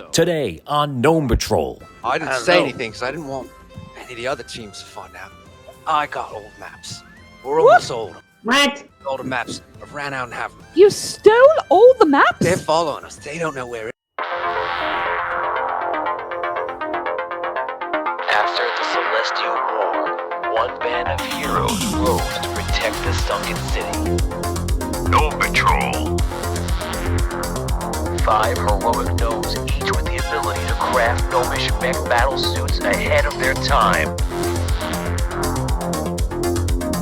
Today on Gnome Patrol. I didn't say anything because I didn't want any of the other teams to find out. I got old maps. We're almost old. What? Older maps. I've ran out and have them. You stole all the maps? They're following us. They don't know where it is. After the Celestial War, one band of heroes rose to protect the sunken city. Gnome Patrol. 5 heroic gnomes, each with the ability to craft gnomish mech battle suits ahead of their time.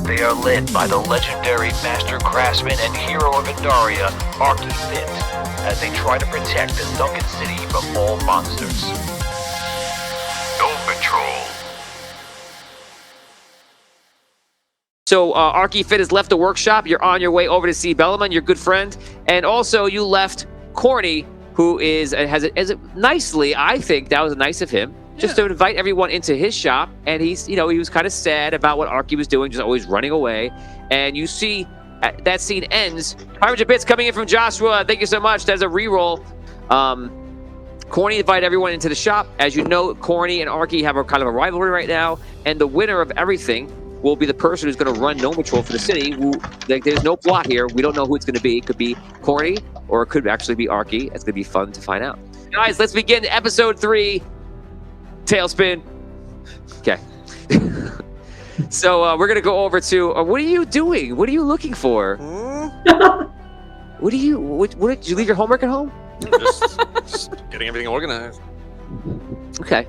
They are led by the legendary master craftsman and hero of Indaria, Arky Fit, as they try to protect the sunken city from all monsters. Gnome Patrol. So Arky Fit has left the workshop. You're on your way over to see Bellaman, your good friend, and also you left Corny, who has it nicely. I think that was nice of him, just to invite everyone into his shop. And he was kind of sad about what Arky was doing, just always running away. And you see that scene ends. 500 bits coming in from Joshua. Thank you so much. That's a reroll. Corny invited everyone into the shop. As you know, Corny and Arky have a kind of a rivalry right now, and the winner of everything will be the person who's going to run Gnome Patrol for the city. There's no plot here. We don't know who it's going to be. It could be Corny, or it could actually be Arky. It's going to be fun to find out. Guys, let's begin episode 3, Tailspin. Okay. So we're going to go over to, what are you doing? What are you looking for? What did you leave your homework at home? Just getting everything organized. Okay.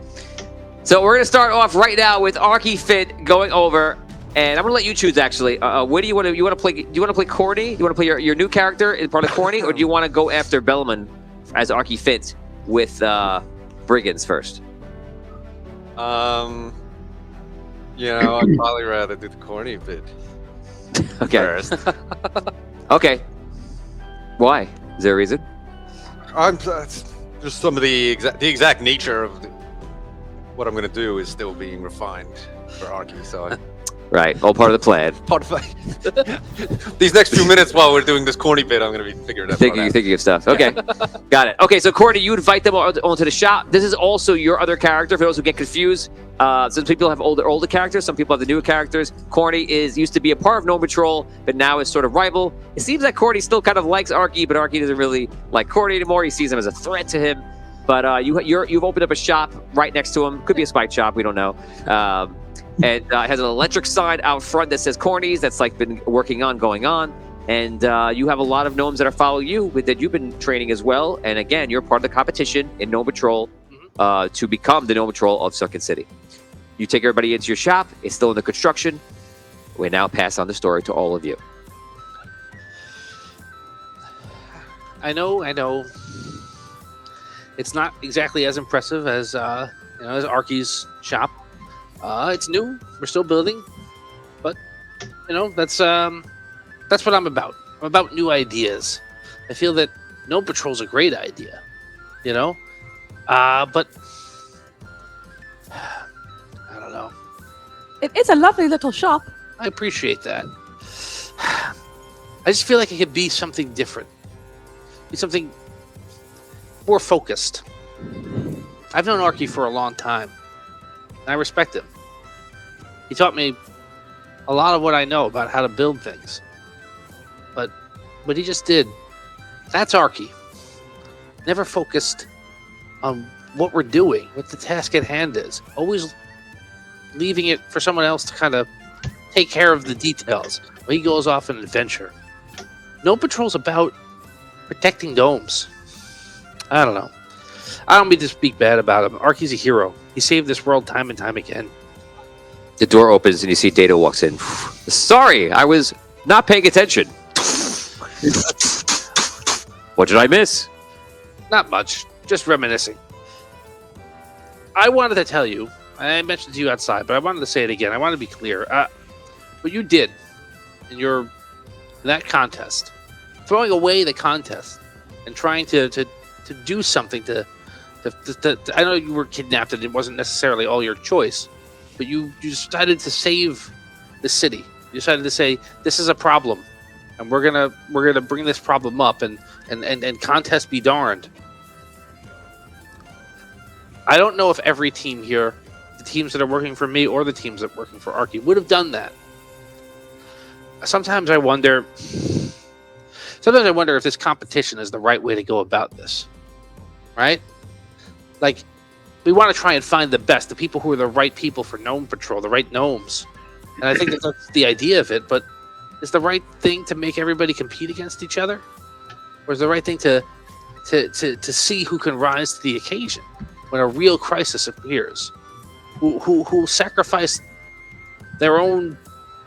So we're going to start off right now with Arky Fit going over, and I'm going to let you choose, actually. What do you want to play? Do you want to play Corny? Do you want to play your new character as part of Corny, or do you want to go after Bellaman as Arky Fit with Brigands first? I'd probably rather do the Corny bit Okay. first. Okay. Why? Is there a reason? Just some of the exact nature of what I'm going to do is still being refined for Arky, so Right. All part of the plan. part of these next few minutes while we're doing this Corny bit, I'm going to be figuring that out. Thinking of stuff. Okay. Got it. Okay, so Corny, you invite them onto the shop. This is also your other character for those who get confused. Some people have older characters. Some people have the newer characters. Corny used to be a part of Gnome Patrol, but now is sort of rival. It seems that Corny still kind of likes Arky, but Arky doesn't really like Corny anymore. He sees him as a threat to him. But you've opened up a shop right next to him. Could be a spike shop. We don't know. And it has an electric sign out front that says Corny's. That's like been going on. And you have a lot of gnomes that are following you that you've been training as well. And again, you're part of the competition in Gnome Patrol to become the Gnome Patrol of Sunken City. You take everybody into your shop. It's still in the construction. We now pass on the story to all of you. I know. It's not exactly as impressive as as Arky's shop. It's new. We're still building, but that's what I'm about. I'm about new ideas. I feel that Gnome Patrol's a great idea, but I don't know. It's a lovely little shop. I appreciate that. I just feel like it could be something different. Be something more focused. I've known Arky for a long time, and I respect him. He taught me a lot of what I know about how to build things. But what he just did, that's Arky. Never focused on what we're doing, what the task at hand is. Always leaving it for someone else to kind of take care of the details when he goes off on an adventure. Gnome Patrol's about protecting gnomes. I don't know. I don't mean to speak bad about him. Arky's a hero. He saved this world time and time again. The door opens and you see Data walks in. Sorry, I was not paying attention. What did I miss? Not much. Just reminiscing. I wanted to tell you, I mentioned to you outside, but I wanted to say it again. I want to be clear. What you did in that contest, throwing away the contest and trying to do something to I know you were kidnapped and it wasn't necessarily all your choice, but you decided to save the city. You decided to say this is a problem, and we're gonna bring this problem up and contest be darned. I don't know if every team here, the teams that are working for me or the teams that are working for Arky, would have done that. Sometimes I wonder if this competition is the right way to go about this. Right? Like, we want to try and find the best, the people who are the right people for Gnome Patrol, the right gnomes. And I think that's the idea of it, but is the right thing to make everybody compete against each other? Or is the right thing to see who can rise to the occasion when a real crisis appears? Who sacrifice their own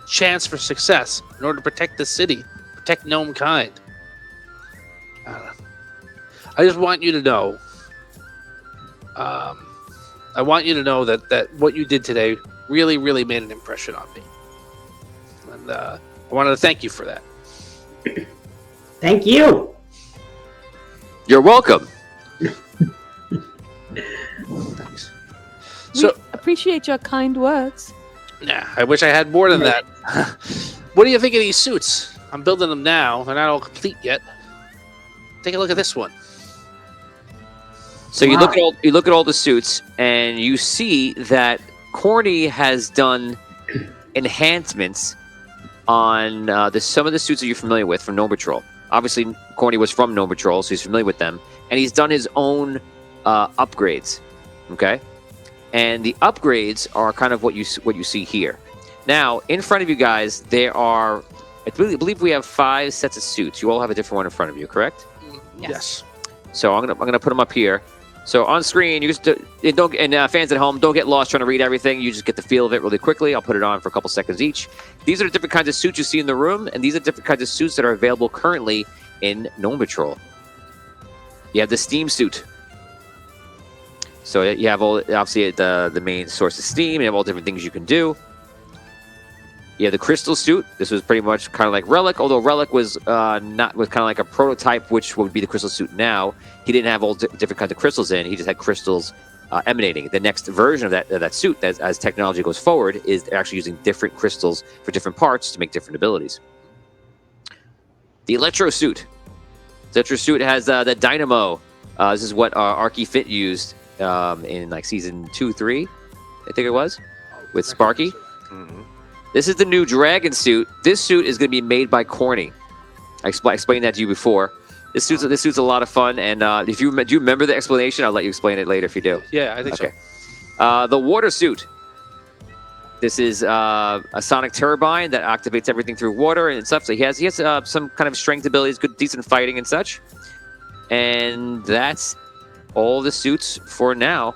chance for success in order to protect the city, protect gnome kind? I don't know. I just want you to know. I want you to know that what you did today really, really made an impression on me, and I wanted to thank you for that. Thank you. You're welcome. Thanks. We So, appreciate your kind words. yeah, I wish I had more than that. What do you think of these suits? I'm building them now. They're not all complete yet. Take a look at this one. So Wow. you look at all the suits, and you see that Corny has done enhancements on some of the suits that you're familiar with from Gnome Patrol. Obviously, Corny was from Gnome Patrol, so he's familiar with them, and he's done his own upgrades. Okay, and the upgrades are kind of what you see here. Now, in front of you guys, there are, I believe we have 5 sets of suits. You all have a different one in front of you, correct? Yes. So I'm gonna put them up here. So on screen, you just fans at home, don't get lost trying to read everything. You just get the feel of it really quickly. I'll put it on for a couple seconds each. These are the different kinds of suits you see in the room, and these are different kinds of suits that are available currently in Gnome Patrol. You have the steam suit. So you have all, obviously, the main source of steam. You have all different things you can do. You have the crystal suit. This was pretty much kind of like Relic, although Relic was kind of like a prototype, which would be the crystal suit now. He didn't have all different kinds of crystals in. He just had crystals emanating. The next version of that suit, as technology goes forward, is actually using different crystals for different parts to make different abilities. The Electro suit. The Electro suit has the Dynamo. This is what Arky Fit used in like season 2, 3, I think it was, with Sparky. Mhm. This is the new Dragon suit. This suit is going to be made by Corny. I explained that to you before. This suit's a lot of fun, and do you remember the explanation? I'll let you explain it later if you do. Yeah, I think Okay. The water suit. This is a sonic turbine that activates everything through water and stuff. So he has some kind of strength abilities, good, decent fighting and such. And that's all the suits for now.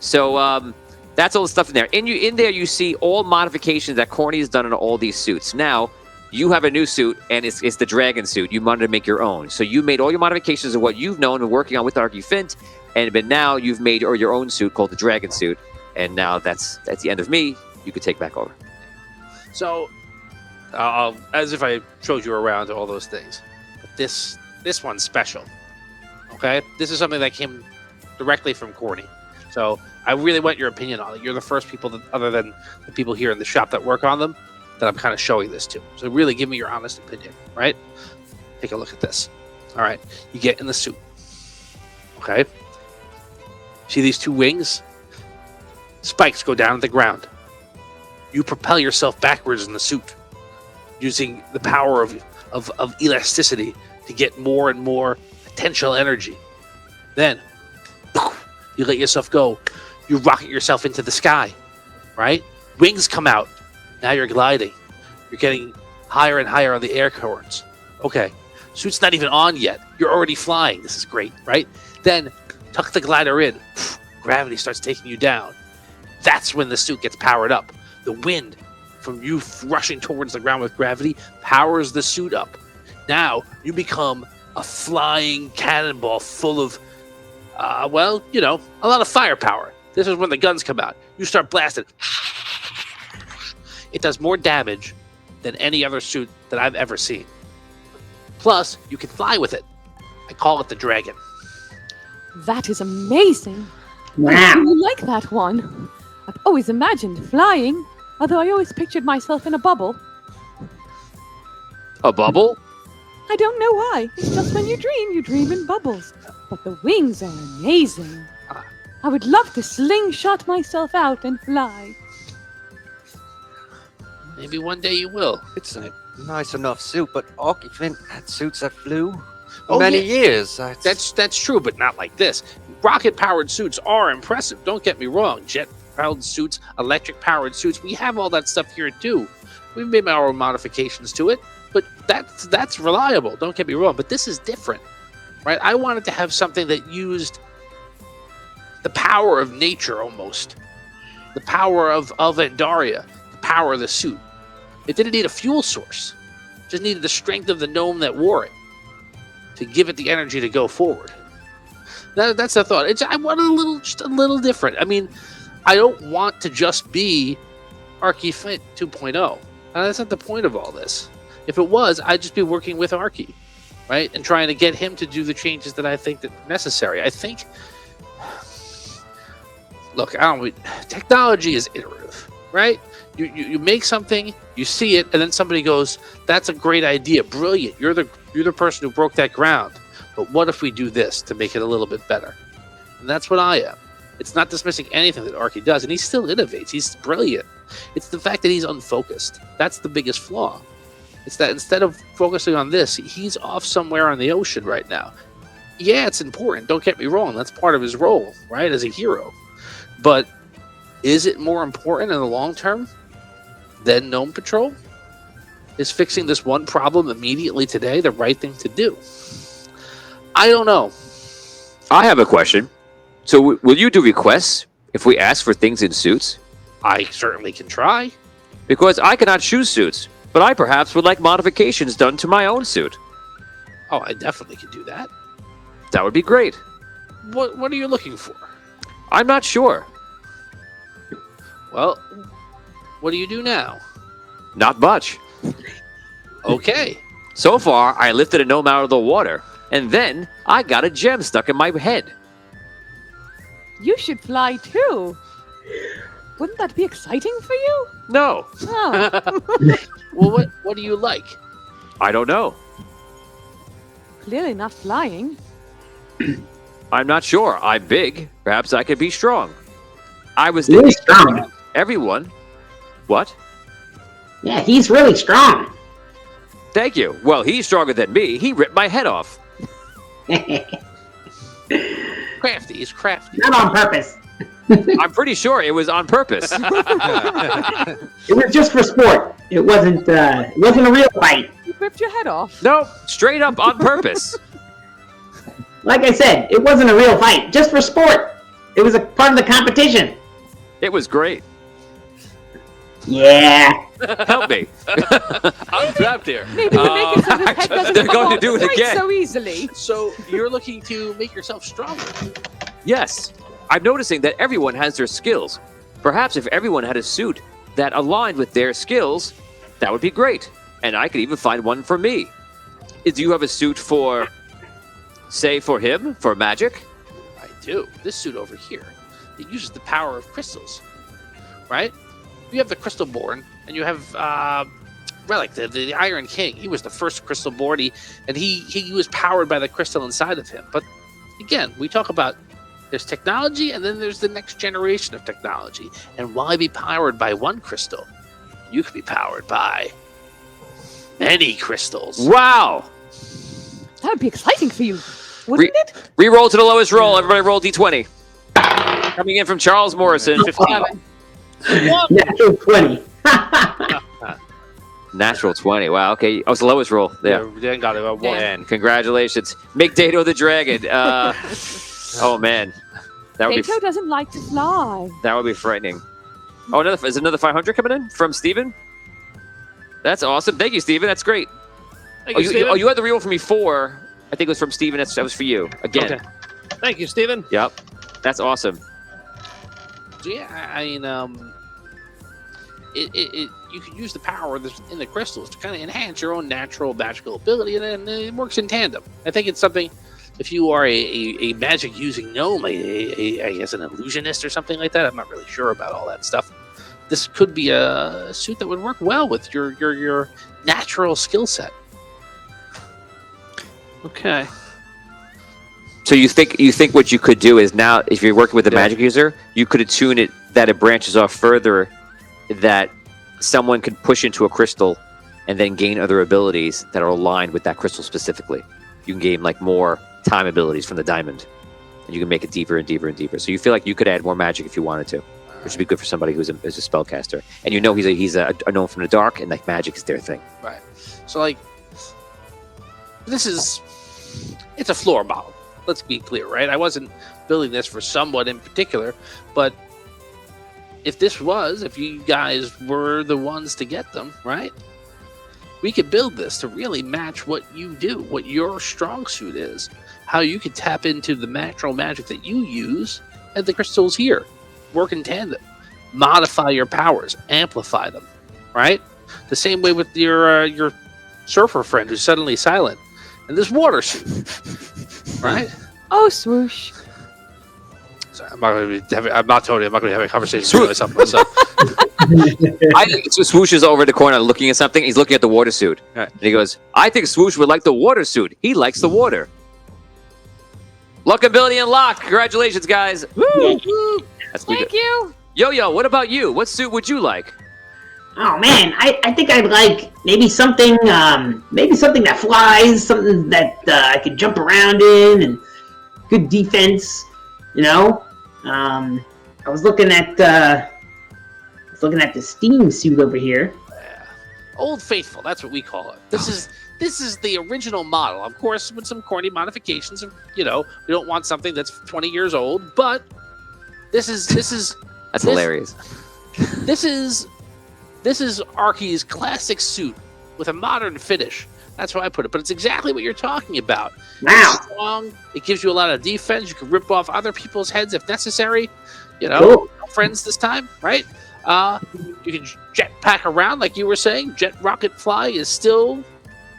So that's all the stuff in there. In there, you see all modifications that Corny has done on all these suits. Now, you have a new suit, and it's the Dragon suit. You wanted to make your own. So you made all your modifications of what you've known and working on with Arky Fint, but now you've made your own suit called the Dragon suit. And now that's the end of me. You could take back over. So, as if I showed you around all those things. But this one's special. Okay? This is something that came directly from Corny. So I really want your opinion on it. You're the first people, other than the people here in the shop that work on them, that I'm kind of showing this to. So really give me your honest opinion, right? Take a look at this. All right. You get in the suit. Okay? See these 2 wings? Spikes go down to the ground. You propel yourself backwards in the suit using the power of elasticity to get more and more potential energy. Then you let yourself go. You rocket yourself into the sky, right? Wings come out. Now you're gliding. You're getting higher and higher on the air currents. Okay. Suit's not even on yet. You're already flying. This is great, right? Then tuck the glider in. Gravity starts taking you down. That's when the suit gets powered up. The wind from you rushing towards the ground with gravity powers the suit up. Now you become a flying cannonball full of a lot of firepower. This is when the guns come out. You start blasting. It does more damage than any other suit that I've ever seen. Plus, you can fly with it. I call it the Dragon. That is amazing. I Wow. really like that one. I've always imagined flying, although I always pictured myself in a bubble. A bubble? I don't know why. It's just when you dream in bubbles. but the wings are amazing. I would love to slingshot myself out and fly. Maybe one day you will. It's a nice enough suit, but Arky Finn had suits that flew Oh, many yeah. years. That's true, but not like this. Rocket-powered suits are impressive. Don't get me wrong. Jet-powered suits, electric-powered suits. We have all that stuff here too. We've made our own modifications to it, but that's reliable. Don't get me wrong. But this is different, right? I wanted to have something that used the power of nature almost, the power of Andaria, the power of the suit. It didn't need a fuel source. It just needed the strength of the gnome that wore it to give it the energy to go forward. That's the thought. I want just a little different. I mean, I don't want to just be Arky Fit 2.0. That's not the point of all this. If it was, I'd just be working with Arky, right? And trying to get him to do the changes that I think that are necessary. I think, look, technology is iterative, right? You make something, you see it, and then somebody goes, "That's a great idea, brilliant. You're the person who broke that ground. But what if we do this to make it a little bit better?" And that's what I am. It's not dismissing anything that Arky does, and he still innovates. He's brilliant. It's the fact that he's unfocused. That's the biggest flaw. It's that instead of focusing on this, he's off somewhere on the ocean right now. Yeah, it's important. Don't get me wrong. That's part of his role, right, as a hero. But is it more important in the long term than Gnome Patrol? Is fixing this one problem immediately today the right thing to do? I don't know. I have a question. So will you do requests if we ask for things in suits? I certainly can try. Because I cannot choose suits, but I perhaps would like modifications done to my own suit. Oh, I definitely can do that. That would be great. What are you looking for? I'm not sure. Well, what do you do now? Not much. Okay. So far, I lifted a gnome out of the water, and then I got a gem stuck in my head. You should fly too. Wouldn't that be exciting for you? No, Oh, Well, what do you like? I don't know. clearly not flying. I'm not sure. I'm big. Perhaps I could be strong. I was Really thinking strong. everyone. What? Yeah, he's really strong. Thank you. Well, he's stronger than me. He ripped my head off. Crafty. He's crafty. Not on purpose. I'm pretty sure it was on purpose. It was just for sport. It wasn't a real fight. You ripped your head off. No, straight up on purpose. Like I said, it wasn't a real fight. Just for sport. It was a part of the competition. It was great. Yeah. Help me. I'm trapped here. Maybe to make it so his head doesn't They're come going to off do it quite again. so easily. So you're looking to make yourself stronger. Yes, I'm noticing that everyone has their skills. Perhaps if everyone had a suit that aligned with their skills, that would be great. And I could even find one for me. Do you have a suit for, say, for him, for magic? I do. This suit over here, it uses the power of crystals, right? You have the Crystal Born, and you have Relic, the Iron King. He was the first Crystal Born, he was powered by the crystal inside of him. But again, we talk about there's technology, and then there's the next generation of technology. And why be powered by one crystal? You could be powered by many crystals. Wow! That would be exciting for you, wouldn't it? Reroll to the lowest roll. Everybody roll D20. Coming in from Charles Morrison. 7. Natural 20. Natural 20. Wow, okay. Oh, it's the lowest roll. Yeah. Then got it. One. And congratulations. Make Dato the dragon. Oh, man. That would Dato doesn't like to fly. That would be frightening. Oh, is another 500 coming in from Steven? That's awesome. Thank you, Steven. That's great. Thank you, Steven. You had the reroll for me 4. I think it was from Steven. That was for you. Again. Okay. Thank you, Steven. Yep. That's awesome. So yeah, I mean, you can use the power that's in the crystals to kind of enhance your own natural magical ability, and it works in tandem. I think it's something. If you are a magic using gnome, I guess an illusionist or something like that, I'm not really sure about all that stuff. This could be a suit that would work well with your natural skill set. Okay. So you think what you could do is now, if you're working with a magic user, you could attune it that it branches off further, that someone could push into a crystal and then gain other abilities that are aligned with that crystal specifically. You can gain like more time abilities from the diamond, and you can make it deeper and deeper and deeper. So you feel like you could add more magic if you wanted to, which would be good for somebody who's a spellcaster. And you know he's a gnome from the dark, and like magic is their thing. Right. So like, it's a floor model. Let's be clear, right? I wasn't building this for someone in particular, but if you guys were the ones to get them, right? We could build this to really match what you do, what your strong suit is, how you could tap into the natural magic that you use, and the crystals here work in tandem, modify your powers, amplify them, right? The same way with your surfer friend who's suddenly silent, and this water suit, right? Oh, swoosh. Sorry, I'm not going to have a conversation with myself. I think Swoosh is over the corner looking at something. He's looking at the water suit. And he goes, I think Swoosh would like the water suit. He likes the water. Luck ability unlocked. Congratulations, guys. Woo! Thank you. Yo, what about you? What suit would you like? Oh man, I think I'd like maybe something that flies, something that I could jump around in, and good defense. You know, I was looking at the Steam suit over here. Yeah. Old Faithful, that's what we call it. This is the original model, of course, with some corny modifications. We don't want something that's 20 years old, but this is That's hilarious. This is Arky's classic suit with a modern finish. That's why I put it. But it's exactly what you're talking about. Wow. It's strong. It gives you a lot of defense. You can rip off other people's heads if necessary. Cool. Friends this time, right? You can jetpack around, like you were saying. Jet rocket fly is still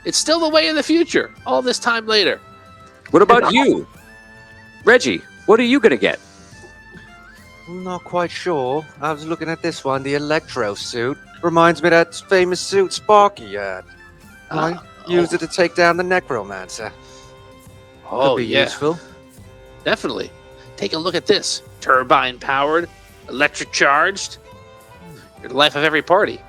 the way of the future. All this time later. What about you? Reggie, what are you going to get? I'm not quite sure. I was looking at this one, the Electro suit. Reminds me of that famous suit Sparky had. I used it to take down the Necromancer. Could be useful. Definitely. Take a look at this. Turbine powered, electric charged. You're the life of every party.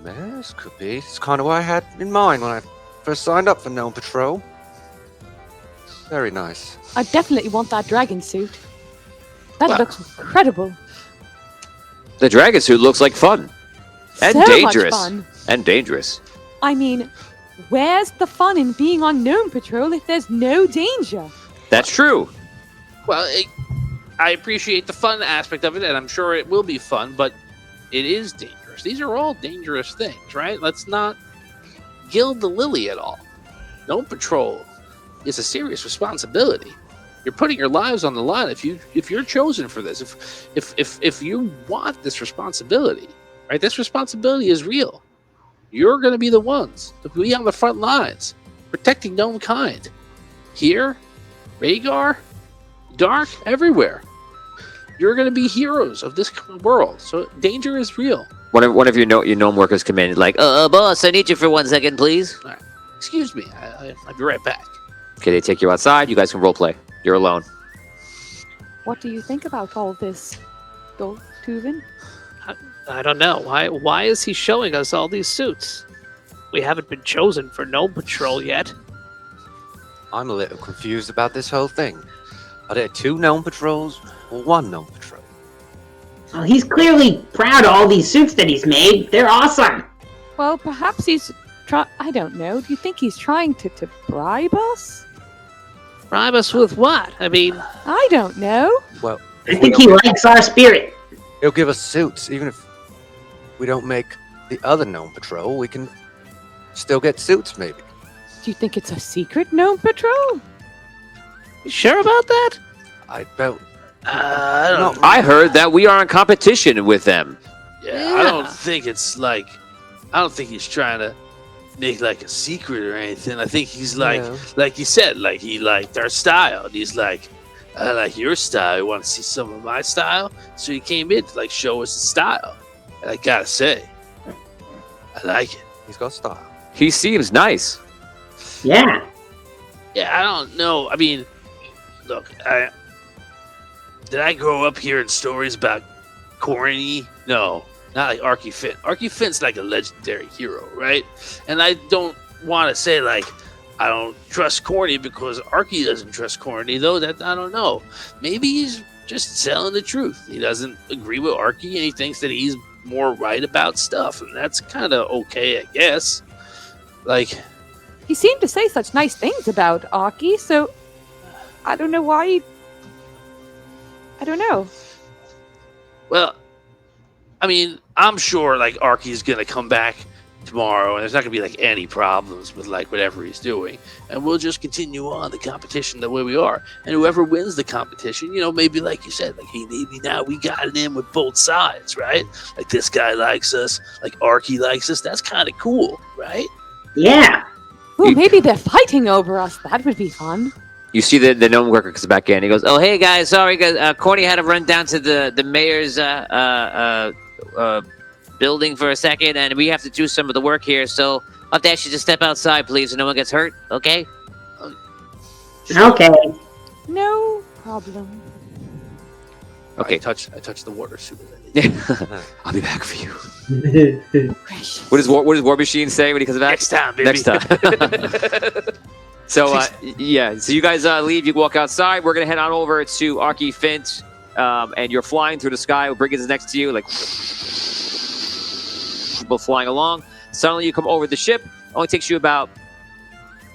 Yes, could be. It's kind of what I had in mind when I first signed up for Gnome Patrol. Very nice. I definitely want that dragon suit. That looks incredible. The dragon suit looks like fun. And So dangerous. much fun. And dangerous. I mean, where's the fun in being on Gnome Patrol if there's no danger? That's true. Well, I appreciate the fun aspect of it, and I'm sure it will be fun, but it is dangerous. These are all dangerous things, right? Let's not gild the lily at all. Gnome Patrol is a serious responsibility. You're putting your lives on the line if you're chosen for this. If you want this responsibility, right? This responsibility is real. You're going to be the ones to be on the front lines, protecting gnome kind. Here, Rhaegar, Dark, everywhere. You're going to be heroes of this world. So danger is real. One of your gnome workers come in like, boss, I need you for 1 second, please. All right. Excuse me. I'll be right back. Okay, they take you outside. You guys can roleplay. You're alone. What do you think about all this, Tuvin? I don't know. Why is he showing us all these suits? We haven't been chosen for Gnome Patrol yet. I'm a little confused about this whole thing. Are there 2 Gnome Patrols or 1 Gnome Patrol? Well, he's clearly proud of all these suits that he's made. They're awesome. Well, perhaps he's I don't know. Do you think he's trying to bribe us? Bribe us with what? I mean, I don't know. Well, I think he likes our spirit. he'll give us suits. Even if we don't make the other Gnome Patrol, we can still get suits, maybe. Do you think it's a secret Gnome Patrol? you sure about that? I don't. I don't. I heard that we are in competition with them. Yeah, I don't think it's like. I don't think he's trying to make like a secret or anything. I think he's like you said, like he liked our style. And he's like, I like your style. You want to see some of my style? So he came in to like show us his style. And I gotta say, I like it. He's got style. He seems nice. Yeah. Yeah, I don't know. I mean, Look, did I grow up hearing stories about Corny? No, not like Arky Finn. Arky Finn's like a legendary hero, right? And I don't want to say like I don't trust Corny because Arky doesn't trust Corny, though. That I don't know. Maybe he's just telling the truth. He doesn't agree with Arky, and he thinks that he's more right about stuff, and that's kind of okay, I guess. Like, He seemed to say such nice things about Aki, so I don't know why. I don't know. well, I mean, I'm sure like Arky's gonna come back tomorrow, and there's not gonna be like any problems with like whatever he's doing, and we'll just continue on the competition the way we are, and whoever wins the competition, maybe like you said, like hey, maybe now we got it in with both sides, right? Like this guy likes us, like Arky likes us. That's kind of cool, right? Yeah. Ooh, maybe they're fighting over us. That would be fun. You see the gnome worker comes back in. He goes, "Oh, hey guys, sorry guys. Corny had to run down to the mayor's building for a second, and we have to do some of the work here. So I'll have to ask you to step outside, please, so no one gets hurt. Okay?" Okay. No problem. Okay. I touched the water super. I'll be back for you. Precious. What does War Machine say when he comes back? Next time, baby. Next time. So yeah, so you guys leave. You walk outside. We're gonna head on over to Arky Fint, and you're flying through the sky. Brigands is next to you, like both flying along. Suddenly, you come over the ship. Only takes you about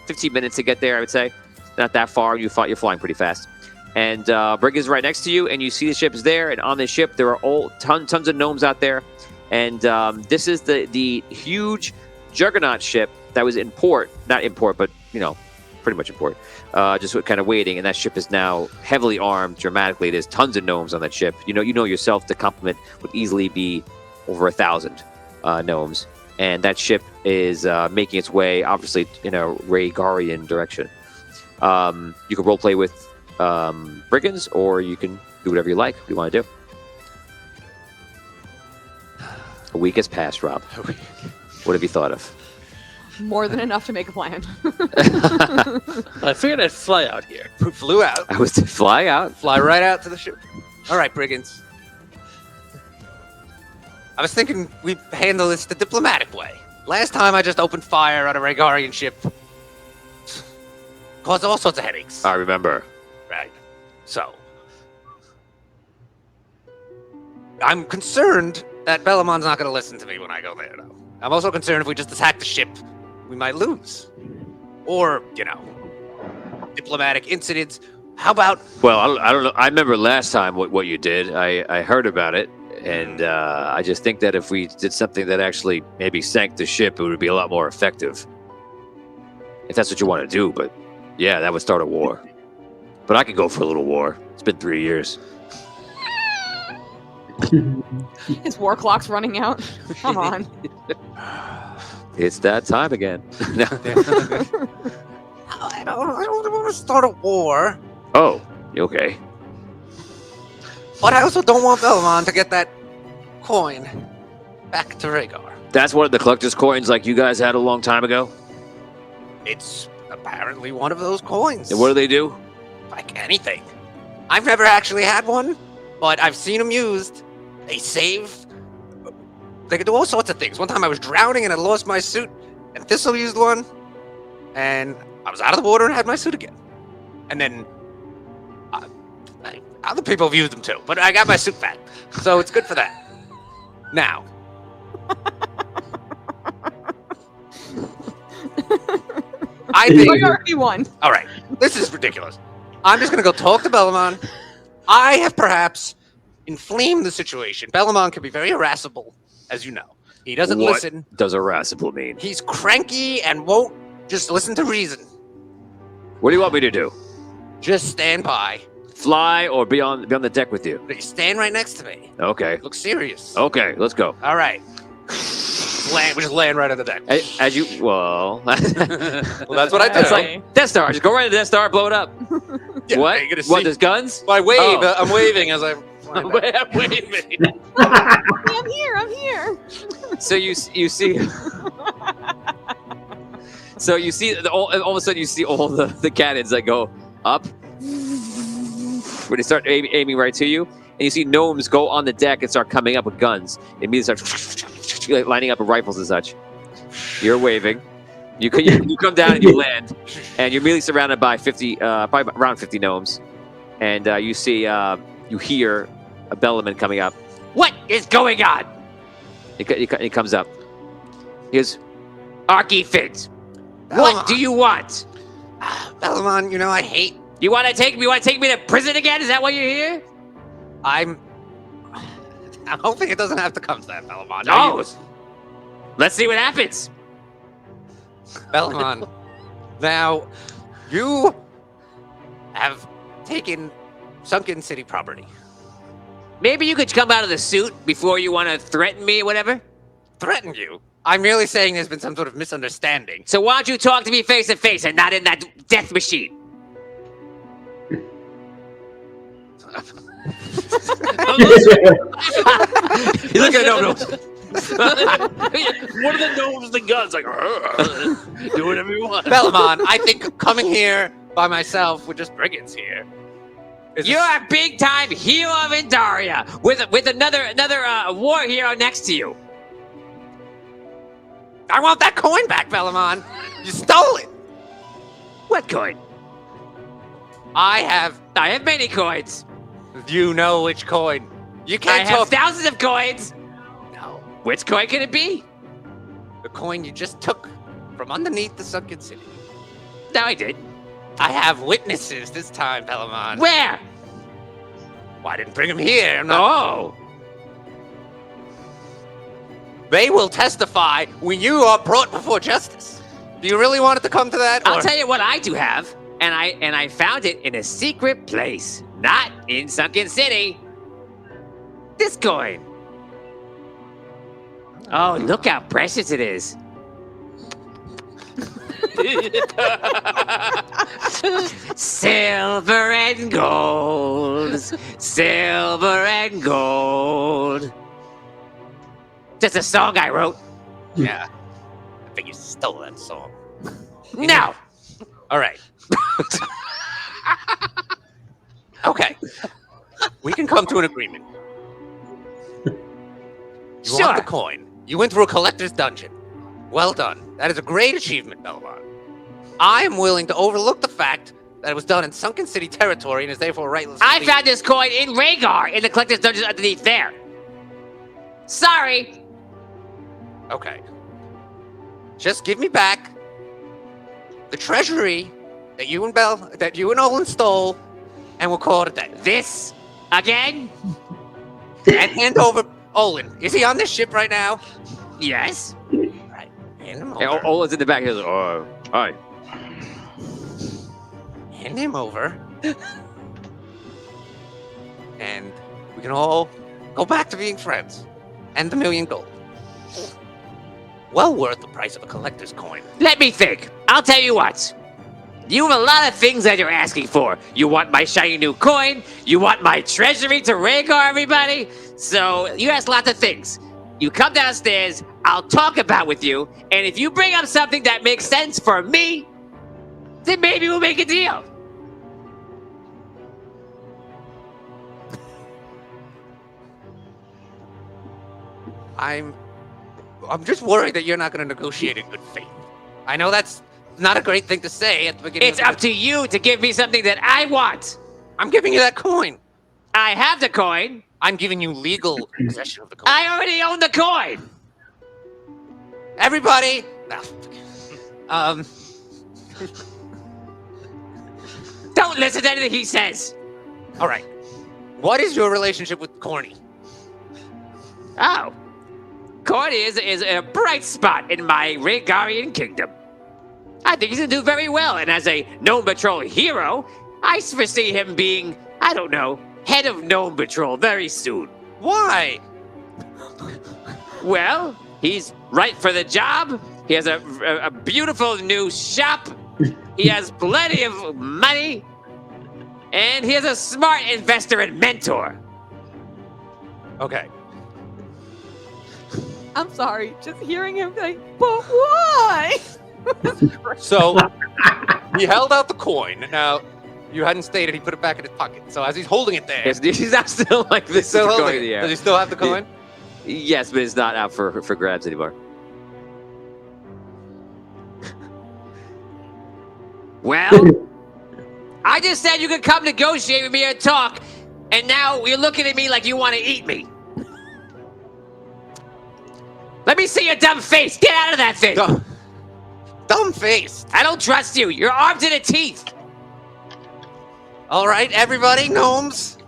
15 minutes to get there. I would say, not that far. You're flying pretty fast. And Brigands is right next to you, and you see the ship is there. And on the ship, there are tons of gnomes out there. And this is the huge Juggernaut ship that was in port. Not in port, but pretty much in port. Just kind of waiting. And that ship is now heavily armed dramatically. There's tons of gnomes on that ship. You know yourself, the complement would easily be over 1,000 gnomes. And that ship is making its way, obviously, in a Raygarian direction. You can roleplay with Brigands, or you can do whatever you like. What do you want to do? A week has passed, Rob. What have you thought of? More than enough to make a plan. I figured I'd fly out here. Flew out. I was to fly out. Fly right out to the ship. All right, Brigands. I was thinking we'd handle this the diplomatic way. Last time I just opened fire on a Raygarian ship. Caused all sorts of headaches. I remember. Right. So. I'm concerned that Bellamon's not going to listen to me when I go there, though. I'm also concerned if we just attack the ship, we might lose. Or, diplomatic incidents. How about... Well, I don't know. I remember last time what you did. I heard about it. And I just think that if we did something that actually maybe sank the ship, it would be a lot more effective. If that's what you want to do. But yeah, that would start a war. But I could go for a little war. It's been 3 years. His war clock's running out. Come on. It's that time again. I don't want to start a war. Oh, okay. But I also don't want Bellamon to get that coin back to Rhaegar. That's one of the collector's coins like you guys had a long time ago? It's apparently one of those coins. And what do they do? Like anything. I've never actually had one, but I've seen them used. They save. They can do all sorts of things. One time I was drowning and I lost my suit, and Thistle used one, and I was out of the water and had my suit again. And then other people have used them too, but I got my suit back, so it's good for that. Now. I think... Priority one. All right, this is ridiculous. I'm just going to go talk to Bellamon. I have perhaps inflamed the situation. Bellamon can be very irascible, as you know. He doesn't listen. What does irascible mean? He's cranky and won't just listen to reason. What do you want me to do? Just stand by. Fly or be on the deck with you? You stand right next to me. Okay. Look serious. Okay, let's go. All right. We just land right on the deck. As you... Well... Well, that's what I do. It's like Death Star. Just go right into Death Star, blow it up. Yeah, What? you're gonna see- What, there's guns? Well, I wave. Oh. I'm waving as I'm flying back. I'm waving. I'm here. So you see... So you see... All of a sudden you see all the cannons that go up, When they start aiming right to you, and you see gnomes go on the deck and start coming up with guns. They immediately start like, lining up with rifles and such. You're waving. You come down and you land, and you're immediately surrounded by 50, probably around 50 gnomes. And you hear a bellowman coming up. What is going on? He comes up. He goes, Archie-Fit, what do you want? Bellamon, you know I hate. You want to take me to prison again? Is that why you're here? I'm hoping it doesn't have to come to that, Bellamon. Oh, let's see what happens. Bellamon, now you have taken Sunken City property. Maybe you could come out of the suit before you want to threaten me or whatever. Threaten you? I'm merely saying there's been some sort of misunderstanding. So why don't you talk to me face to face and not in that death machine? You look at gnomes. One of the gnomes, the guns, like, do whatever you want. Bellamon, I think coming here by myself with just brigands here. You're a big time hero of Indaria with another war hero next to you. I want that coin back, Bellamon. You stole it. What coin? I have many coins. You know which coin. You can't I have thousands of coins. No. Which coin can it be? The coin you just took from underneath the Sunken City. No, I did. I have witnesses this time, Bellamon. Where? Well, I didn't bring them here. Oh. They will testify when you are brought before justice. Do you really want it to come to that? I'll tell you what I do have, and I found it in a secret place, not in Sunken City. This coin. Oh, look how precious it is. Silver and gold, silver and gold. Just a song I wrote. Yeah. I think you stole that song. No. All right. Okay. We can come to an agreement. You want the coin. You went through a collector's dungeon. Well done. That is a great achievement, Bellamon. I am willing to overlook the fact that it was done in Sunken City territory and is therefore rightless. I found this coin in Rhaegar in the collector's dungeon underneath there. Sorry. Okay. Just give me back the treasury that you and Olin stole, and we'll call it a day. This again? And hand over Olin. Is he on this ship right now? Yes. Right. Hand him over. And Olin's in the back. He's like, oh, hi. Hand him over. And we can all go back to being friends. And the $1,000,000 gold. Well worth the price of a collector's coin. Let me think. I'll tell you what. You have a lot of things that you're asking for. You want my shiny new coin. You want my treasury to Rhaegar, everybody. So you ask lots of things. You come downstairs. I'll talk about with you. And if you bring up something that makes sense for me, then maybe we'll make a deal. I'm just worried that you're not going to negotiate in good faith. I know that's not a great thing to say at the beginning. It's up to you to give me something that I want. I'm giving you that coin. I have the coin. I'm giving you legal possession of the coin. I already own the coin. Everybody. Don't listen to anything he says. All right. What is your relationship with Corny? Oh. Corny is a bright spot in my Rhaegarian kingdom. I think he's going to do very well, and as a Gnome Patrol hero, I foresee him being, I don't know, head of Gnome Patrol very soon. Why? Well, he's right for the job. He has a beautiful new shop. He has plenty of money. And he is a smart investor and mentor. Okay. I'm sorry, just hearing him like, but why? So, he held out the coin. Now, You hadn't stated he put it back in his pocket. So as he's holding it there, He's not still like this. still is holding going in it. the air. Does he still have the coin? Yes, but it's not out for grabs anymore. Well, I just said you could come negotiate with me and talk, and now you're looking at me like you want to eat me. Let me see your dumb face. Get out of that thing. Dumb face. I don't trust you. You're armed to the teeth. All right, everybody, gnomes.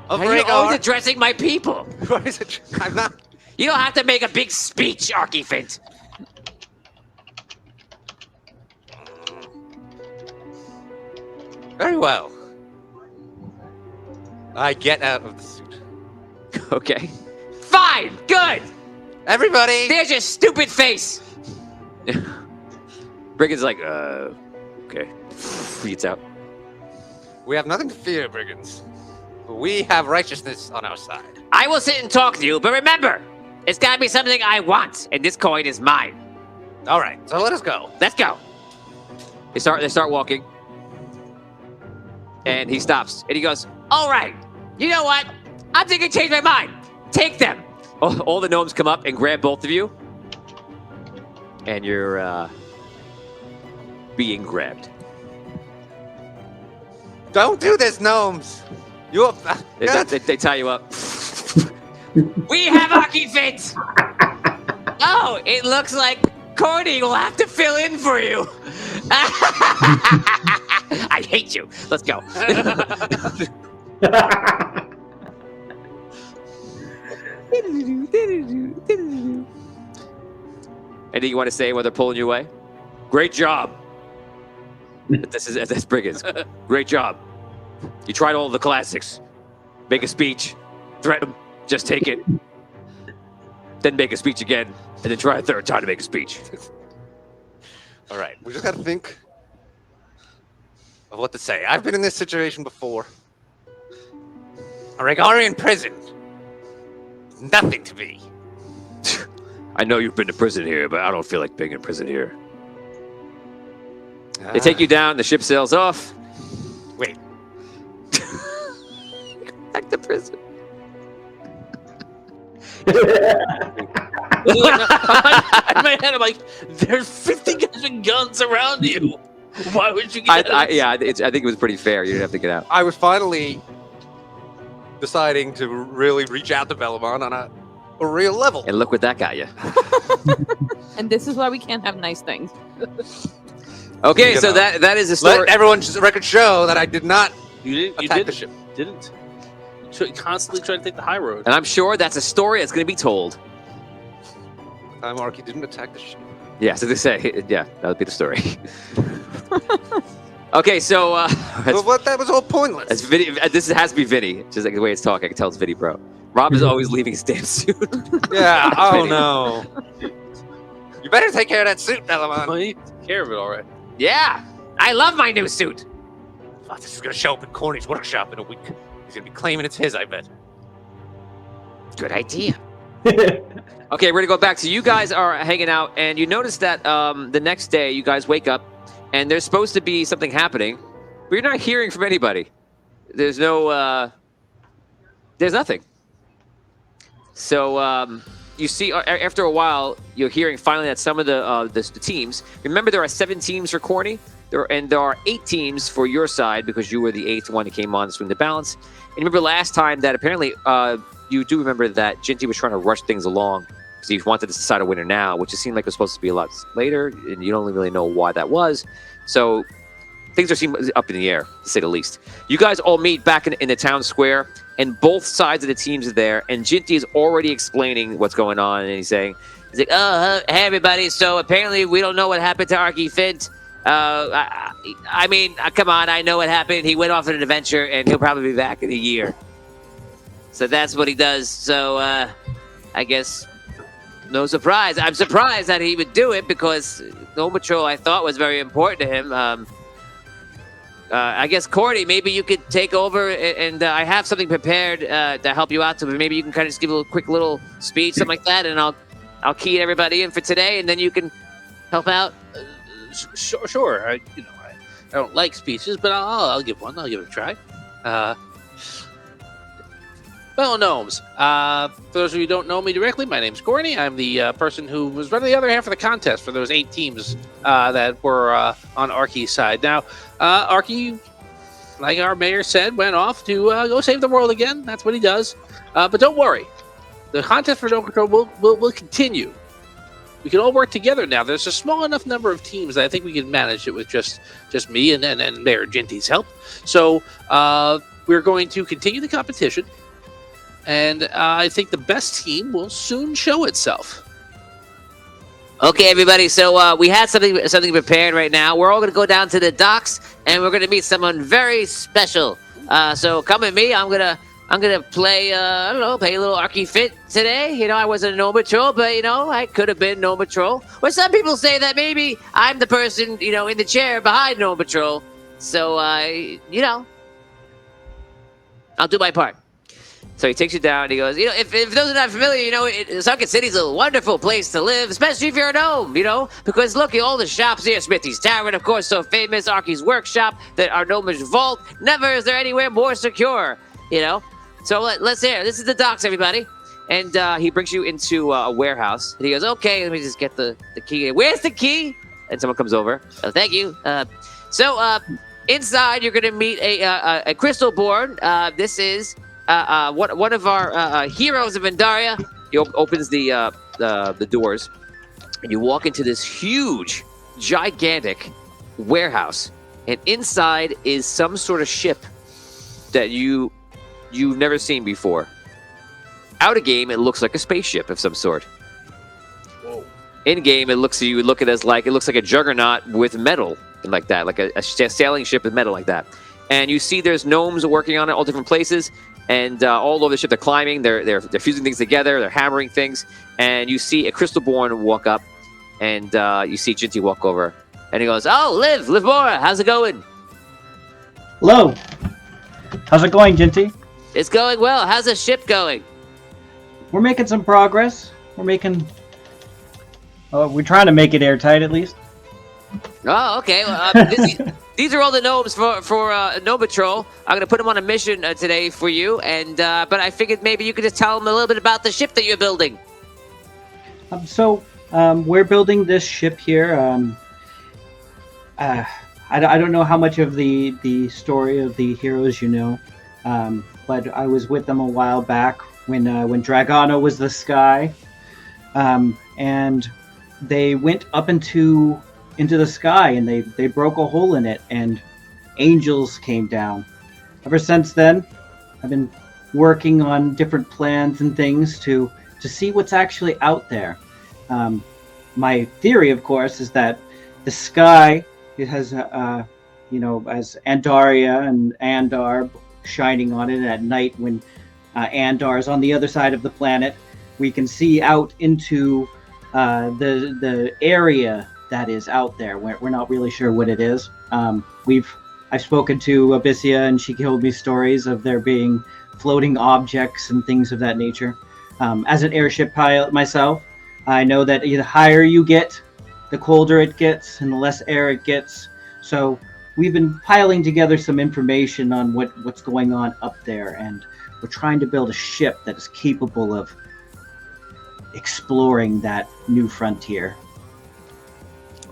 You're always addressing my people. What is it? I'm not. You don't have to make a big speech, Archifint. Very well. I get out of the suit. Okay. Fine. Good. Everybody. There's your stupid face. Brigand's like, okay. He gets out. We have nothing to fear, brigands. We have righteousness on our side. I will sit and talk to you, but remember, it's gotta be something I want, and this coin is mine. All right, so let us go. Let's go. They start walking. And he stops. And he goes, all right, you know what? I'm thinking change my mind. Take them. All the gnomes come up and grab both of you. And you're being grabbed. Don't do this, gnomes. You. They tie you up. We have Archifint. Oh, it looks like Cordy will have to fill in for you. I hate you. Let's go. Anything you want to say while they're pulling you away? Great job. That's Brigands. Great job. You tried all the classics. Make a speech. Threaten them. Just take it. Then make a speech again. And then try a third time to make a speech. All right, we just got to think of what to say. I've been in this situation before. A Regarian prison. Nothing to me. I know you've been to prison here, but I don't feel like being in prison here. They take you down, the ship sails off. Wait. Back to prison. In my head, I'm like, there's 50 guys with guns around you. Why would you get out? I think it was pretty fair. You didn't have to get out. I was finally deciding to really reach out to Bellamont on a real level. And look what that got you. And this is why we can't have nice things. Okay, You so know. that is the story. Let everyone's record show that I did not You attack the ship. didn't. You constantly try to take the high road. And I'm sure that's a story that's going to be told. Time Arky didn't attack the ship. Yeah, so they say, yeah, that would be the story. Okay, so But what? That was all pointless. that's Vinny. This has to be Vinny, just like the way it's talking. I can tell it's Vinny, bro. Rob is always leaving his damn suit. Yeah. Oh Vinny. no. You better take care of that suit, Bellamont. Well, you take care of it all right. Yeah, I love my new suit. Oh, this is gonna show up in Corny's workshop in a week. He's gonna be claiming it's his, I bet. Good idea. Okay, we're gonna go back. So you guys are hanging out, and you notice that the next day you guys wake up, and there's supposed to be something happening, but you're not hearing from anybody. There's no, there's nothing. So you see, after a while, you're hearing finally that some of the teams. Remember, there are 7 teams for Corny, there are 8 teams for your side because you were the 8th one who came on to swing the balance. And remember last time that apparently you do remember that Ginty was trying to rush things along because he wanted to decide a winner now, which it seemed like it was supposed to be a lot later, and you don't really know why that was. So things are up in the air, to say the least. You guys all meet back in the town square, and both sides of the teams are there, and Ginty is already explaining what's going on, and he's like, oh, hey, everybody, so apparently we don't know what happened to Archifint. I mean, come on, I know what happened. He went off on an adventure, and he'll probably be back in a year. So that's what he does. So I guess no surprise. I'm surprised that he would do it because Gnome Patrol I thought was very important to him. I guess, Cordy, maybe you could take over, and I have something prepared to help you out. So maybe you can kind of just give a quick little speech, something like that, and I'll key everybody in for today, and then you can help out. Sure. don't like speeches, but I'll give one. I'll give it a try. Fellow gnomes, for those of you who don't know me directly, my name's Corny. I'm the person who was running the other half of the contest for those 8 teams that were on Arky's side. Now, Arky, like our mayor said, went off to go save the world again. That's what he does. But don't worry. The contest for Gnome Control will continue. We can all work together now. There's a small enough number of teams that I think we can manage it with just me and Mayor Ginty's help. So we're going to continue the competition. And I think the best team will soon show itself. Okay, everybody. So we had something prepared right now. We're all going to go down to the docks, and we're going to meet someone very special. So come with me. I'm gonna play. I don't know, play a little Arky Fit today. You know, I wasn't a Gnome Patrol, but you know, I could have been Gnome Patrol. Or some people say that maybe I'm the person, you know, in the chair behind Gnome Patrol. So you know, I'll do my part. So he takes you down and he goes, you know, if those are not familiar, you know, Sunken City's a wonderful place to live, especially if you're a gnome, you know, because look at all the shops here. Smithy's Tavern, of course, so famous. Arky's Workshop, our gnomish vault. Never is there anywhere more secure, you know. So let's hear. This is the docks, everybody. And he brings you into a warehouse. And he goes, okay, let me just get the key. Where's the key? And someone comes over. Oh, thank you. So inside, you're going to meet a crystal board. This is... one of our heroes of Vendaria. He opens the doors, and you walk into this huge, gigantic warehouse. And inside is some sort of ship that you've never seen before. Out of game, it looks like a spaceship of some sort. Whoa. In game, it looks like a juggernaut with metal like that, like a sailing ship with metal like that. And you see there's gnomes working on it, all different places. And all over the ship, they're climbing, they're fusing things together, they're hammering things, and you see a Crystalborn walk up, and you see Ginty walk over, and he goes, "Oh, Liv Mora, how's it going?" Hello. How's it going, Ginty? It's going well. How's the ship going? We're making some progress. We're trying to make it airtight at least. Oh, okay. Well, these are all the gnomes for Gnome Patrol. I'm gonna put them on a mission today for you, and but I figured maybe you could just tell them a little bit about the ship that you're building. We're building this ship here. I don't know how much of the story of the heroes you know, but I was with them a while back when Dragano was the sky, and they went up into the sky, and they broke a hole in it, and angels came down. Ever since then, I've been working on different plans and things to see what's actually out there. My theory, of course, is that the sky, it has, as Andaria and Andar shining on it at night when Andar is on the other side of the planet, we can see out into the area that is out there. We're not really sure what it is. I've spoken to Abyssia, and she told me stories of there being floating objects and things of that nature. As an airship pilot myself, I know that the higher you get, the colder it gets and the less air it gets. So we've been piling together some information on what's going on up there, and we're trying to build a ship that is capable of exploring that new frontier.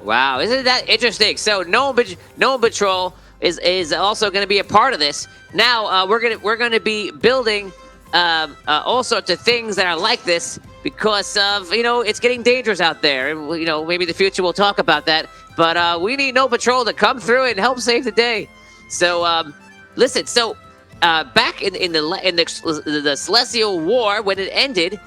Wow, isn't that interesting? So Gnome Patrol is also going to be a part of this. Now we're going to be building all sorts of things that are like this because of it's getting dangerous out there. And maybe in the future we'll talk about that. But we need Gnome Patrol to come through and help save the day. So listen. So back in the Celestial War, when it ended,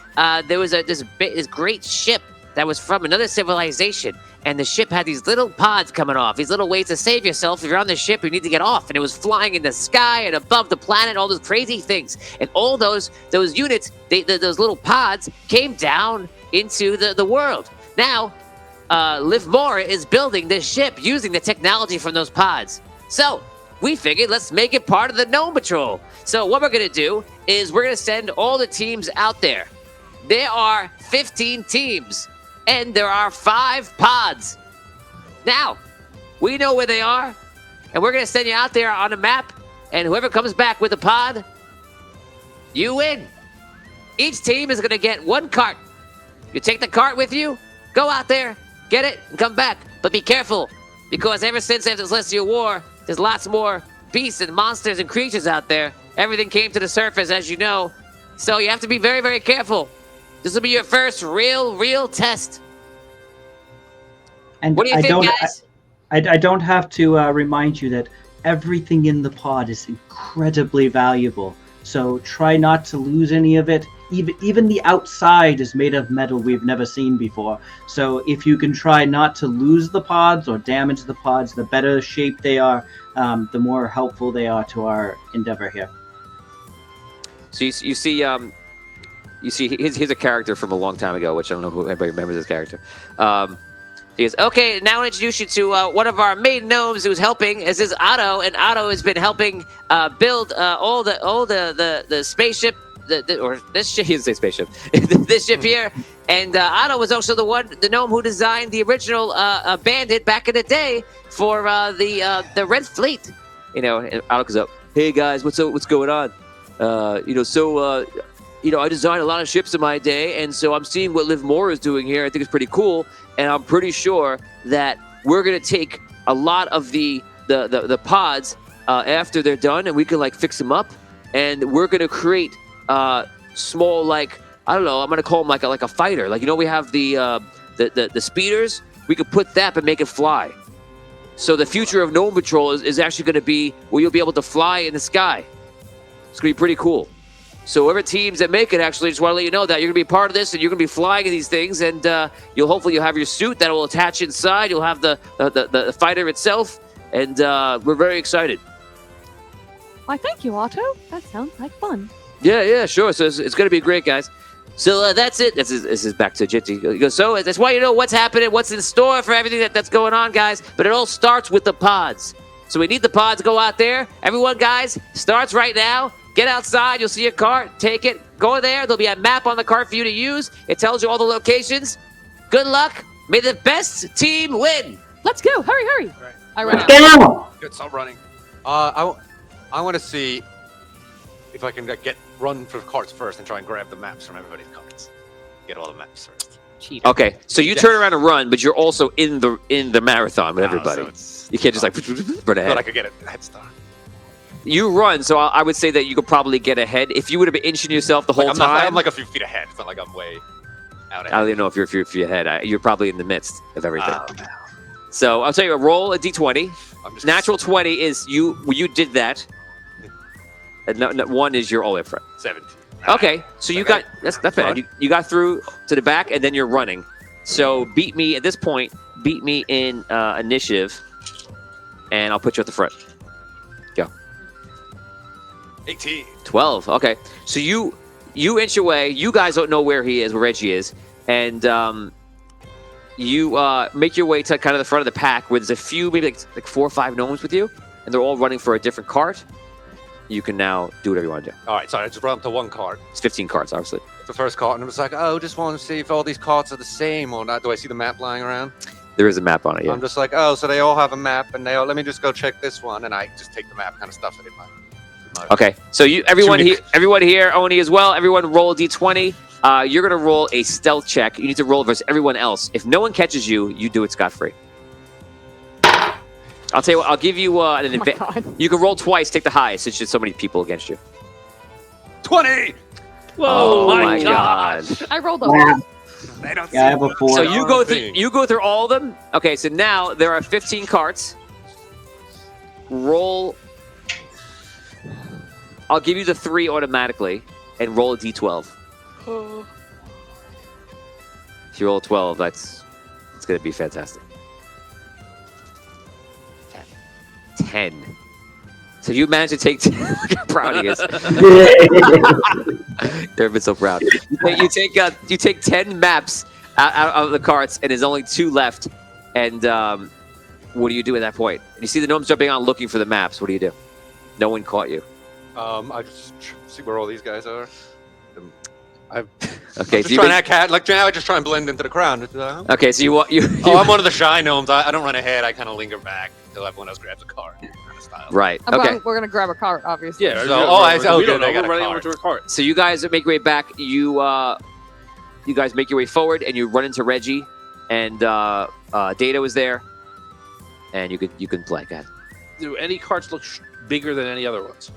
there was this great ship that was from another civilization. And the ship had these little pods coming off, these little ways to save yourself. If you're on the ship, you need to get off. And it was flying in the sky and above the planet, all those crazy things. And all those units, those little pods came down into the world. Now, Liv Mora is building this ship using the technology from those pods. So we figured let's make it part of the Gnome Patrol. So what we're going to do is we're going to send all the teams out there. There are 15 teams. And there are 5 pods. Now, we know where they are, and we're gonna send you out there on a map, and whoever comes back with a pod, you win. Each team is gonna get 1 cart. You take the cart with you, go out there, get it, and come back. But be careful, because ever since after the Celestial War, there's lots more beasts and monsters and creatures out there. Everything came to the surface, as you know. So you have to be very, very careful. This will be your first real test. And What do you think, guys? I don't have to remind you that everything in the pod is incredibly valuable. So try not to lose any of it. Even the outside is made of metal we've never seen before. So if you can try not to lose the pods or damage the pods, the better shape they are, the more helpful they are to our endeavor here. So you see, here's a character from a long time ago, which I don't know if anybody remembers this character. He goes, okay, now I'll introduce you to one of our main gnomes who's helping. This is Otto, and Otto has been helping build all the spaceship, or this ship. He didn't say spaceship. This ship here, and Otto was also the gnome who designed the original Bandit back in the day for the Red Fleet. You know, and Otto goes up, hey guys, what's going on? I designed a lot of ships in my day, and so I'm seeing what Liv Moore is doing here. I think it's pretty cool, and I'm pretty sure that we're gonna take a lot of the pods after they're done, and we can like fix them up, and we're gonna create small, like, I don't know, I'm gonna call them like a fighter. Like, we have the speeders. We could put that and make it fly. So the future of Gnome Patrol is actually gonna be where you'll be able to fly in the sky. It's gonna be pretty cool. So whoever teams that make it, actually, just want to let you know that you're gonna be part of this, and you're gonna be flying in these things, and you'll hopefully have your suit that will attach inside. You'll have the fighter itself, and we're very excited. Why, thank you, Otto. That sounds like fun. Yeah, sure. So it's gonna be great, guys. So that's it. This is back to Jitty. He goes, so that's why you know what's happening, what's in store for everything that's going on, guys. But it all starts with the pods. So we need the pods to go out there. Everyone, guys, starts right now. Get outside, you'll see a cart, take it, go there. There'll be a map on the cart for you to use. It tells you all the locations. Good luck. May the best team win. Let's go. Hurry. I ran out. Go! Good, stop running. I want to see if I can run for the carts first and try and grab the maps from everybody's carts. Get all the maps first. Cheater. Okay, so you turn around and run, but you're also in the marathon with everybody. So You can't just like run ahead. but I could get a head start. You run, so I would say that you could probably get ahead. If you would have been inching yourself the whole time. I'm like a few feet ahead. It's not like I'm way out ahead. I don't even know if you're ahead. You're probably in the midst of everything. Oh, no. So I'll tell you, roll a d20. Natural 20 is you did that. And no, 1 is you're all in front. 17. Okay, so you got that's not bad. You got through to the back, and then you're running. So beat me at this point. Beat me in initiative, and I'll put you at the front. Go. 18. 12. Okay, so you inch away. You guys don't know where Reggie is, and you make your way to kind of the front of the pack, where there's a few, maybe like 4 or 5 gnomes with you, and they're all running for a different cart. You can now do whatever you want to do. All right, so I just run up to one cart. It's 15 carts, obviously. The first cart, and I was like, just want to see if all these carts are the same or not. Do I see the map lying around? There is a map on it, yeah. I'm just like, so they all have a map, and let me just go check this one, and I just take the map, kind of stuff it in my Okay, so everyone here, Oni as well, everyone roll a d20. You're going to roll a stealth check. You need to roll versus everyone else. If no one catches you, you do it scot-free. I'll tell you what, I'll give you an advantage. You can roll twice, take the highest. It's just so many people against you. 20! Whoa, Oh my god. I rolled a 1. They don't Yeah, I have a 4. So you go through all of them. Okay, so now there are 15 carts. Roll. I'll give you the 3 automatically and roll a d12. If you roll a 12, it's going to be fantastic. 10. So you managed to take 10. Look how proud he is. They've been so proud. You take 10 maps out of the carts, and there's only 2 left. And what do you do at that point? You see the gnomes jumping on looking for the maps. What do you do? No one caught you. I just see where all these guys are. Okay, just trying to act cat. Like now, I just try and blend into the crowd. Okay, so you I'm one of the shy gnomes. I don't run ahead. I kind of linger back. until everyone else grabs a card. Kind of style. Right. Okay. We're gonna grab a cart, obviously. Yeah. So- oh, I- oh, we don't good, I know. got We're a running card. over to a cart. So you guys make your way back. You guys make your way forward, and you run into Reggie, and Data was there, and you can play. Go ahead. Do any carts look bigger than any other ones?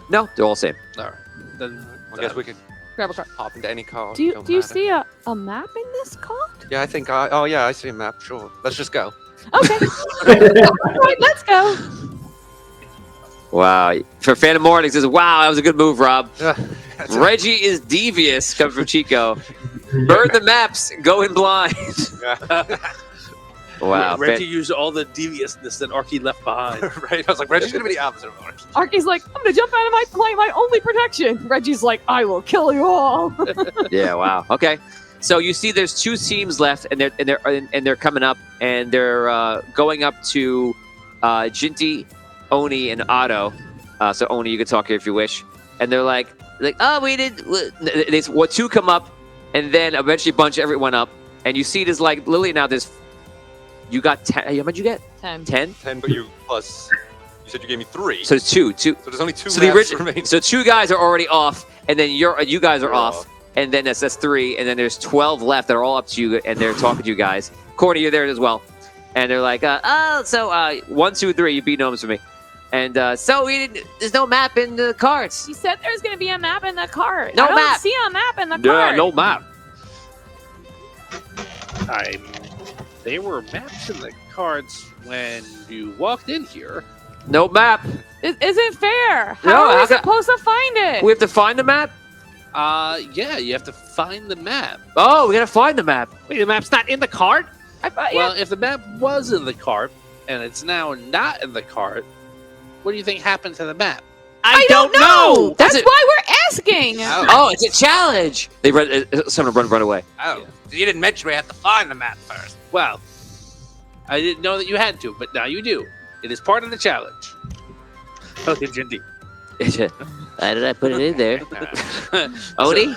No, they're all the same. All right. Then I guess we could Grab a cart. hop into any car. Do you don't do you matter. see a map in this cart? Yeah, I think I. Oh yeah, I see a map. Sure. Let's just go. Okay. All right, let's go. Wow. For Phantom Mornings says, wow, that was a good move, Rob. That's Reggie is devious, coming from Chico. Burn the maps, go in blind. Wow. Reggie used all the deviousness that Arky left behind. right. I was like, Reggie's gonna be the opposite of ours. Arky's like, I'm gonna jump out of my only protection. Reggie's like, I will kill you all. Yeah, wow. Okay. So you see there's two teams left, and they're coming up, and they're going up to Jinty, Oni, and Otto. So Oni, you can talk here if you wish. And they're like, oh, we did. Two come up, and then eventually bunch everyone up. And you see there's like literally now there's. You got 10. How much you get? 10. 10. 10, but you plus. You said you gave me 3. So it's two. So there's only 2 So the maps original. remaining. So 2 guys are already off, and then you guys are You're off. And then that's 3, and then there's 12 left that are all up to you, and they're talking to you guys. Corny, you're there as well. And they're like, 1, 2, 3, you beat Gnomes for me. And so there's no map in the cards. You said there's gonna be a map in the cart. No I don't map. see a map in the Yeah, cart. no map. There were maps in the cards when you walked in here. No map. It isn't fair. How No, are we how ca- supposed to find it? We have to find the map? Yeah, you have to find the map. Oh, we gotta find the map. Wait, the map's not in the cart? I thought, Well, if the map was in the cart and it's now not in the cart, what do you think happened to the map? I don't know. That's That's it. why we're asking. Oh, it's a challenge. They run. Someone run away. Oh, you didn't mention we have to find the map first. Well, I didn't know that you had to, but now you do. It is part of the challenge. Okay, Jinty. Why did I put it in there? Oni?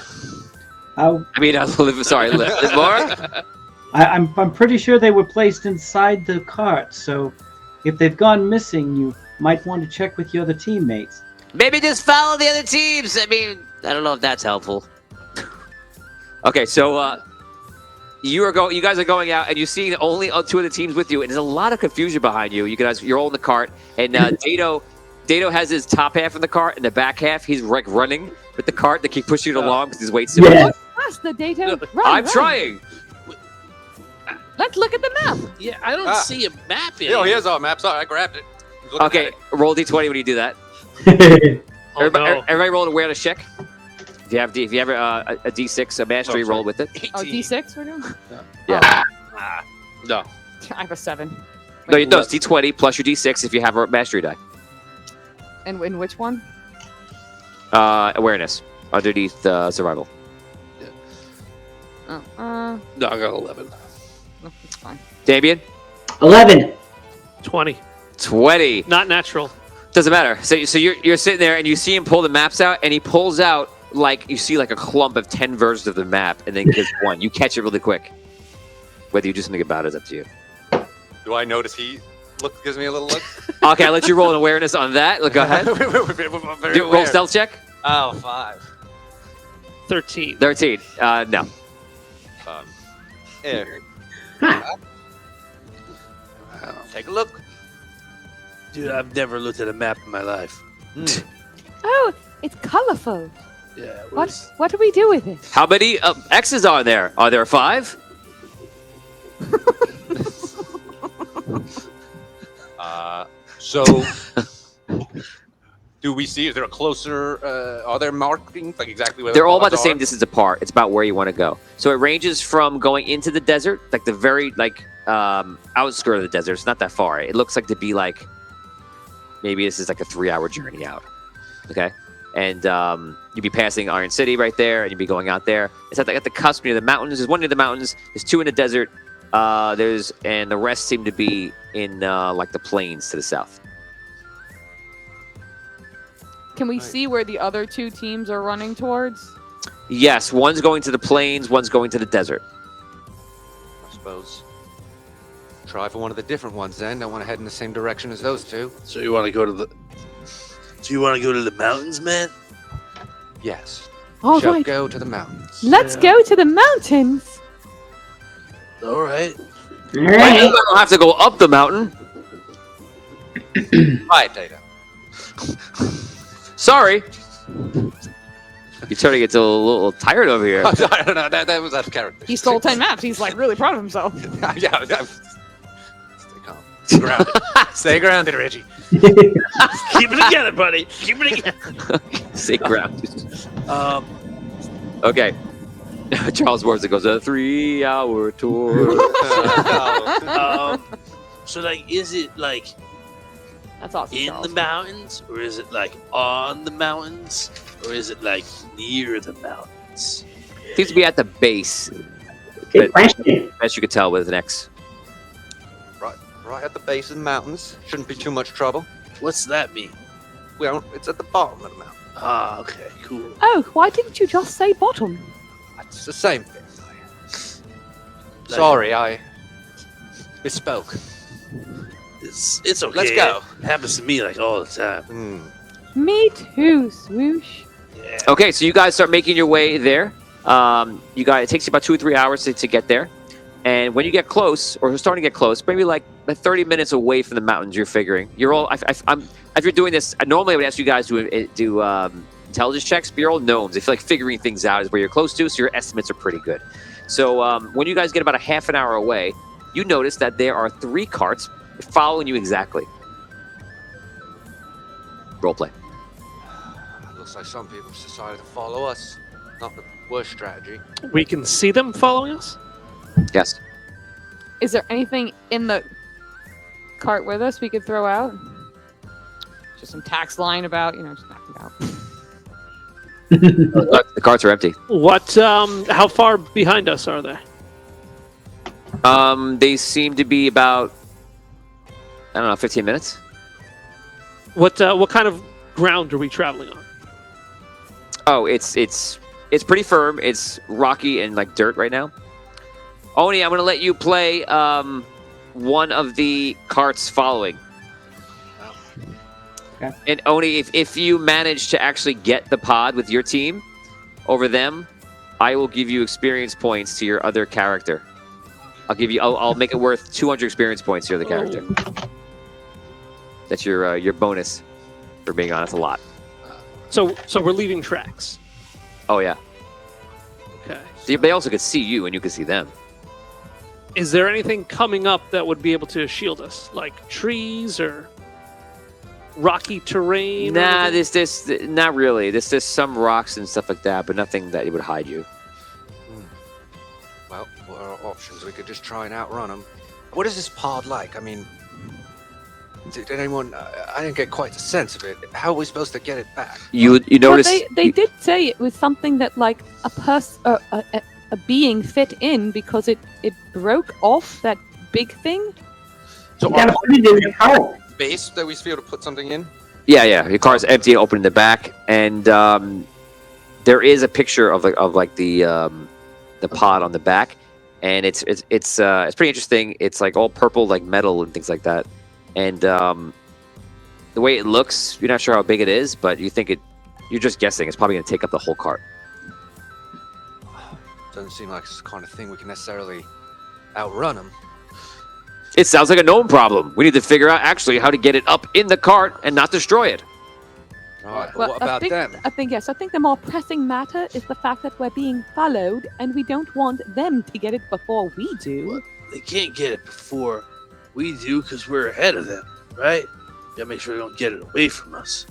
Sorry, Laura? I'm pretty sure they were placed inside the cart, so if they've gone missing, you might want to check with your other teammates. Maybe just follow the other teams. I mean, I don't know if that's helpful. Okay, so you guys are going out, and you're seeing only 2 of the teams with you, and there's a lot of confusion behind you. You're all in the cart, and Dato has his top half in the cart, and the back half he's like running with the cart to keep pushing it along because his weight's too Yeah. much. That's the data. I'm trying. Let's look at the map. Yeah, I don't see a map in Oh, it. here's our map. Sorry, I grabbed it. I was looking Okay, at it. roll D20 when you do that. Oh, Everybody roll an awareness check. If you have a D6, a mastery, Oh, sorry. roll with it. 18. Oh, D6 we're doing? Yeah. No. I have a 7. No, it's D20 plus your D6 if you have a mastery die. And in which one? Awareness underneath survival. Oh, No, I got 11. no, it's fine. Damien, 11. 20. 20. Not natural. Doesn't matter. So you're sitting there and you see him pull the maps out, and he pulls out you see a clump of 10 versions of the map, and then gives one. You catch it really quick. Whether you do something about it is up to you. Do I notice he gives me a little look? Okay, I'll let you roll an awareness on that. Go ahead. Very Roll aware. stealth check. Oh, 5. 13. 13. No. Here. Huh. Take a look. Dude, I've never looked at a map in my life. Oh, it's colorful. Yeah. It What? was- What do we do with it? How many X's are there? Are there 5? So, do we see? Is there a closer? Are there markings like exactly where They're all about the cards same are? distance apart. It's about where you want to go. So it ranges from going into the desert, like the very outskirt of the desert. It's not that far. It looks like to be like maybe this is like a 3-hour journey out. Okay, and you'd be passing Iron City right there, and you'd be going out there. It's at the cusp near the mountains. There's one near the mountains. There's 2 in the desert. And the rest seem to be in like the plains to the south. Can we Right. see where the other 2 teams are running towards? Yes, one's going to the plains, one's going to the desert. I suppose. Try for one of the different ones then. Don't want to head in the same direction as those two. So you want to go to the? So you want to go to the mountains, man? Yes. All Shall right, go to the mountains. let's go to the mountains. All right. All I right. don't have to go up the mountain. Right, Data. Sorry. You're starting to get a little tired over here. I don't know. That was out of character. He stole 10 maps. He's like really proud of himself. yeah. Stay calm. Stay grounded. Stay grounded, Reggie. Keep it together, buddy. Keep it together. Stay grounded. Okay. Charles Morrison goes a 3-hour tour. So like, is it like That's awesome. in Charles. the mountains, or is it like on the mountains, or is it like near the mountains? Seems to be at the base, Good question. as you could tell with an X. Right at the base of the mountains. Shouldn't be too much trouble. What's that mean? Well, it's at the bottom of the mountain. Ah, okay, cool. Oh, why didn't you just say bottom? It's the same thing. Sorry, I misspoke. It's okay. Let's go. It happens to me like all the time. Me too, swoosh. Yeah. Okay, so you guys start making your way there. It takes you about 2 or 3 hours to get there. And when you get close, or you're starting to get close, maybe like 30 minutes away from the mountains, you're figuring. You're all, if you're doing this, normally I would ask you guys to do intelligence checks, but you're all gnomes. I feel like figuring things out is where you're close to, so your estimates are pretty good. So when you guys get about a half an hour away, you notice that there are 3 carts following you exactly. Roleplay. Looks like some people have decided to follow us. Not the worst strategy. We can see them following us? Yes. Is there anything in the cart with us we could throw out? Just some tax lying about, just knock it out. The carts are empty. What? How far behind us are they? They seem to be about, 15 minutes. What kind of ground are we traveling on? Oh, it's pretty firm. It's rocky and like dirt right now. Oni, I'm going to let you play one of the carts following. Okay. And Oni, if you manage to actually get the pod with your team over them, I will give you experience points to your other character. I'll make it worth 200 experience points to your other character. That's your bonus for being on. It's a lot. So we're leaving tracks. Oh yeah. Okay. They also could see you and you could see them. Is there anything coming up that would be able to shield us, like trees or rocky terrain? Nah, this not really. There's some rocks and stuff like that, but nothing that would hide you. Well, what are our options? We could just try and outrun them. What is this pod like? I mean, did anyone? I didn't get quite the sense of it. How are we supposed to get it back? You notice They did say it was something that like a being fit in because it broke off that big thing. So You gotta put it in the cart. base that we be able to put something in? Yeah. Your car's empty and open in the back, and there is a picture of the pod on the back, and it's pretty interesting. It's like all purple, like metal and things like that, and the way it looks, you're not sure how big it is, but you're just guessing. It's probably going to take up the whole cart. Doesn't seem like it's the kind of thing we can necessarily outrun them. It sounds like a gnome problem. We need to figure out actually how to get it up in the cart and not destroy it. All right, but Well, what about them? I think the more pressing matter is the fact that we're being followed, and we don't want them to get it before we do. Well, they can't get it before we do because we're ahead of them, right? Gotta make sure they don't get it away from us.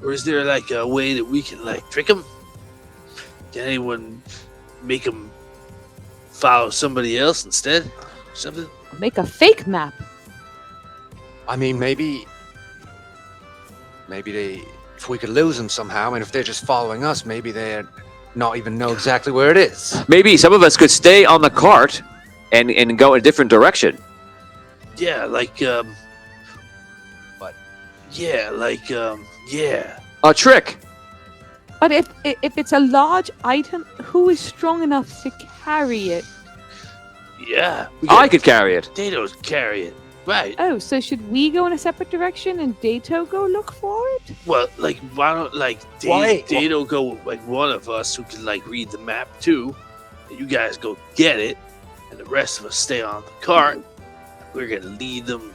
Or is there like a way that we can like trick them? Can anyone make them follow somebody else instead? Something? Make a fake map. I mean, maybe if we could lose them somehow, and if they're just following us, maybe they're not even know exactly where it is. Maybe some of us could stay on the cart and go in a different direction. Yeah, like What? Yeah, like yeah. A trick. But if it's a large item, who is strong enough to carry it? Yeah. I could carry it. Dato's carry it. Right. Oh, so should we go in a separate direction and Dato go look for it? Well, like, why don't, like, Why? Dato go with, like, one of us who can, like, read the map, too. And you guys go get it. And the rest of us stay on the cart. We're going to lead them,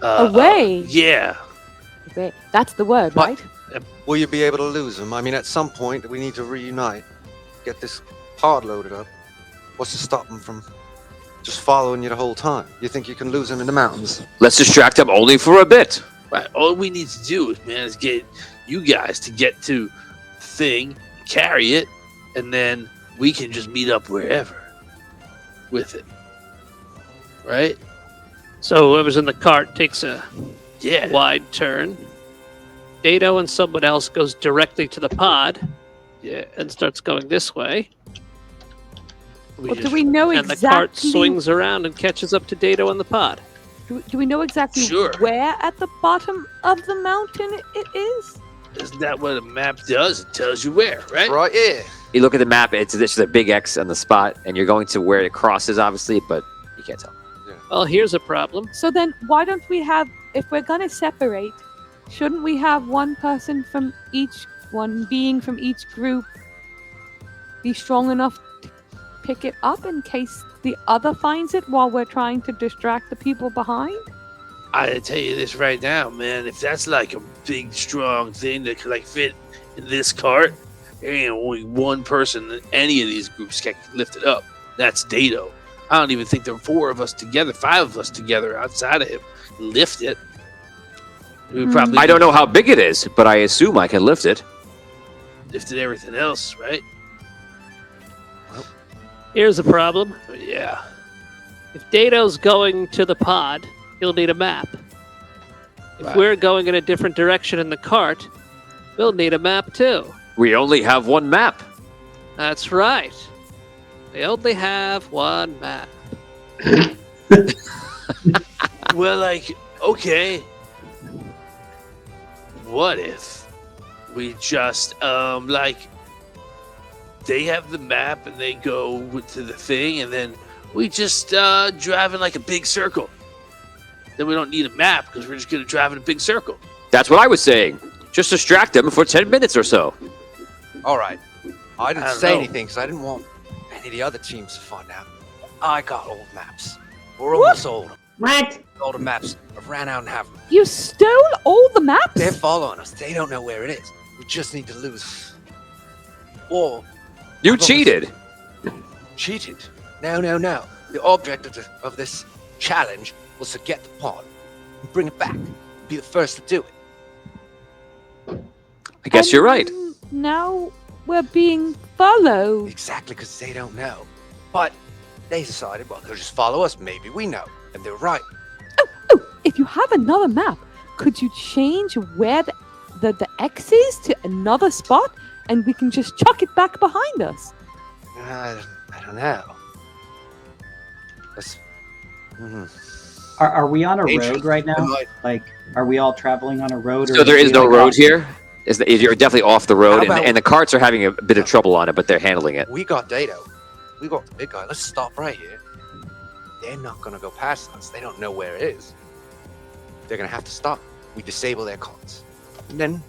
Away? Yeah. Okay, that's the word, But- right? Will you be able to lose them? I mean, at some point, we need to reunite. Get this pod loaded up. What's to stop them from just following you the whole time? You think you can lose them in the mountains? Let's distract them only for a bit. Right. All we need to do is get you guys to get to the thing, carry it, and then we can just meet up wherever with it. Right? So whoever's in the cart takes a Yeah. wide turn. Dato and someone else goes directly to the pod. Yeah. And starts going this way. Well, do we know And the cart exactly? swings around and catches up to Dato and the pod. Do we know exactly Sure. where at the bottom of the mountain it is? Isn't that what a map does? It tells you where, right? Right here. You look at the map, it's just a big X on the spot, and you're going to where it crosses, obviously, but you can't tell. Well, here's a problem. So then, why don't we have? If we're gonna separate, shouldn't we have one person from each, one being from each group, be strong enough to pick it up in case the other finds it while we're trying to distract the people behind? I tell you this right now, man. If that's like a big, strong thing that could like fit in this cart, there ain't only one person that any of these groups can lift it up. That's Dato. I don't even think there are 4 of us together, 5 of us together outside of him lift it. We probably I don't know how big it is, but I assume I can lift it. lifted everything else, right? Here's a problem. But yeah. If Dato's going to the pod, he'll need a map. If Right. we're going in a different direction in the cart, we'll need a map too. We only have one map. That's right. We only have one map. Well, like, okay. What if we just, like, they have the map and they go to the thing and then we just drive in like a big circle. Then we don't need a map because we're just going to drive in a big circle. That's what I was saying. Just distract them for 10 minutes or so. All right. I didn't I don't say know. anything because I didn't want any of the other teams to find out. I got old maps. We're almost old. What? All the maps. I've ran out and have them. You stole all the maps? They're following us. They don't know where it is. We just need to lose. Or You I've always- cheated. cheated. No. The object of this challenge was to get the pod and bring it back. Be the first to do it. I guess you're right. Now we're being followed. Exactly, because they don't know. But they decided, well, they'll just follow us. Maybe we know. And they're right. Oh, if you have another map, could you change where the X is to another spot and we can just chuck it back behind us? I don't know. Let's, mhm. Are we on a Ancient. road right now? Am I- Like, are we all traveling on a road? So there is we no like road off- here? You're definitely off the road, How about- and the carts are having a bit of trouble on it, but they're handling it. We got Dato. We got the big guy. Let's stop right here. They're not going to go past us. They don't know where it is. They're going to have to stop. We disable their carts. And then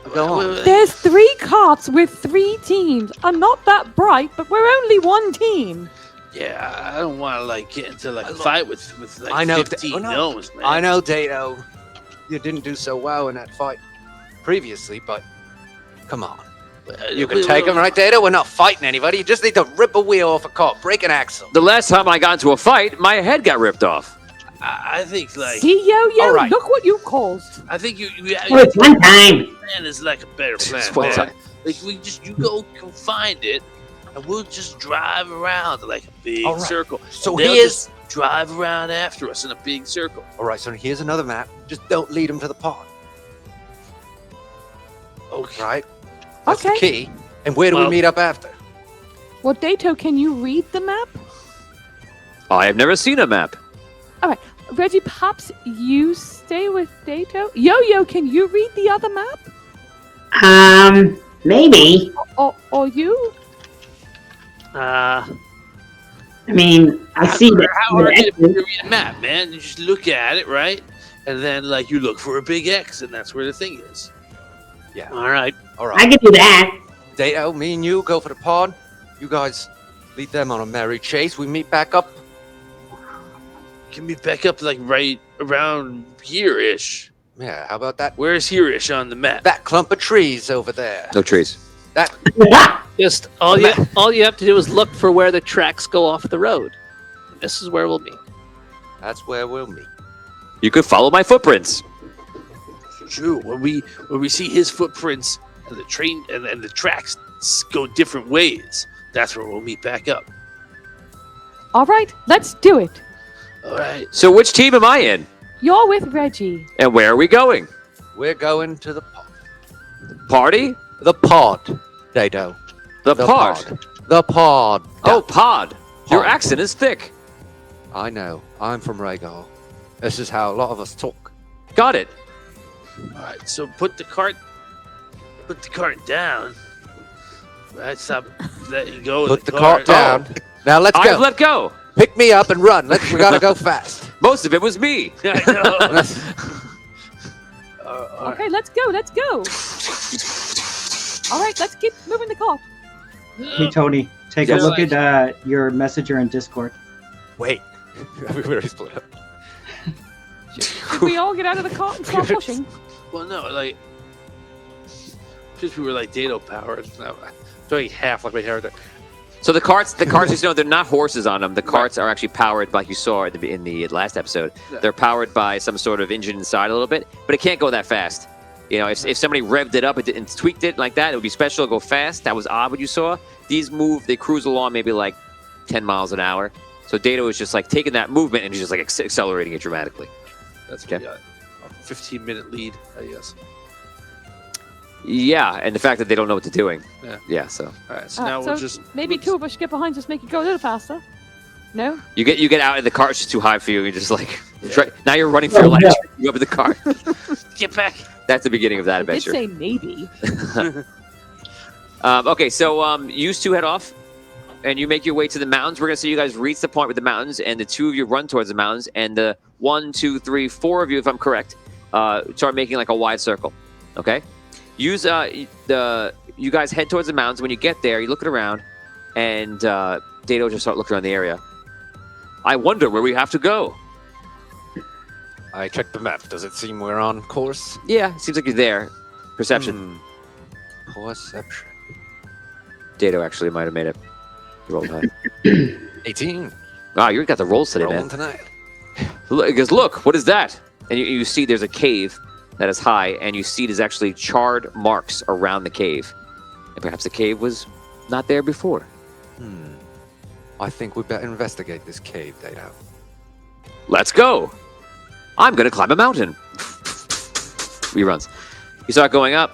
we go on. There's 3 carts with 3 teams. I'm not that bright, but we're only one team. Yeah, I don't want to like get into like a Look, fight with like I know 15 oh, no. gnomes, man. I know, Dato. You didn't do so well in that fight previously, but come on. You can take them, right, Dato? We're not fighting anybody. You just need to rip a wheel off a cart, break an axle. The last time I got into a fight, my head got ripped off. I think like See, Yo-Yo, all right. look what you caused. I think you Oh, it's one time. plan is like a better plan, It's one man. time. Like you go find it, and we'll just drive around like a big All right. circle. So And they'll here's... just drive around after us in a big circle. All right, so here's another map. Just don't lead them to the pod, Okay. right? That's Okay. the key. And where do we Well- meet up after? Well, Dato, can you read the map? I have never seen a map. Reggie, perhaps you stay with Dato. Yo-Yo, can you read the other map? Maybe. Or you? Uh, I mean, I see that. How hard is it to read a map, man? You just look at it, right? And then, like, you look for a big X, and that's where the thing is. Yeah. All right. All I right. can do that. Dato, me and you go for the pod. You guys lead them on a merry chase. We meet back up. Can we back up, like, right around here-ish? Yeah, how about that? Where's here-ish on the map? That clump of trees over there. No trees. That just all you have to do is look for where the tracks go off the road. And this is where we'll meet. that's where we'll meet. You could follow my footprints. True. When we see his footprints and the train and the tracks go different ways, that's where we'll meet back up. All right, let's do it. All right. So which team am I in? You're with Reggie. And where are we going? We're going to the pod. Party? The pod, Dato. The The pod. The pod. Oh, pod. Your Pod. accent is thick. I know. I'm from Rhaegar. This is how a lot of us talk. Got it. All right. So put the cart down. Right. Stop letting go. Put of the the cart down. Now let's I've go. let go. Pick me up and run. We gotta go fast. Most of it was me. I know. Okay, let's go. Let's go. All right, let's keep moving the cart. Hey, Tony, take Yes. a look at your messenger in Discord. Wait. We already split up. Did we all get out of the cart and start pushing? Well, no, like, just we were like Dato powered. No, doing half like my hair. So the carts, you know, they're not horses on them. The carts are actually powered, like you saw in the last episode. Yeah. They're powered by some sort of engine inside a little bit, but it can't go that fast. You know, if somebody revved it up and tweaked it like that, it would be special. Go fast. That was odd what you saw. These they cruise along maybe like 10 miles an hour. So Dato is just like taking that movement and just like accelerating it dramatically. That's Okay. a 15-minute lead, I guess. Yeah, and the fact that they don't know what they're doing. Yeah. So All right. So now so we'll just maybe two of us get behind, just make it go a little faster. No? you get out and the cart's just too high for you. You're just like Yeah. now you're running for your life. You up in the car. get back. That's the beginning of that I did adventure. say maybe. Okay, so you two head off, and you make your way to the mountains. We're gonna see you guys reach the point with the mountains, and the two of you run towards the mountains, and the 1, 2, 3, 4 of you, if I'm correct, start making like a wide circle. Okay, you guys head towards the mountains. When you get there, you look around, and Dato just start looking around the area. I wonder where we have to go. I checked the map. Does it seem we're on course? Yeah, seems like you're there. Perception. Perception. Dato actually might have made it. You rolled high. 18. Wow, you got the rolls today, Rolling man. tonight. He goes, look, what is that? And you see there's a cave that is high, and you see there's actually charred marks around the cave. And perhaps the cave was not there before. I think we better investigate this cave, Dato. Let's go. I'm going to climb a mountain. He runs. You start going up.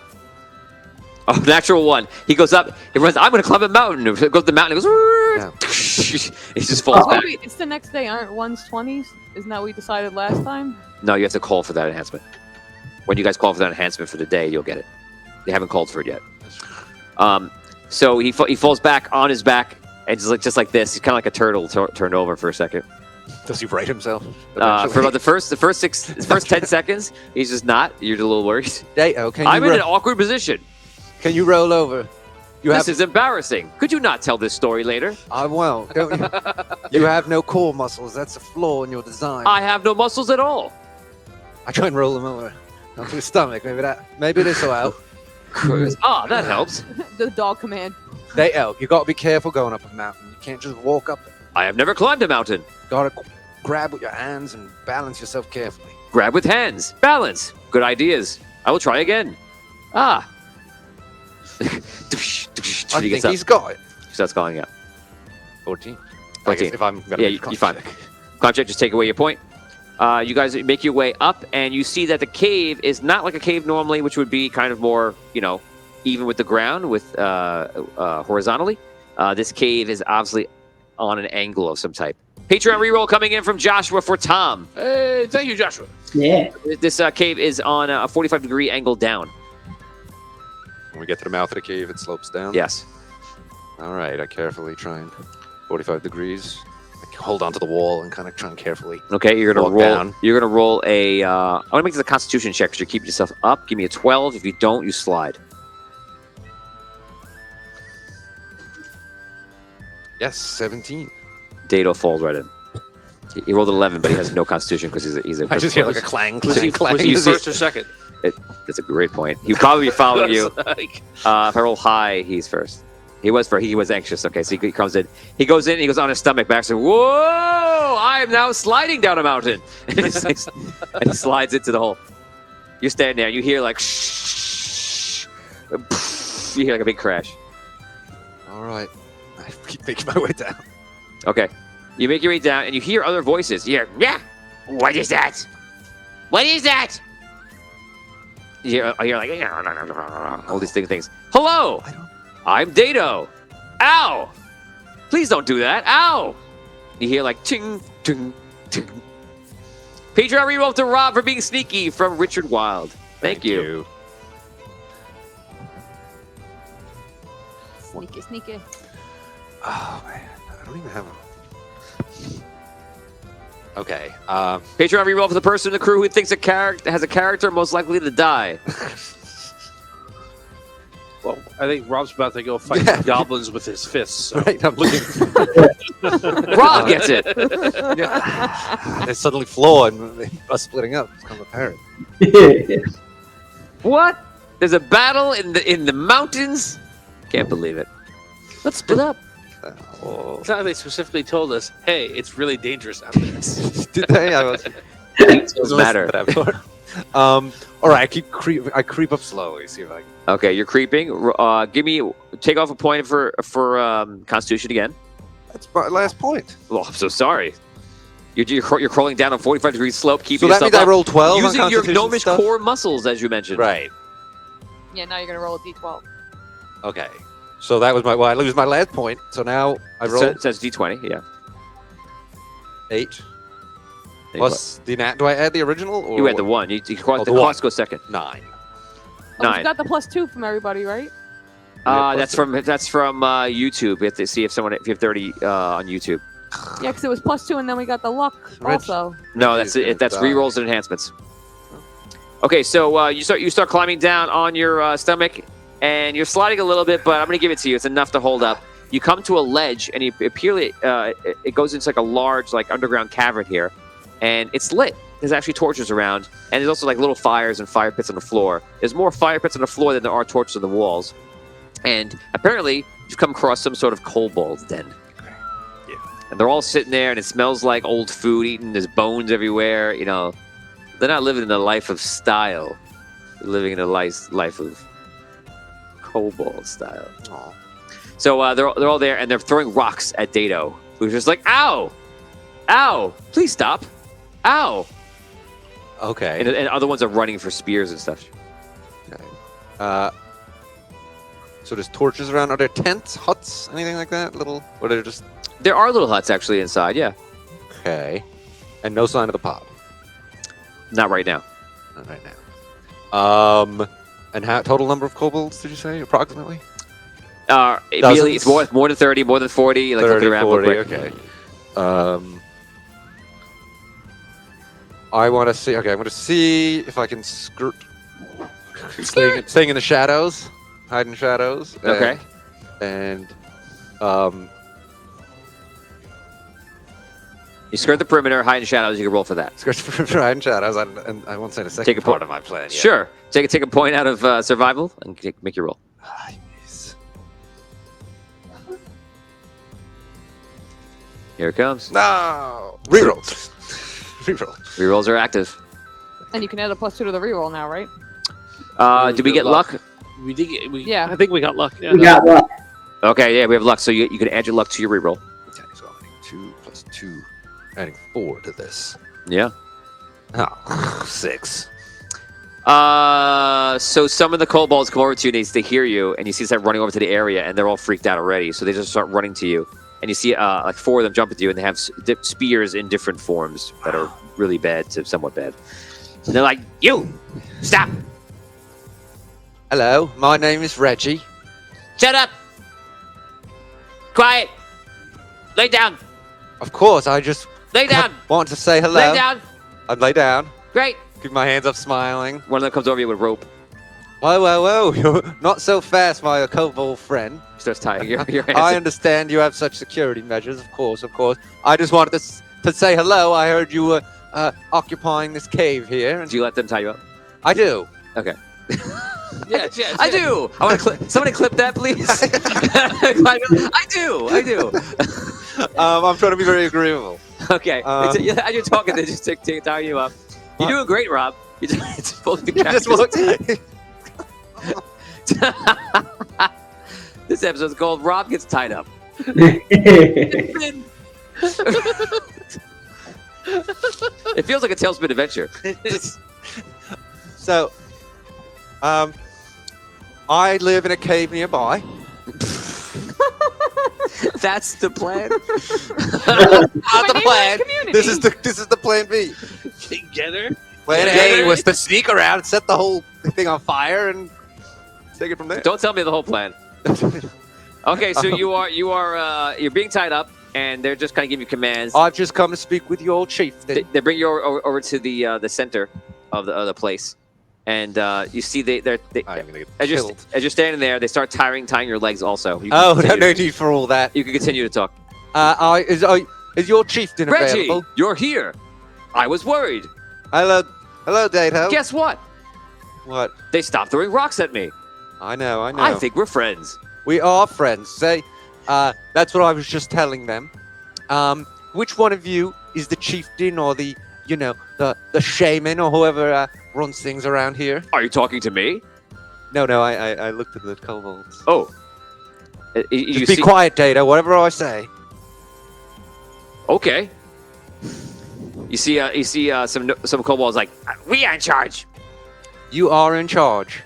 Oh, natural one. He goes up. He runs. I'm going to climb a mountain. He goes to the mountain. He goes. He just falls Oh, back. wait, it's the next day. Aren't ones 20s? Isn't that what we decided last time? No, you have to call for that enhancement. When you guys call for that enhancement for the day, you'll get it. They haven't called for it yet. So he falls back on his back, and just like this. He's kind of like a turtle turned over for a second. Does he right himself? For about the first 10 seconds, he's just not. You're a little worried. Dato, I'm in an awkward position. Can you roll over? This is embarrassing. Could you not tell this story later? I won't. Don't you? You have no core muscles. That's a flaw in your design. I have no muscles at all. I try and roll him over onto his stomach. Maybe this will help. That helps. The dog command. Dato, you got to be careful going up a mountain. You can't just walk up it. I have never climbed a mountain. Got to grab with your hands and balance yourself carefully. Grab with hands. Balance. Good ideas. I will try again. I He gets think up. he's got it. Starts calling out. 14. 14. If I'm gonna Yeah, make a you're fine. check. Climb check, just take away your point. You guys make your way up, and you see that the cave is not like a cave normally, which would be kind of more, even with the ground, with horizontally. This cave is obviously on an angle of some type. Patreon reroll coming in from Joshua for Tom. Hey, thank you, Joshua. Yeah. This cave is on a 45-degree angle down. When we get to the mouth of the cave, it slopes down. Yes. All right, I carefully try and 45 degrees. I hold onto the wall and kind of try and carefully. Okay, you're gonna walk roll. down. You're gonna roll a. I'm gonna make this a Constitution check because you're keeping yourself up. Give me a 12. If you don't, you slide. Yes, 17. Dado falls right in. He rolled an 11, but he has no Constitution because he's a. I just hear like a clang, Was he, clang, was clang. he first or second? That's a great point. He'd probably be following you. Like, If I roll high, he's first. He was anxious. Okay, so he comes in. He goes in. He goes on his stomach back. So whoa! I am now sliding down a mountain. And he slides into the hole. You're standing there. You hear like shh. You hear like a big crash. All right, I keep making my way down. Okay, you make your way down, and you hear other voices. You hear, yeah. What is that? What is that? You're like all these things. Hello. I'm Dado. Ow! Please don't do that. Ow! You hear like ting, ting, ting. Patreon reroll to Rob for being sneaky from Richard Wild. Thank you. Sneaky, sneaky. Oh man, I don't even have a. Okay. Patreon reroll for the person in the crew who thinks has a character most likely to die. well, I think Rob's about to go fight goblins with his fists. So. Right, I'm looking. Rob gets it. Yeah. They suddenly floor and they are splitting up. It's kind of apparent. What? There's a battle in the mountains? Can't believe it. Let's split up. Oh. It's not like they specifically told us, hey, it's really dangerous out there. Did they? I was. Doesn't matter. All right, I creep up slowly. See if I can. Okay, you're creeping. Take off a point for Constitution again. That's my last point. Well, I'm so sorry. You're crawling down a 45-degree slope, keeping So that yourself means I up, rolled 12 on using your Constitution gnomish stuff? core muscles, as you mentioned. Right. Yeah, now you're gonna roll a d12. Okay. So that was I lose my last point. So now I roll It says D20. Yeah. 8 plus the nat. Do I add the original? Or You had the one. The the cost goes second. 9. Oh, 9. you got the +2 from everybody, right? That's from YouTube. We have to see if you have 30 on YouTube. Yeah, because it was +2, and then we got the luck also. No, that's it. That's rerolls and enhancements. Okay, so you start climbing down on your stomach, and you're sliding a little bit, but I'm going to give it to you. It's enough to hold up. You come to a ledge, and it goes into like a large underground cavern here, and it's lit. There's actually torches around, and there's also like little fires and fire pits on the floor. There's more fire pits on the floor than there are torches on the walls. And apparently, you've come across some sort of kobold den. Yeah. And they're all sitting there, and it smells like old food eaten. There's bones everywhere. You know, they're not living in a life of style. They're living in a life of kobold style. Aw. So they're all there, and they're throwing rocks at Dado, who's just like, "Ow, ow! Please stop, ow!" Okay. And other ones are running for spears and stuff. Okay. So there's torches around. Are there tents, huts, anything like that? Or they're just There are little huts actually inside. Yeah, okay. And no sign of the pop. not right now. Not right now. And how total number of kobolds did you say approximately? Immediately, it's more than 30, more than 40. Like 30, looking around real 40, quick. okay. I want to see. Okay, I'm going to see if I can skirt. Staying in the shadows, hide in shadows. Okay. And You skirt the perimeter, hide in shadows. You can roll for that. skirt the perimeter, hide in shadows. And I won't say the second Take a part point. of my plan yet. Sure. Take a point out of survival and make your roll. Yes. Here it comes. No. Reroll. Reroll. Rerolls are active. And you can add a +2 to the reroll now, right? Did we get luck? We did get. Yeah. I think we got luck. Yeah. We got luck. Okay, yeah, we have luck. So you can add your luck to your reroll. Okay, so I'm adding 2 plus 2, adding 4 to this. Yeah. Oh, 6. So some of the kobolds come over to you, and they hear you, and you see them running over to the area, and they're all freaked out already. So they just start running to you, and you see like 4 of them jump at you, and they have spears in different forms that are really bad to somewhat bad. And they're like, "You, stop! Hello, my name is Reggie. Shut up! Quiet. Lay down. Of course, I just Lay down. want to say hello. Lay down. I'd lay down. Great. Keep my hands up, smiling. One of them comes over you with a rope. Whoa, you're not so fast, my kobold friend. Starts tying your hands. I understand you have such security measures, of course. I just wanted to say hello. I heard you were occupying this cave here. Do you let them tie you up? I do. Okay. Yes. I do. I want to somebody clip that, please. I do. I'm trying to be very agreeable. Okay. As you're talking, they just tie you up. You're doing great, Rob. It's both the Just characters. This episode's called Rob Gets Tied Up. It feels like a Tailspin adventure. So, I live in a cave nearby. That's the plan. Not the neighborhood plan. community. This is the plan B. Get her? Plan A was to sneak around, set the whole thing on fire, and take it from there. Don't tell me the whole plan. Okay, so you're being tied up, and they're just kind of giving you commands. I've just come to speak with your chief. They bring you over to the center of the place, and you see as you're standing there, they start tying your legs. Also, you can continue. no need for all that. You can continue to talk. Is your chieftain Reggie, available? you're here. I was worried. Hello, Dato. Guess what? What? They stopped throwing rocks at me. I know. I think we're friends. We are friends. That's what I was just telling them. Which one of you is the chieftain or the shaman or whoever runs things around here? Are you talking to me? No, I looked at the kobolds. Oh. Just be quiet, Data. Whatever I say. Okay. You see some kobolds like, we are in charge. You are in charge.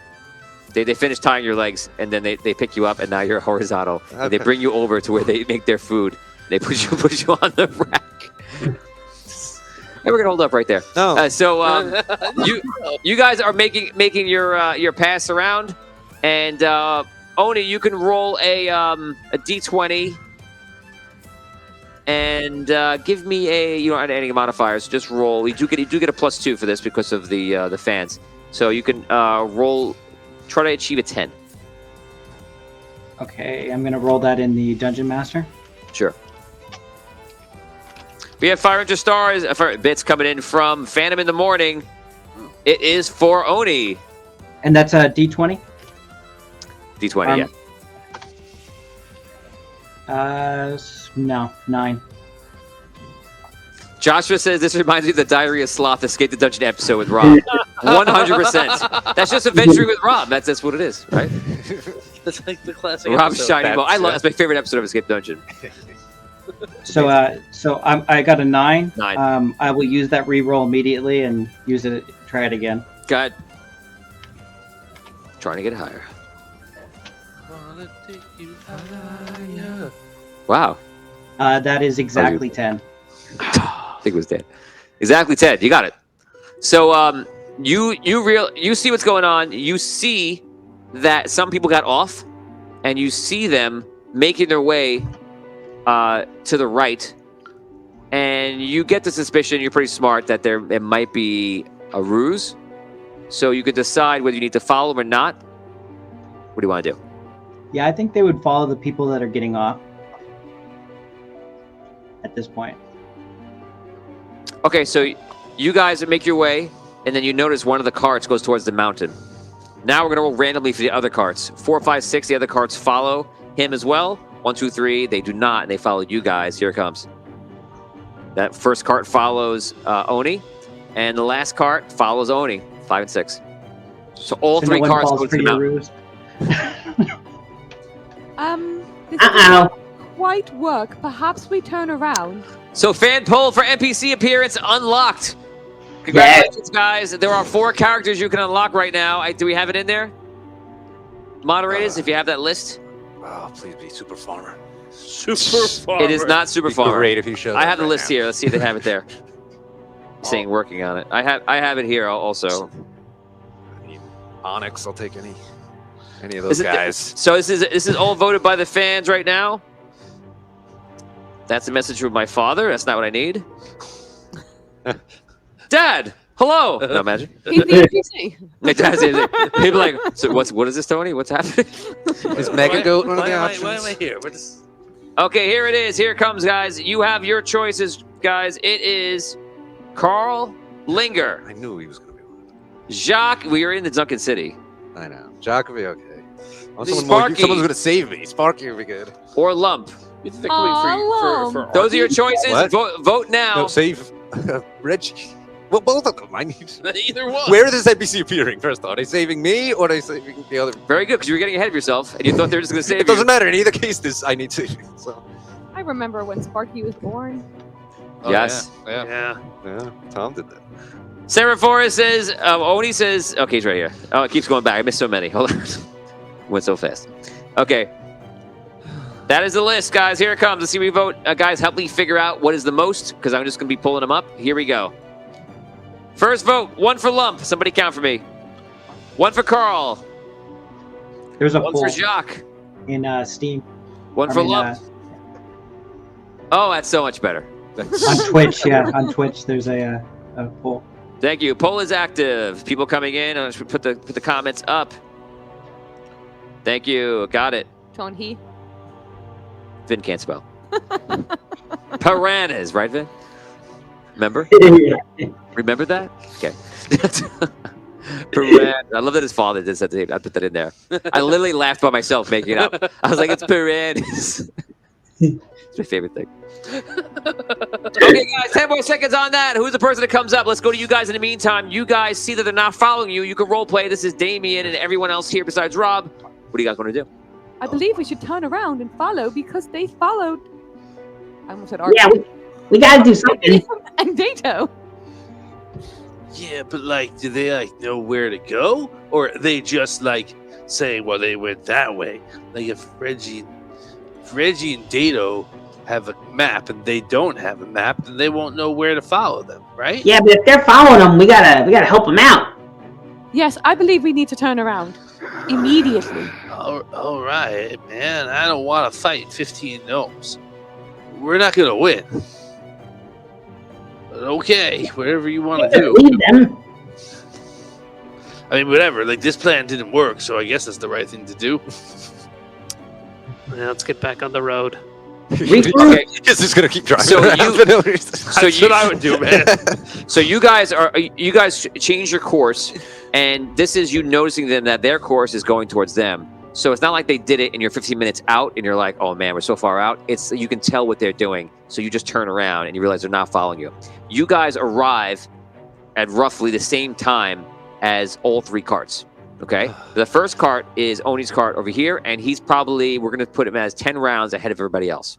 They finish tying your legs, and then they pick you up, and now you're horizontal. Okay. And they bring you over to where they make their food. They push you on the rack. And we're gonna hold up right there. No. You guys are making your pass around, and Oni, you can roll a d20, and give me you don't add any modifiers. Just roll. You do get a +2 for this because of the fans. So you can roll. Try to achieve a 10. Okay, I'm gonna roll that in the Dungeon Master. Sure. We have 500 stars, bits coming in from Phantom in the Morning. It is for Oni. And that's a D20? D20, yeah. No, 9. Joshua says this reminds me of the Diary of Sloth Escape the Dungeon episode with Rob. 100%. That's just adventuring with Rob. That's what it is, right? That's like the classic. Rob's episode. shiny ball. That's my favorite episode of Escape Dungeon. So I got a 9. 9. I will use that reroll immediately and try it again. Go ahead. Trying to get higher. Wow. That is exactly 10. I think it was 10. Exactly 10. You got it. So you see what's going on. You see that some people got off, and you see them making their way to the right, and you get the suspicion, you're pretty smart, that it might be a ruse. So you could decide whether you need to follow them or not. What do you want to do? Yeah, I think they would follow the people that are getting off at this point. Okay, so you guys make your way, and then you notice one of the carts goes towards the mountain. Now we're going to roll randomly for the other carts. 4, 5, 6, the other carts follow him as well. 1, 2, 3, they do not, and they follow you guys. Here it comes. That first cart follows Oni, and the last cart follows Oni, 5 and 6. So all So three no one carts falls go to for the your mountain. ruse? This doesn't quite work. Perhaps we turn around. So fan poll for NPC appearance unlocked. Congratulations, guys. There are 4 characters you can unlock right now. Do we have it in there? Moderators, if you have that list. Oh, please be Super Farmer. Super Farmer. It is not Super It'd be Farmer. great if you showed I that have the right list now. here. Let's see if they have it there. Saying working on it. I have it here also. I mean, Onyx, I'll take any of those guys. So this is all voted by the fans right now. That's a message from my father. That's not what I need. Dad, hello. No, imagine. He's the NPC. My dad says it. He'd be like, so what is this, Tony? What's happening? Is Mega Goat one of the Why options? am I here? What is... Okay, here it is. Here it comes, guys. You have your choices, guys. It is Carl Linger. I knew he was going to be one. Jacques, we are in the Duncan City. I know. Jock would be okay. I want Sparky. someone's going to save me. Sparky would be good. Or Lump. You think they're coming for Those are your choices. What? Vote now. No, save Reggie. Well, both of them. I need. either one. Where is this NPC appearing? First of all, are they saving me or are they saving the other? Very good, because you were getting ahead of yourself, and you thought they were just going to save It doesn't matter. In either case, I need saving. So. I remember when Sparky was born. Oh, yes. Yeah. Tom did that. Sarah Forrest says, Oni says, okay, he's right here. Oh, it keeps going back. I missed so many. Hold on. Went so fast. Okay. That is the list, guys. Here it comes. Let's see we vote. Guys, help me figure out what is the most, because I'm just going to be pulling them up. Here we go. First vote, 1 for Lump. Somebody count for me. 1 for Carl. There's a 1 poll for Jacques. in Steam. 1 for Lump. Oh, that's so much better. On Twitch, yeah, on Twitch, there's a poll. Thank you. Poll is active. People coming in. I should put the comments up. Thank you. Got it. Tony. Vin can't spell. Piranhas, right, Vin? Remember? Remember that? Okay. Piranhas. I love that his father did that. I put that in there. I literally laughed by myself making it up. I was like, it's piranhas. It's my favorite thing. Okay, guys, 10 more seconds on that. Who's the person that comes up? Let's go to you guys in the meantime. You guys see that they're not following you. You can role play. This is Damien and everyone else here besides Rob. What are you guys going to do? I believe we should turn around and follow because they followed. I almost said Archie. Yeah, we gotta do something. And Dato. Yeah, but like, do they like know where to go, or are they just like saying, "Well, they went that way"? Like, if Reggie and Dato have a map and they don't have a map, then they won't know where to follow them, right? Yeah, but if they're following them, we gotta help them out. Yes, I believe we need to turn around immediately. All right, man. I don't want to fight 15 gnomes. We're not gonna win. But okay, whatever you want to do. Leave them. I mean, whatever. Like, this plan didn't work, so I guess that's the right thing to do. Yeah, let's get back on the road. Okay. He's just gonna keep driving. So That's what I would do, man. So you guys change your course, and this is you noticing them that their course is going towards them. So it's not like they did it and you're 15 minutes out and you're like, oh man, we're so far out. It's you can tell what they're doing. So you just turn around and you realize they're not following you. You guys arrive at roughly the same time as all 3 carts. Okay, the first cart is Oni's cart over here, and he's probably, we're going to put him as 10 rounds ahead of everybody else.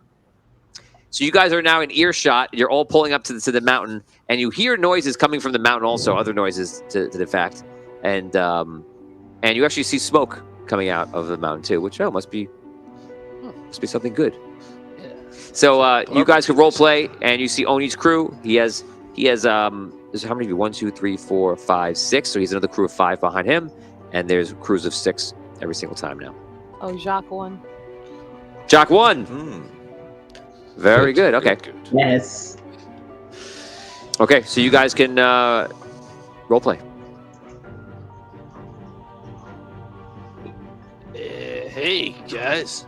So you guys are now in earshot. You're all pulling up to the mountain, and you hear noises coming from the mountain also, other noises to the fact. And you actually see smoke coming out of the mountain too, which must be something good. Yeah. So you guys can role play, and you see Oni's crew. He has there's how many of you? 1, 2, 3, 4, 5, 6. So he's another crew of 5 behind him. And there's crews of 6 every single time now. Oh, Jacques won. Jacques won. Very good. Okay. Yes. Okay, so you guys can role play. Hey, guys.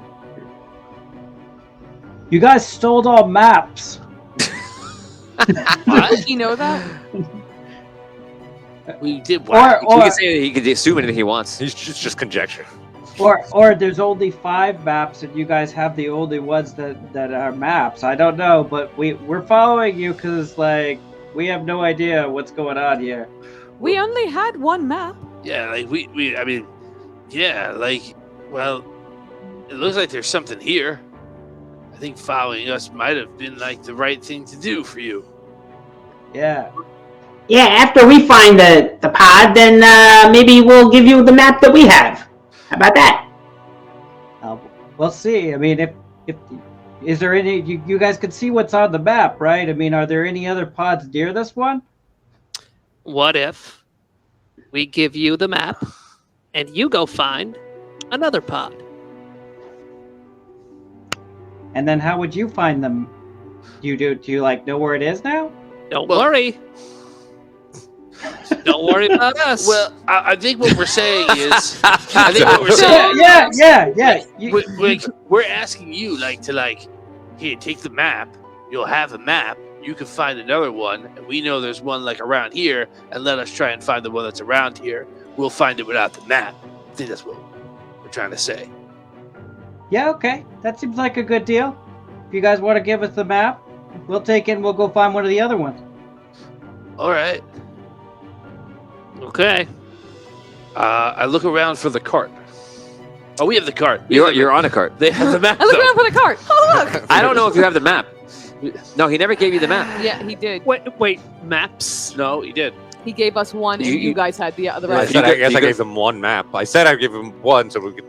You guys stole all maps. Did you know that? We did what? He can say he can assume anything he wants. He's just conjecture. Or there's only 5 maps and you guys have the only ones that are maps. I don't know, but we're following you because like we have no idea what's going on here. We only had 1 map. Yeah, like I mean, yeah, like, well, it looks like there's something here. I think following us might have been like the right thing to do for you. Yeah. Yeah, after we find the pod, then maybe we'll give you the map that we have. How about that? We'll see. I mean, if is there any you guys can see what's on the map, right? I mean, are there any other pods near this one? What if we give you the map and you go find another pod? And then how would you find them Do you like know where it is now? Don't worry. Don't worry about us. Well, I think what we're saying is, I think what we're saying, Yeah. we're asking you here, take the map. You'll have a map. You can find another one, and we know there's one around here, and let us try and find the one that's around here. We'll find it without the map. I think that's what we're trying to say. Yeah, okay. That seems like a good deal. If you guys want to give us the map, we'll take it and we'll go find one of the other ones. All right. Okay. I look around for the cart. Oh, we have the cart. You're on a cart. They have the map. I look though. around for the cart. Oh, look. I don't know if you have the map. No, he never gave you the map. Yeah, he did. Wait, maps? No, he did. He gave us one, and you guys had the I rest. said I guess you I go- gave him one map. I said I'd give him one so we could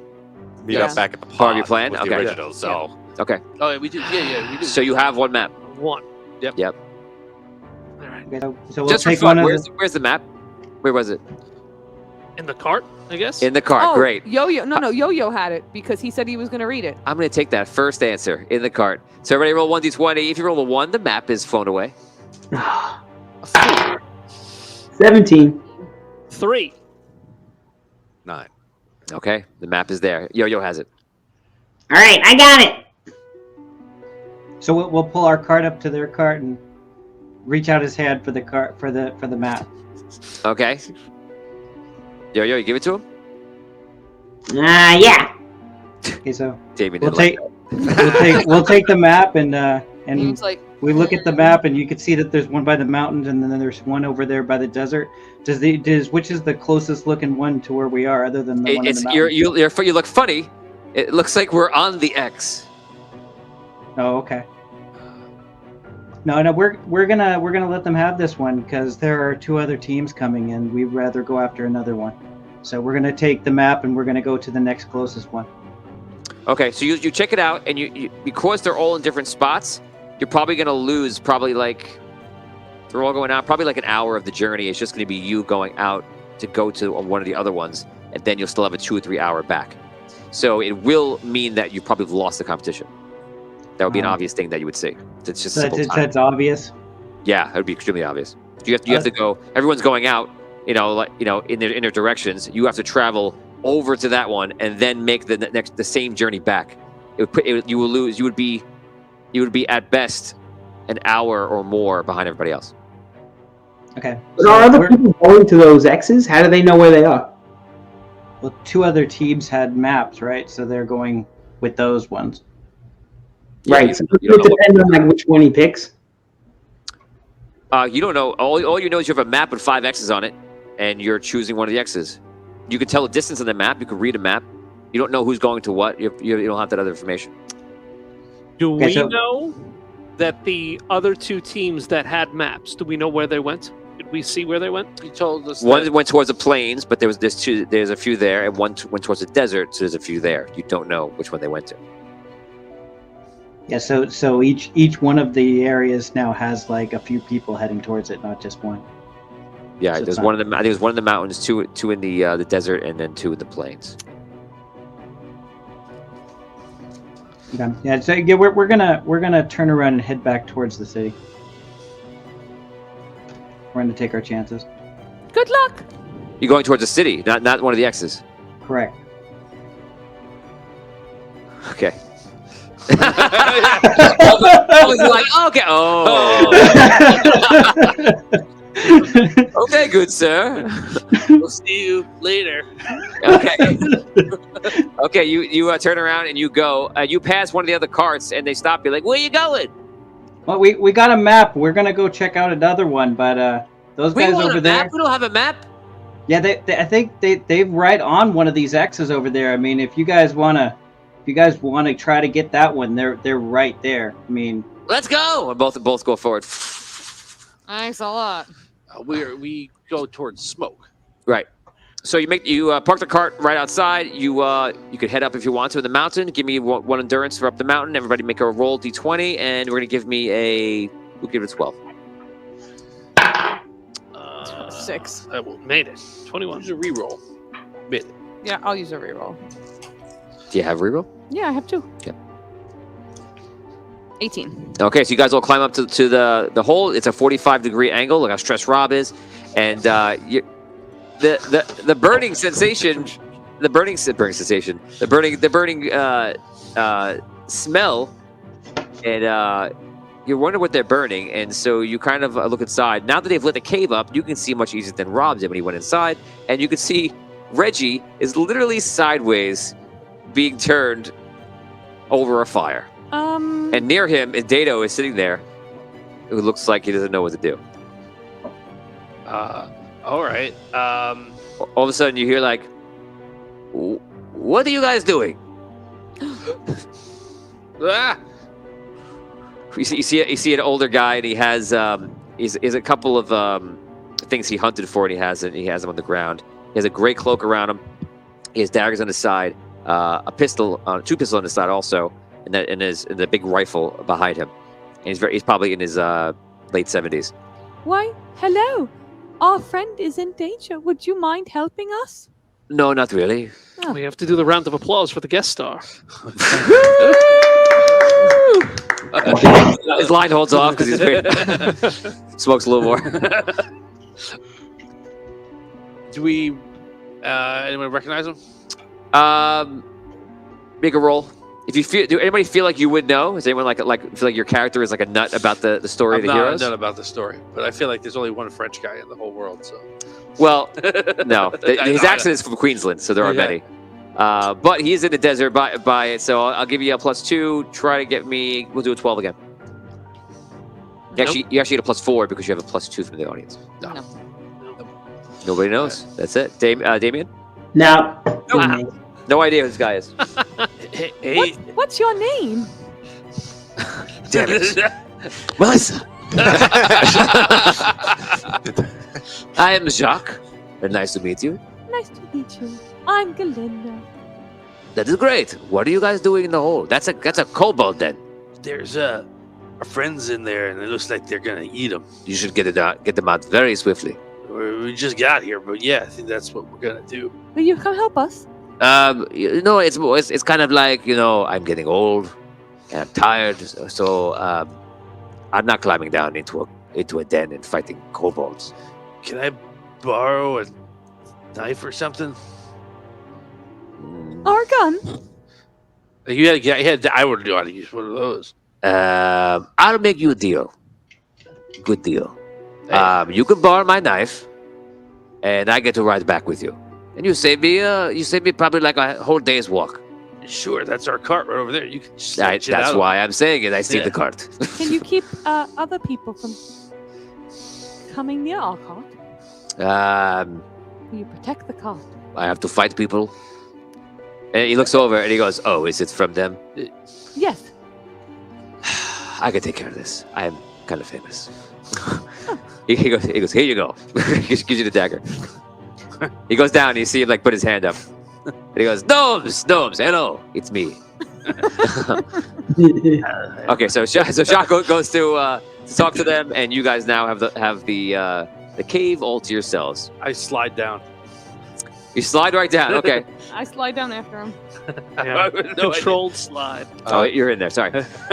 meet Yeah. up back at the Part of your pod plan? with Okay. the original. So Okay. Oh, yeah, we do. Yeah, we do. So you have one map. One. Yep. All right. Okay, so we'll Just for take fun, one of the... where's the map? Where was it? In the cart, I guess? In the cart. Oh, Great. Yo-Yo. No, Yo-Yo had it because he said he was going to read it. I'm going to take that first answer in the cart. So everybody roll 1d20. If you roll a 1, the map is flown away. 17. 3. 9. Okay, the map is there. Yo-Yo has it. All right, I got it. So we'll pull our cart up to their cart and reach out his hand for the cart for the map. Okay. Yo-Yo, you give it to him? Yeah. Okay, so Damien we'll didn't take we'll take the map and He was like, we look at the map and you can see that there's one by the mountains and then there's one over there by the desert. Which is the closest looking one to where we are, other than the one in It's the you look funny. It looks like we're on the X. Oh, okay. No, we're gonna let them have this one because there are 2 other teams coming and we'd rather go after another one. So we're gonna take the map and we're gonna go to the next closest one. Okay, so you check it out, and you because they're all in different spots, you're probably gonna lose they're all going out probably like an hour of the journey. It's just gonna be you going out to go to one of the other ones, and then you'll still have a 2 or 3 hour back. So it will mean that you probably lost the competition. That would be an obvious thing that you would see. It's just simple time. That's obvious. Yeah, it would be extremely obvious. You have to go. Everyone's going out. In their directions. You have to travel over to that one and then make the same journey back. You will lose. You would be at best an hour or more behind everybody else. Okay. But are other people going to those X's? How do they know where they are? Well, 2 other teams had maps, right? So they're going with those ones. Yeah, Right. So you don't it know depends on which one he picks. You don't know. All you know is you have a map with 5 X's on it, and you're choosing one of the X's. You can tell the distance on the map. You can read a map. You don't know who's going to what. You don't have that other information. Do Okay, we so- know that the other 2 teams that had maps, do we know where they went? Did we see where they went? You told us One that went towards the plains, but there's a few there, and one went towards the desert, so there's a few there. You don't know which one they went to. Yeah. So each one of the areas now has like a few people heading towards it, not just one. Yeah, So it's there's not- one in the. I think there's one in the mountains, two in the desert, and then 2 in the plains. Okay. Yeah. So yeah, we're gonna turn around and head back towards the city. We're gonna take our chances. good luck. You're going towards the city, not one of the X's. Correct. Okay. I was like, okay, okay, good sir. we'll see you later. Okay. Okay, you turn around and you go. You pass one of the other carts, and they stop you. Like, where you going? Well, we got a map. We're gonna go check out another one, but those We guys want over a there. map. We don't have a map. Yeah, I think they right on one of these X's over there. I mean, if you guys wanna try to get that one, they're right there. I mean, Let's go. And both go forward. Thanks a lot. We go towards smoke. Right. So you park the cart right outside. You could head up if you want to in the mountain. Give me one endurance for up the mountain. Everybody make a roll d20, and we're gonna give me we'll give it a 12. 6. I made it. 21. Use a reroll. Mid. Yeah, I'll use a reroll. Do you have reroll? Yeah, I have 2. 18. Okay, so you guys all climb up to the hole. It's a 45-degree angle. Look how stressed Rob is, and the burning sensation, the burning smell, and you're wondering what they're burning, and so you kind of look inside. Now that they've lit the cave up, you can see much easier than Rob did when he went inside, and you can see Reggie is literally sideways, being turned over a fire. And near him, Dado is sitting there, who looks like he doesn't know what to do. All right. All of a sudden, you hear like, "What are you guys doing?" Ah! You see an older guy, and he has he's a couple of things he hunted for, and he has them on the ground. He has a gray cloak around him. He has daggers on his side, a pistol, two pistols on his side also, and the big rifle behind him. And he's probably in his late 70s. Why, hello. Our friend is in danger. Would you mind helping us? No, not really. Oh. We have to do the round of applause for the guest star. His line holds off because he's smokes a little more. Do we? Anyone recognize him? Make a roll. If you feel, do anybody feel like you would know? Is anyone like feel like your character is like a nut about the story of the heroes? I'm not about the story, but I feel like there's only one French guy in the whole world. So, well, no, his accent is from Queensland, so there are many. But he's in the desert by it, so I'll give you a +2. Try to get me. We'll do a 12 again. You actually get a +4 because you have a +2 from the audience. No. Nobody knows. That's it. Damien? No. No idea who this guy is. hey. What's your name? Damn it. Melissa. I am Jacques. Nice to meet you. Nice to meet you. I'm Galinda. That is great. What are you guys doing in the hole? That's a kobold then. There's our friends in there, and it looks like they're gonna eat them. You should get them out very swiftly. We just got here, but yeah, I think that's what we're gonna do. Will you come help us? It's kind of like, I'm getting old and I'm tired, so I'm not climbing down into a den and fighting kobolds. Can I borrow a knife or something? Or a gun? I would do. I'd use one of those. I'll make you a deal. Good deal. Hey. You can borrow my knife, and I get to ride back with you. And you save me probably like a whole day's walk. Sure, that's our cart right over there. You can just That's why I'm saying it. I see the cart. Can you keep other people from coming near our cart? Will you protect the cart? I have to fight people. And he looks over and he goes, "Oh, is it from them?" Yes. I can take care of this. I am kind of famous. He goes, "Here you go." He gives you the dagger. He goes down and you see him like put his hand up. And he goes, Gnomes, hello, it's me. Okay, so Jacques goes to talk to them, and you guys now have the cave all to yourselves. I slide down. You slide right down. Okay. I slide down after him. Yeah. Controlled slide. Oh, you're in there. Sorry,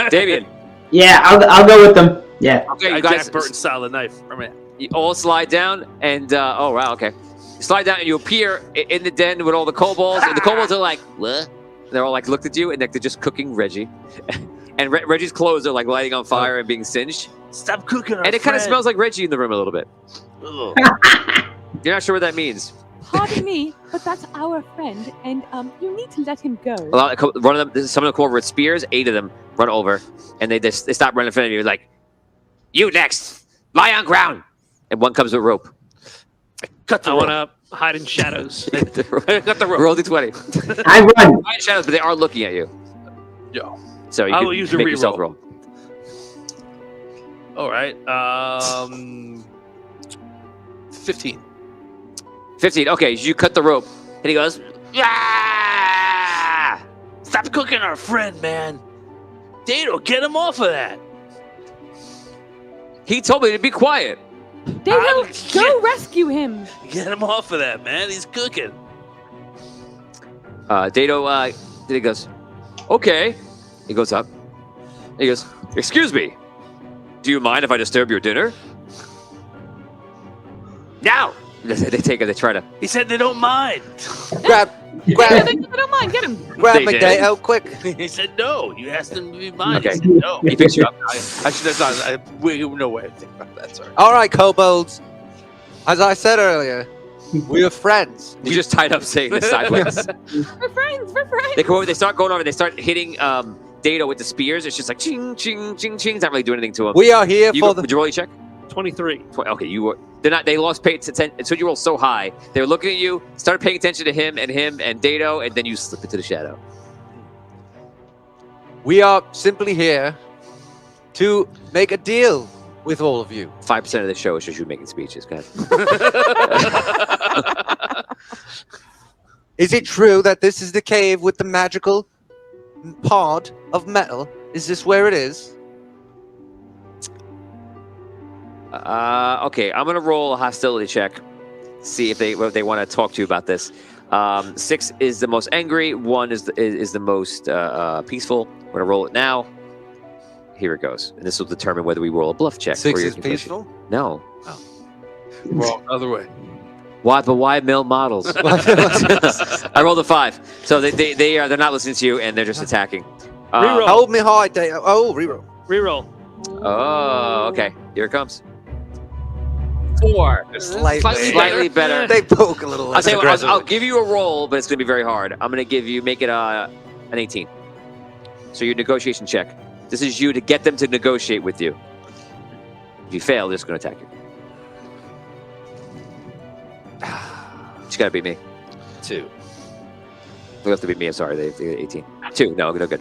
Damien. Yeah, I'll go with them. Yeah. Okay, I you guys Jack Burton style the knife. you all slide down, and oh wow, okay. You slide down, and you appear in the den with all the kobolds, and the kobolds are like, what? They're all like looked at you, and they're just cooking Reggie, and Reggie's clothes are like lighting on fire and being singed. Stop cooking our And it kind of friend. smells like Reggie in the room a little bit. Ugh. You're not sure what that means. Pardon me, but that's our friend, and you need to let him go. One of them, some of them come over with spears. 8 of them run over, and they stop running in front of you. Like, you next, lie on ground. And one comes with rope. Cut the I rope. want to hide in shadows. Cut the rope. Roll d20. I run. Hide in shadows, but they are looking at you. Yo. So you I can will use a make yourself reroll. roll. All right. 15. 15. Okay, you cut the rope, and he goes, ah! Stop cooking our friend, man. Dado, get him off of that. He told me to be quiet. Dado, go rescue him. Get him off of that, man. He's cooking. Dado, he goes, okay. He goes up. He goes, Excuse me. Do you mind if I disturb your dinner? No. They take it. They try to. He said they don't mind. Grab, Yeah, grab, they don't mind. Get him. grab They did. McDato, quick. He said no. You asked him to be mine. Okay. He said no. He picks you up. Actually, that's not. No way to think about that. Sorry. All right, kobolds. As I said earlier, we are friends. You just tied up saying this sideways. We're friends. We're friends. They come over. They start going over. They start hitting Dado with the spears. It's just like ching, ching, ching, ching. It's not really doing anything to him. We are here You for go, would you roll your check? 23. Okay, you were. They're not. They lost pay attention. So you rolled so high. They were looking at you. Started paying attention to him and Dado, and then you slip into the shadow. We are simply here to make a deal with all of you. 5% of the show is just you making speeches. Go ahead. Is it true that this is the cave with the magical pod of metal? Is this where it is? Okay, I'm gonna roll a hostility check. See if they want to talk to you about this. 6 is the most angry. 1 is the most peaceful. We're gonna roll it now. Here it goes, and this will determine whether we roll a bluff check. 6 for your is conclusion. peaceful? No. Well, other way. Why? But why mill models? I rolled a 5, so they're not listening to you, and they're just attacking. Reroll. Hold me high, Data. Oh, reroll. Reroll. Oh, okay. Here it comes. 4. Slightly better. They poke a little I'll less tell you what, aggressively. I'll give you a roll, but it's going to be very hard. I'm going to make it an 18. So your negotiation check. This is you to get them to negotiate with you. If you fail, they're just going to attack you. You got to beat me. 2. You have to beat me. I'm sorry. They get 18. 2. No good.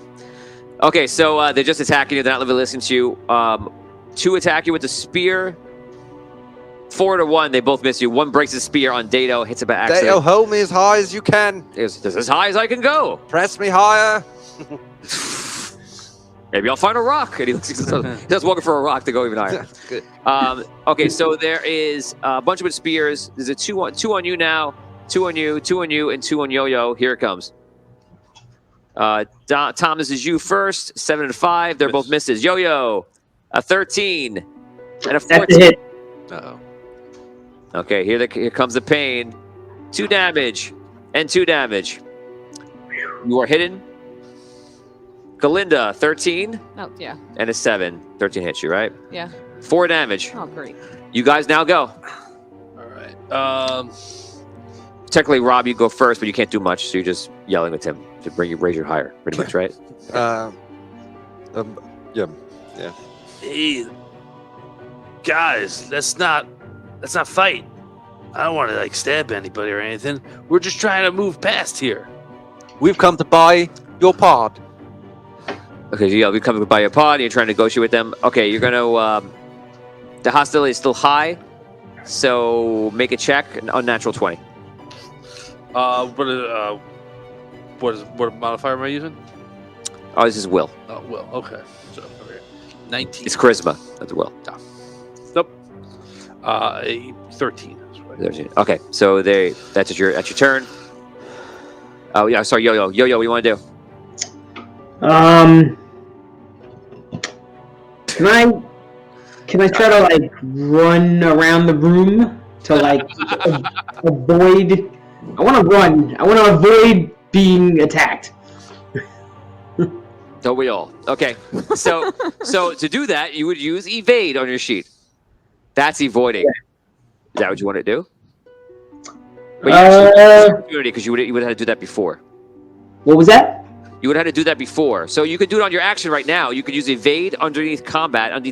Okay, so they're just attacking you. They're not really listening to you. 2 attack you with the spear. 4 to 1, they both miss you. 1 breaks his spear on Dado, hits it by accident. Data, hold me as high as you can. It's as high as I can go. Press me higher. Maybe I'll find a rock. And he starts walking for a rock to go even higher. Good. Okay, so there is a bunch of spears. There's a 2 on you now, 2 on you, 2 on you, and 2 on Yo-Yo. Here it comes. Tom, this is you first. 7 and 5. They're both misses. Yo-Yo, a 13 and a 14. That's a hit. Uh-oh. Okay, here comes the pain. 2 damage and 2 damage. You are hidden. Galinda, 13 Oh, yeah. and a 7. 13 hits you, right? Yeah. 4 damage. Oh, great. You guys now go. All right. Technically, Rob, you go first, but you can't do much, so you're just yelling at him to raise you higher, pretty much, right? Yeah. Hey, guys, let's not fight. I don't want to stab anybody or anything. We're just trying to move past here. We've come to buy your pod. Okay, so we come by your pod, and you're trying to negotiate with them. Okay, you're going to... the hostility is still high, so make a check, an unnatural 20. What modifier am I using? Oh, this is will. Oh, well, okay. So, okay. 19. It's charisma. That's will. Nope. 13. That's right. 13. Okay, so that's your turn. Oh, yeah, sorry, Yo-Yo. Yo-Yo, what do you want to do? Can I try to run around the room to avoid? I want to run. I want to avoid being attacked. Don't we all? Okay, so to do that, you would use evade on your sheet. That's avoiding. Is that what you want to do? But because you would have had to do that before. What was that? You would have had to do that before. So you could do it on your action right now. You could use evade underneath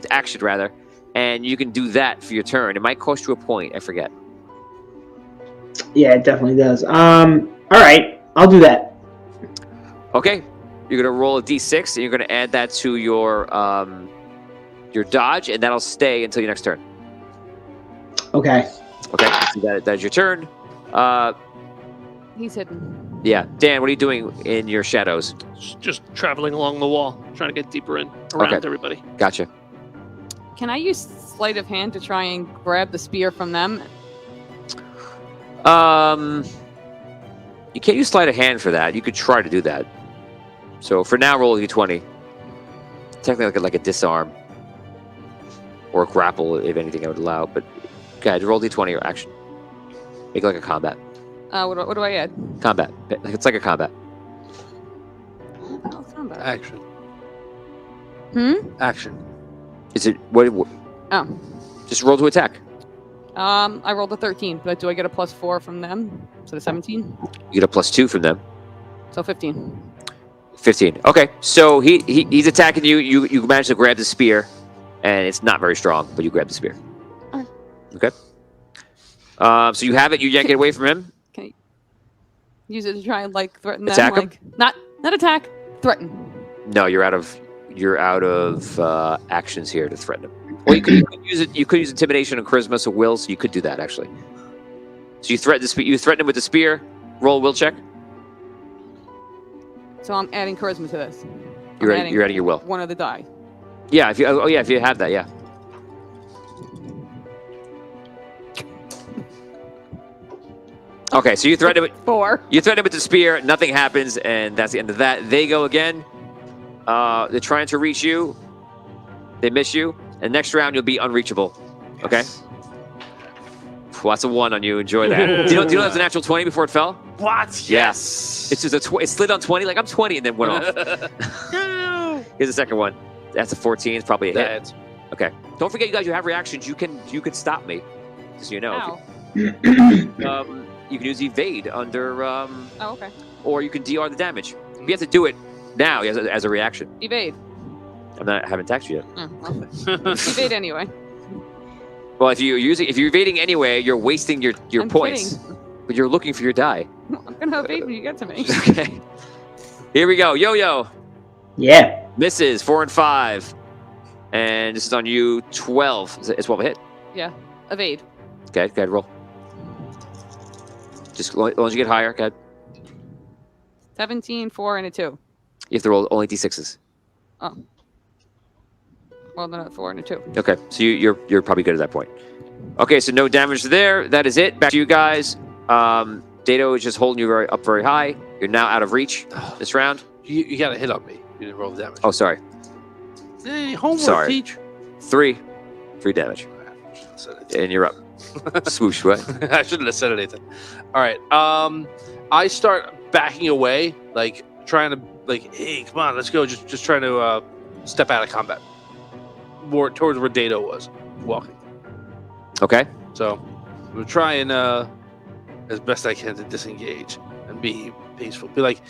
action rather, and you can do that for your turn. It might cost you a point. I forget. Yeah, it definitely does. All right, I'll do that. Okay, you're gonna roll a d6, and you're gonna add that to your dodge, and that'll stay until your next turn. Okay. Okay, so that's your turn. He's hidden. Yeah, Dan, what are you doing in your shadows? Just traveling along the wall, trying to get deeper around everybody. Gotcha. Can I use sleight of hand to try and grab the spear from them? You can't use sleight of hand for that. You could try to do that. So for now, roll a d20. technically like a disarm or a grapple, if anything, I would allow. But go ahead, roll d20 or action. Make it like a combat. What do I add? Combat. It's like a combat. Oh, combat. Action. Action. Is it what? Oh. Just roll to attack. I rolled a 13, but do I get a +4 from them? So the 17? You get a +2 from them. So 15. 15. Okay, so he's attacking you. You manage to grab the spear, and it's not very strong, but you grab the spear. Alright. Okay. So you have it. You yank it away from him. Can you use it to try and like threaten them? Attack 'em? Like not attack, threaten. No, you're out of actions here to threaten him. Well, you could use it. You could use intimidation and charisma, so will. So you could do that actually. So you threaten you threaten him with the spear. Roll a will check. So I'm adding charisma to this. You're adding your will. One of the die. Yeah, if you have that, yeah. Okay, so you threaten him. 4. You threaten him with the spear. Nothing happens, and that's the end of that. They go again. They're trying to reach you. They miss you, and next round you'll be unreachable. Okay. Well, that's a 1 on you. Enjoy that. Do you know that's a natural 20 before it fell? What? Yes. It's just it slid on 20. Like I'm 20, and then went off. No. Here's the second one. That's a 14. It's probably a hit. That's Okay. Don't forget, you guys. You have reactions. You can stop me, just so you know. Ow. You can use evade under, Oh, okay. or you can DR the damage. You have to do it now as a reaction. Evade. I haven't attacked you yet. Oh, okay. Evade anyway. Well, if you're evading anyway, you're wasting your I'm points. kidding. But you're looking for your die. I'm gonna evade when you get to me. Okay. Here we go. Yo-yo. Yeah. Misses 4 and 5. And this is on you. 12. It's 12 a hit. Yeah. Evade. Okay, go ahead, roll. Just as long as you get higher, go ahead. 17, 4, and a 2. You have to roll only d6s. Oh. Well, then a 4 and a 2. Okay, so you're probably good at that point. Okay, so no damage there. That is it. Back to you guys. Dato is just holding you up very high. You're now out of reach this round. you got a hit on me. You didn't roll the damage. Oh, sorry. Hey, homework, Sorry. teach. 3 damage. And you're up. Swoosh, what? I shouldn't have said anything. All right. I start backing away, like trying to, like, hey, come on, let's go. Just trying to step out of combat, more towards where Dato was walking. Okay. So I'm trying as best I can to disengage and be peaceful. Be like,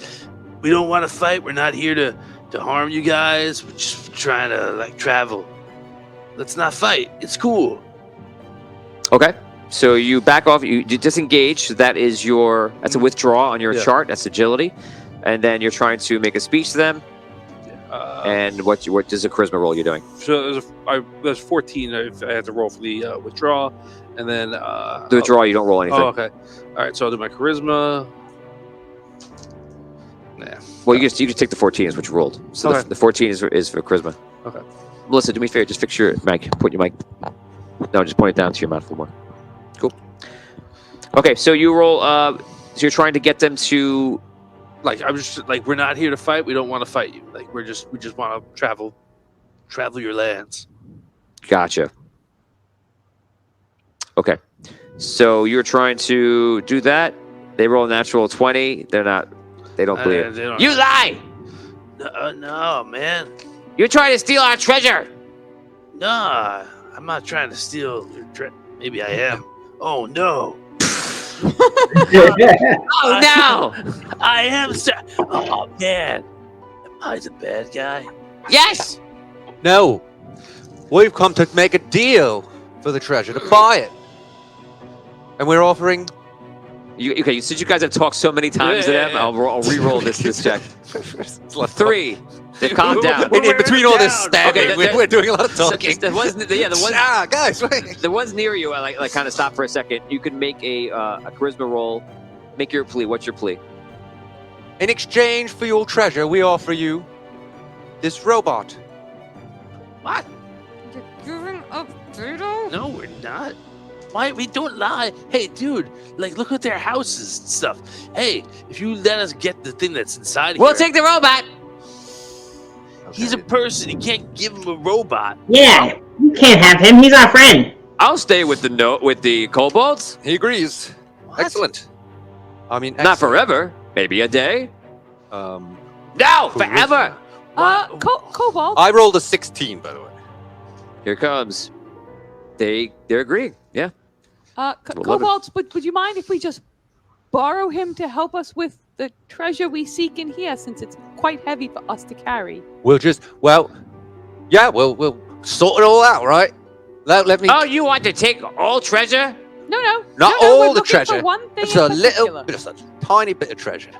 we don't want to fight. We're not here to harm you guys. We're just trying to like travel. Let's not fight. It's cool. Okay. So you back off. You disengage. So that's a withdraw on your chart. That's agility. And then you're trying to make a speech to them. And what does a charisma roll you're doing? So there's 14. I had to roll for the withdraw, and then The withdraw, you don't roll anything. Oh, okay. All right. So I'll do my charisma. Nah. Well, you just take the 14 is what you rolled. So Okay. the 14 is for charisma. Okay. Melissa, do me a favor. Just fix your mic. Put your mic. No, just point it down to your mouth a little more. Cool. Okay, so you roll. So you're trying to get them to. Like I'm just like, we're not here to fight. We don't want to fight you. Like we just want to travel your lands. Gotcha. Okay, so you're trying to do that. They roll a natural 20. They don't believe it. You lie! No, man. You're trying to steal our treasure. Nah, I'm not trying to steal your treasure. Maybe I am. Oh no. Oh no! I am. Oh man. Am I the bad guy? Yes. No. We've come to make a deal for the treasure, to buy it. And we're offering... Okay, since you guys have talked so many times to them, I'll re-roll this check. 3. They've calmed down. In between all this stabbing, Okay, we're doing a lot of talking. The ones, Guys, wait. the ones near you, I like kind of stop for a second. You can make a charisma roll. Make your plea. What's your plea? In exchange for your treasure, we offer you this robot. What? You're giving up Dato? No, we're not. Why? We don't lie. Hey, dude, like, look at their houses and stuff. Hey, if you let us get the thing that's inside We'll here... take the robot. He's a person. You can't give him a robot. Yeah, you can't have him. He's our friend. I'll stay with the kobolds. He agrees. Excellent. I mean, Not forever. Maybe a day. Um, No, forever. Cobalt. I rolled a 16, by the way. Here it comes. They're agreeing. Yeah. Cobalt, would you mind if we just borrow him to help us with the treasure we seek in here, since it's quite heavy for us to carry? We'll sort it all out, right? Let me. Oh, you want to take all treasure? No. Not we're all the looking treasure. For one thing It's in a particular. just a tiny bit of treasure.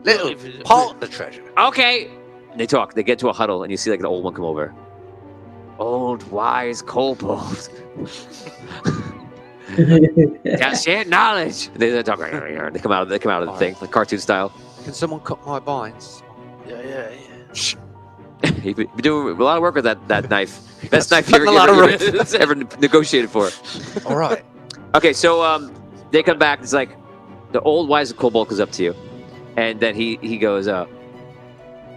Little part of the treasure. Okay. They talk. They get to a huddle, and you see like an old one come over. Old wise kobold. Got shared knowledge. They talk. They come out of the thing, like cartoon style. Can someone cut my vines? Yeah. You've been doing a lot of work with that knife. Best knife Cutting a lot of ever negotiated for. All right. Okay, so they come back. It's like the old wise kobold goes up to you, and then he goes,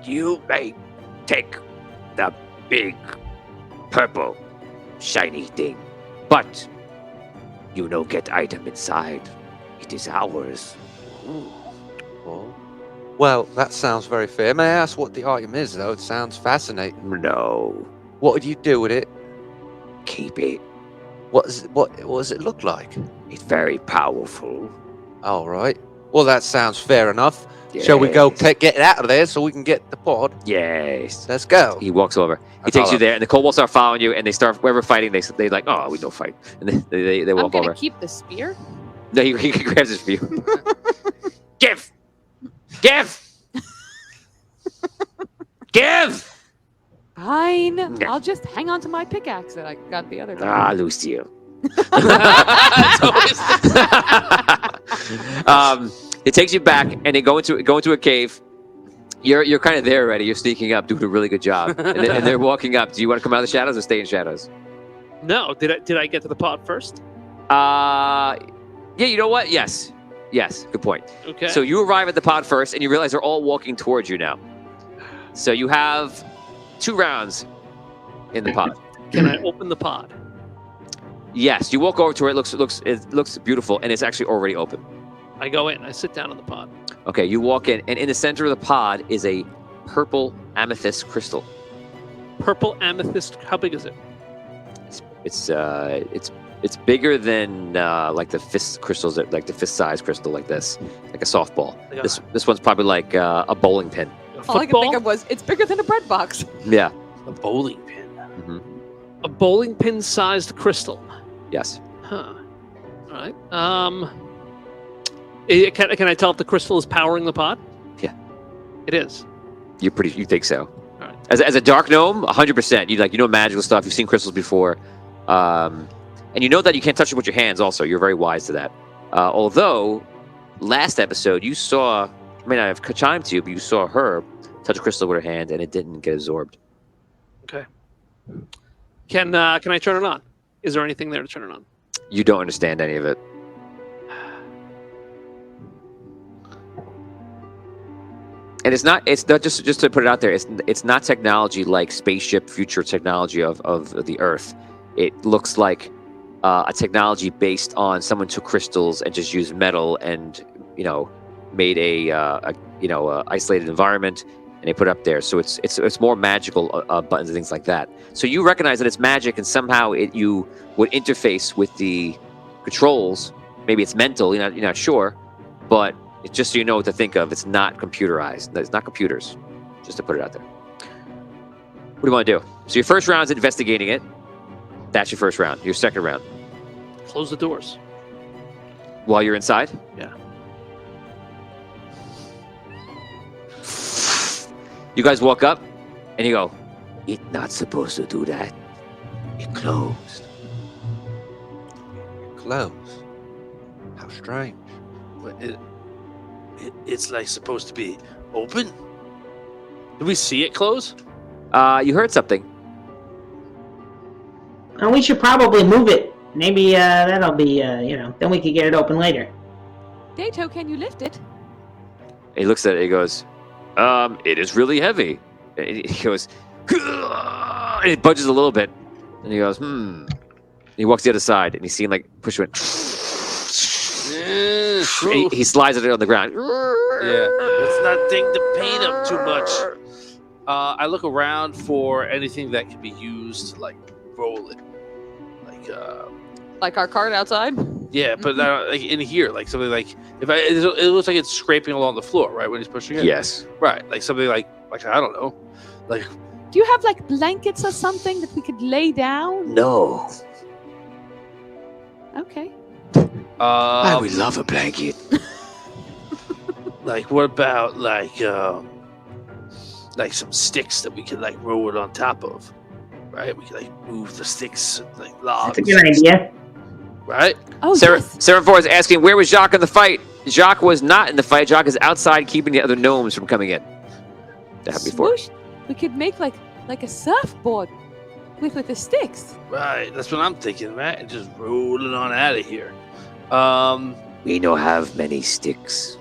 "You may take the big purple shiny thing, but you no get item inside. It is ours." Well, that sounds very fair. May I ask what the item is, though? It sounds fascinating. No, What would you do with it? keep it. What does it look like? It's very powerful. All right. Well, that sounds fair enough. Shall we go get it out of there so we can get the pod? Yes. Let's go. He walks over. He I takes you follow. there, and the kobolds start following you, and they start wherever fighting. They like, oh, we don't fight, and they I'm walk gonna over. keep the spear. No, he grabs it for you. Give. Fine. Yeah. I'll just hang on to my pickaxe that I got the other time. Lucio. That's It takes you back, and they go into a cave. You're kind of there already. You're sneaking up, doing a really good job, and they're walking up. Do you want to come out of the shadows or stay in shadows? No, did I get to the pod first? Yeah. You know what? Yes. Good point. Okay. So you arrive at the pod first, and you realize they're all walking towards you now. So you have 2 rounds in the pod. Can I open the pod? Yes, you walk over to it. It looks beautiful, and it's actually already open. I go in. I sit down in the pod. Okay, you walk in, and in the center of the pod is a purple amethyst crystal. Purple amethyst. How big is it? It's bigger than like the fist crystals, like the fist size crystal, like this, like a softball. Like This one's probably like a bowling pin. All I could think of was it's bigger than a bread box. Yeah. a bowling pin. Hmm. A bowling pin-sized crystal. Yes. Huh. All right. Can I tell if the crystal is powering the pod? Yeah. It is. You think so? All right. As a dark gnome, 100%. You know magical stuff. You've seen crystals before, and you know that you can't touch them with your hands. Also, you're very wise to that. Although, last episode you saw, I mean, I've chimed to you, but you saw her touch a crystal with her hand, and it didn't get absorbed. Okay. Can I turn it on? Is there anything there to turn it on? You don't understand any of it. And it's not just to put it out there. It's not technology like spaceship future technology of the Earth. It looks like a technology based on someone took crystals and just used metal and made a isolated environment and they put it up there. So it's more magical buttons and things like that. So you recognize that it's magic and somehow you would interface with the controls. Maybe it's mental. You're not sure, but. It's just so you know what to think of. It's not computerized. It's not computers. Just to put it out there. What do you want to do? So your first round is investigating it. That's your first round. Your second round. Close the doors. While you're inside? Yeah. You guys walk up and you go, "It's not supposed to do that. It closed." Close. How strange. It's like supposed to be open. Did we see it close? You heard something. And we should probably move it. Maybe that'll be, then we could get it open later. Dato, can you lift it? He looks at it. He goes, "It is really heavy. And he goes, and it budges a little bit. And he goes, He walks the other side, and he's seen like push it. He slides it on the ground. Yeah, let's not think the paint up too much. I look around for anything that can be used to like roll it, Like our cart outside? yeah, but like in here, like something like it looks like it's scraping along the floor, right, when he's pushing it. Yes. Right, like something like I don't know, like Do you have like blankets or something that we could lay down? No. Okay. I would love a blanket. like what about like some sticks that we could like roll it on top of, right? We could like move the sticks and, like logs. That's a good idea. Right? Oh, Sarah, yes. Sarah Four is asking, where was Jacques in the fight? Jacques was not in the fight. Jacques is outside keeping the other gnomes from coming in. That happened before. Swoosh. We could make like a surfboard with the sticks. Right. That's what I'm thinking, right? And just roll it on out of here. We no have many sticks.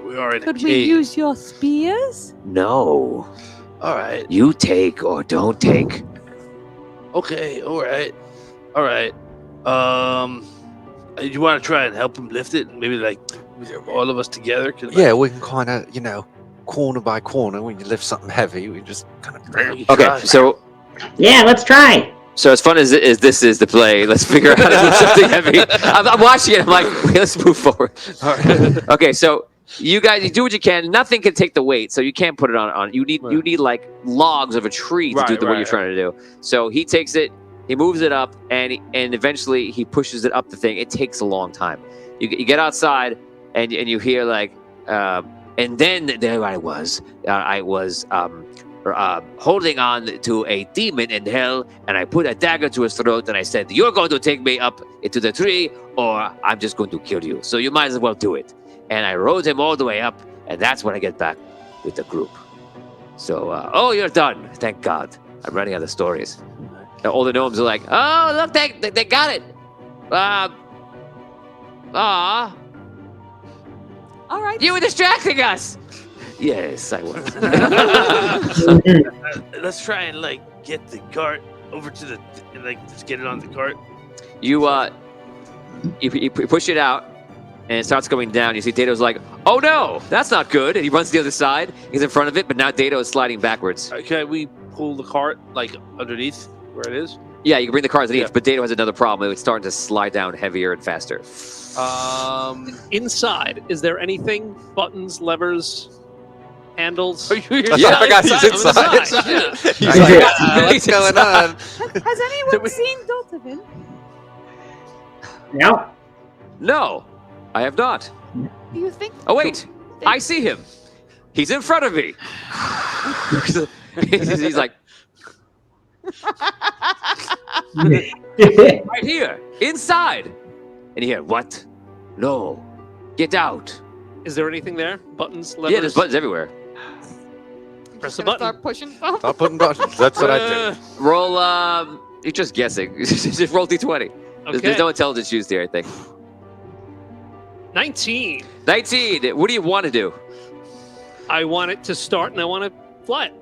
We are in a Could cave. we use your spears? No. All right. You take or don't take. Okay. All right. All right. You want to try and help him lift it? Maybe like all of us together? Can, Yeah, we can kind of, corner by corner, when you lift something heavy, we just kind of. Okay, so Yeah, let's try. as fun as this is to play, let's figure out how to do something heavy. I'm watching it. I'm like, wait, let's move forward. All right. Okay, so you guys, you do what you can. Nothing can take the weight, so you can't put it on. You need like logs of a tree to do what you're trying to do. So he takes it, he moves it up, and eventually he pushes it up the thing. It takes a long time. You get outside, and you hear like, and then there I was. Holding on to a demon in hell, and I put a dagger to his throat, and I said, "You're going to take me up into the tree, or I'm just going to kill you. So you might as well do it." And I rode him all the way up, and that's when I get back with the group. So, oh, you're done. Thank God. I'm running out of stories. And all the gnomes are like, "Oh, look, they got it." All right. You were distracting us. Yes, I was. Let's try and like get the cart over to the just get it on the cart. You push it out, and it starts going down. You see Dato's like, "Oh no, that's not good!" And he runs to the other side. He's in front of it, but now Dato is sliding backwards. Can we pull the cart like underneath where it is? Yeah, you can bring the cars underneath, Yeah. but Dato has another problem. It's starting to slide down heavier and faster. Inside, is there anything? Buttons, levers, handles? I forgot he's inside. Yeah. He's like, what's going on? Has anyone seen Doltovin? No. No, I have not. Do you think? Oh wait, I see him. He's in front of me. He's like right here, inside. And you hear, "What? No, get out." Is there anything there? Buttons, levers? Yeah, there's buttons everywhere. Press the Gonna button. start pushing stuff. Stop putting buttons. That's what I do. Roll, you're just guessing. Just roll D20. Okay. There's no intelligence used here, I think. 19. 19. What do you want to do? I want it to start and I want to fly it.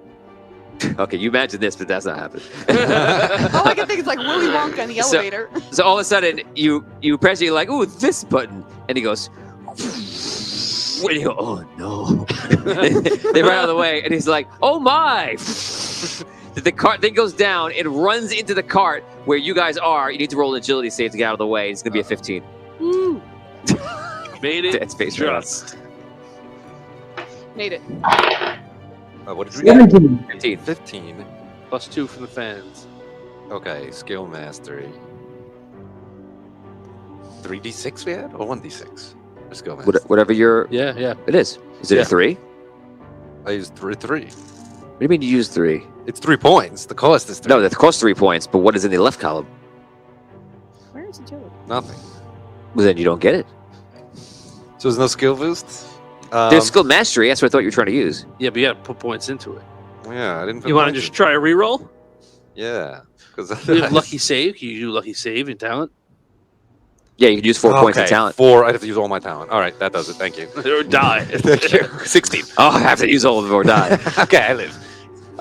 Okay, you imagine this, but that's not happening. All I can think is like Willy Wonka in the So- elevator. So all of a sudden, you press it, you're like, "Ooh, this button," and he goes. And you go, "Oh no!" They run out of the way, and he's like, "Oh my!" The cart thing goes down. It runs into the cart where you guys are. You need to roll an agility save to get out of the way. It's gonna be a 15. Woo. Made it. Dead space right Just. Made it. What did we get? 17. 15. 15. +2 from the fans. Okay, skill mastery. 3d6 we had? Or 1d6? Skill mastery. Whatever your Yeah. it is. Is it Yeah. a 3? I used 3. What do you mean you use 3? It's 3 points. The cost is 3. No, that costs 3 points. But what is in the left column? Where is Joe? Nothing. Well, then you don't get it. So there's no skill boost? There's skill mastery. That's what I thought you were trying to use. Yeah, but you got to put points into it. Yeah, I didn't put You want to points just in. try a reroll? Yeah. Because You have lucky save. Can you do lucky save in talent? Yeah, you can use 4 points of talent. 4. I'd have to use all my talent. All right, that does it. Thank you. Or die. Thank you. 16. Oh, I have to use all of them or die. Okay, I live.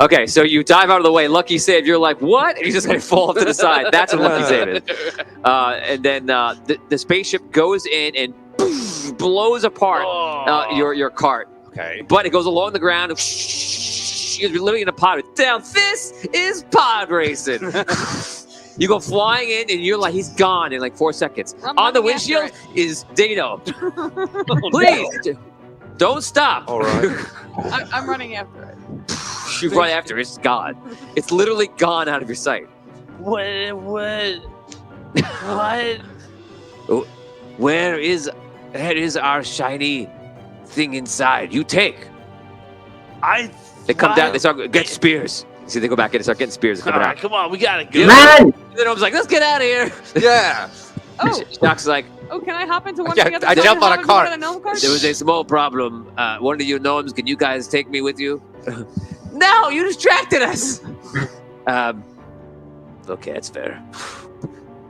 Okay, so you dive out of the way. Lucky save. You're like, what? And you just kind of fall off to the side. That's what lucky save is. And then the spaceship goes in and blows apart your cart. Okay. But it goes along the ground. You're literally in a pod. Down. This is pod racing. You go flying in, and you're like, he's gone in like 4 seconds. On the windshield is Dino. Please, don't stop. All right. I'm running after it. You run after it. It's gone. It's literally gone out of your sight. What? Where is our shiny thing inside? You take. They come down. They start get spears. See, they go back in and start getting spears. All Coming right, out. come on, we gotta go. Man! The gnome's like, let's get out of here. Yeah. Oh, Shock's like, can I hop into one Yeah, of the other? I can jump on a hop into one of cart. the gnome carts? There was a small problem. One of you gnomes, can you guys take me with you? no, you distracted us. Okay, that's fair.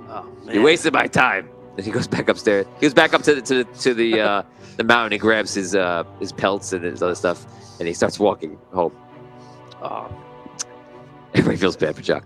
Oh, man. You wasted my time. And he goes back upstairs. He goes back up to the mountain. He grabs his pelts and his other stuff, and he starts walking home. Oh, Everybody feels bad for Chuck.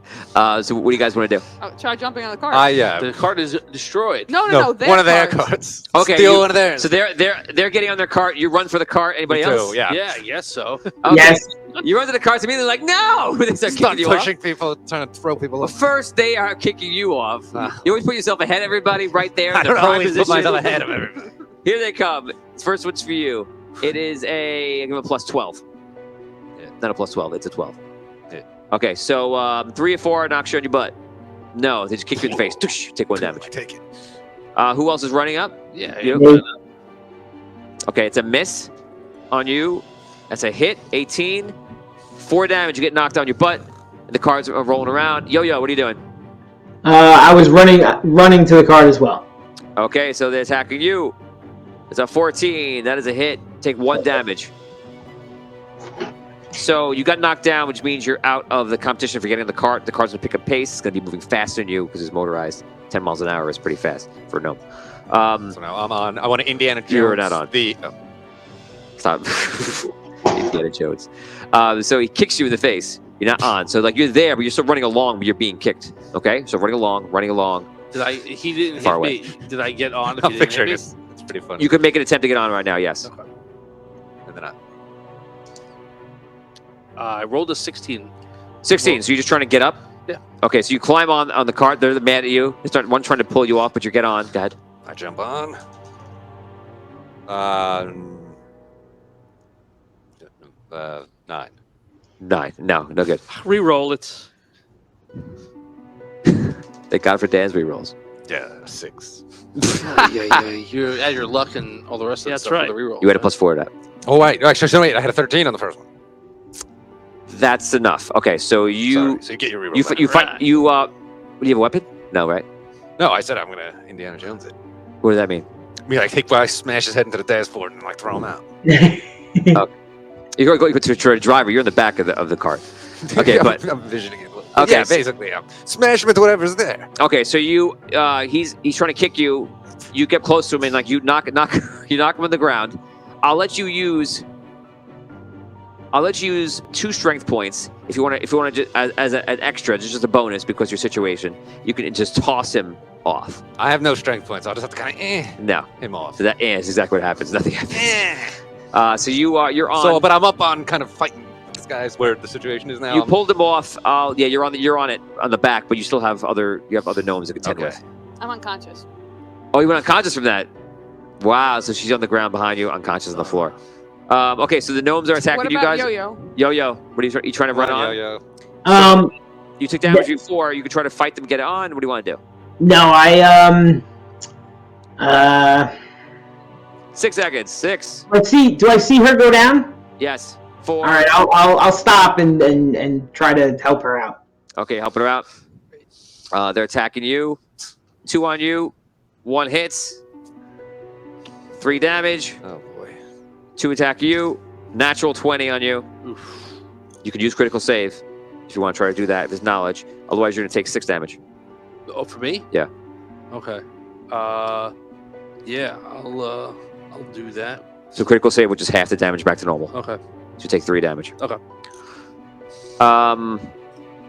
So what do you guys want to do? Oh, try jumping on the cart. Yeah. the cart is destroyed. No, their one of their carts. carts. Okay, Steal you- one of theirs. So they're getting on their cart. You run for the cart. Anybody Me too, else? yeah. Yeah, I guess so. Okay. Yes. You run to the carts immediately like, no! They start Start kicking you off. pushing people, trying to throw people Well, off. first they are kicking you off. You always put yourself ahead of everybody right there. In I the don't prime always put position. myself ahead of everybody. Here they come. First one's for you. It is a, I give it a plus 12. Yeah. Not a plus 12, it's a 12. Yeah. Okay, so 3 or 4 knocks you on your butt. No, they just kick you in the face. Tush, take 1 damage. Take it. Who else is running up? Yeah, You. Me. Okay, it's a miss on you. That's a hit. 18. 4 damage. You get knocked on your butt. And the cards are rolling around. Yo-yo, what are you doing? I was running to the cart as well. Okay, so they're attacking you. It's a 14. That is a hit. Take 1 damage. So you got knocked down, which means you're out of the competition for getting in the cart. The cart's going to pick up pace. It's going to be moving faster than you because it's motorized. 10 miles an hour is pretty fast for a gnome. So now I'm on. I want to Indiana Jones. You're not on. Stop. Indiana Jones. So he kicks you in the face. You're not on. So like you're there, but you're still running along, but you're being kicked. Okay? So running along. He didn't Far hit me. Did I get on? If I'll he didn't picture hit me? it. It's pretty funny. You could make an attempt to get on right now, yes. Okay. And then I rolled a 16. 16. So you're just trying to get up? Yeah. Okay, so you climb on the cart. They're mad at you. One's trying to pull you off, but you get on. Go ahead. I jump on. 9. 9. No good. Reroll. It's Thank God for Dan's rerolls. Yeah, 6. yeah. You're at your luck and all the rest of Yeah, the that's stuff right. for the reroll. You had a +4 to that. Oh, wait. Actually, no, wait. I had a 13 on the first one. That's enough. Okay, so you Sorry. So you get your reroll. you back. you fight you do you have a weapon? No, right? No, I said I'm going to Indiana Jones it. What does that mean? I mean, like, I smash his head into the dashboard and, like, throw him out. You go to the driver. You're in the back of the cart. Okay, I'm, but I'm envisioning it. Okay, Yeah, so- basically, smash him into whatever's there. okay, so you he's trying to kick you. You get close to him and like you knock you knock him on the ground. I'll let you use 2 strength points if you want to as an extra, just a bonus because your situation. You can just toss him off. I have no strength points. I'll just have to kind of No, him off. so that is exactly what happens. Nothing happens. So you're on. So, but I'm up on kind of fighting this guy's where the situation is now. You pulled him off. Yeah, you're on it on the back, but you still have other gnomes to contend Okay. with. I'm unconscious. Oh, you went unconscious from that. Wow. So she's on the ground behind you, unconscious on the floor. Okay, so the gnomes are attacking What you about guys. Yo-Yo? Yo-yo, what are you trying to run on? Yo-yo. You took damage before. You could try to fight them, get it on. What do you want to do? No, 6 seconds. 6. let's see. Do I see her go down? Yes. 4. All right, I'll stop and try to help her out. Okay, helping her out. They're attacking you. 2 on you. 1 hits. 3 damage. Oh boy. 2 attack you. Natural 20 on you. You could use critical save if you want to try to do that. There's knowledge. Otherwise, you're going to take 6 damage. Oh, for me? Yeah. Okay. Yeah, I'll do that. So critical save, which is half the damage back to normal. Okay. So you take 3 damage. Okay.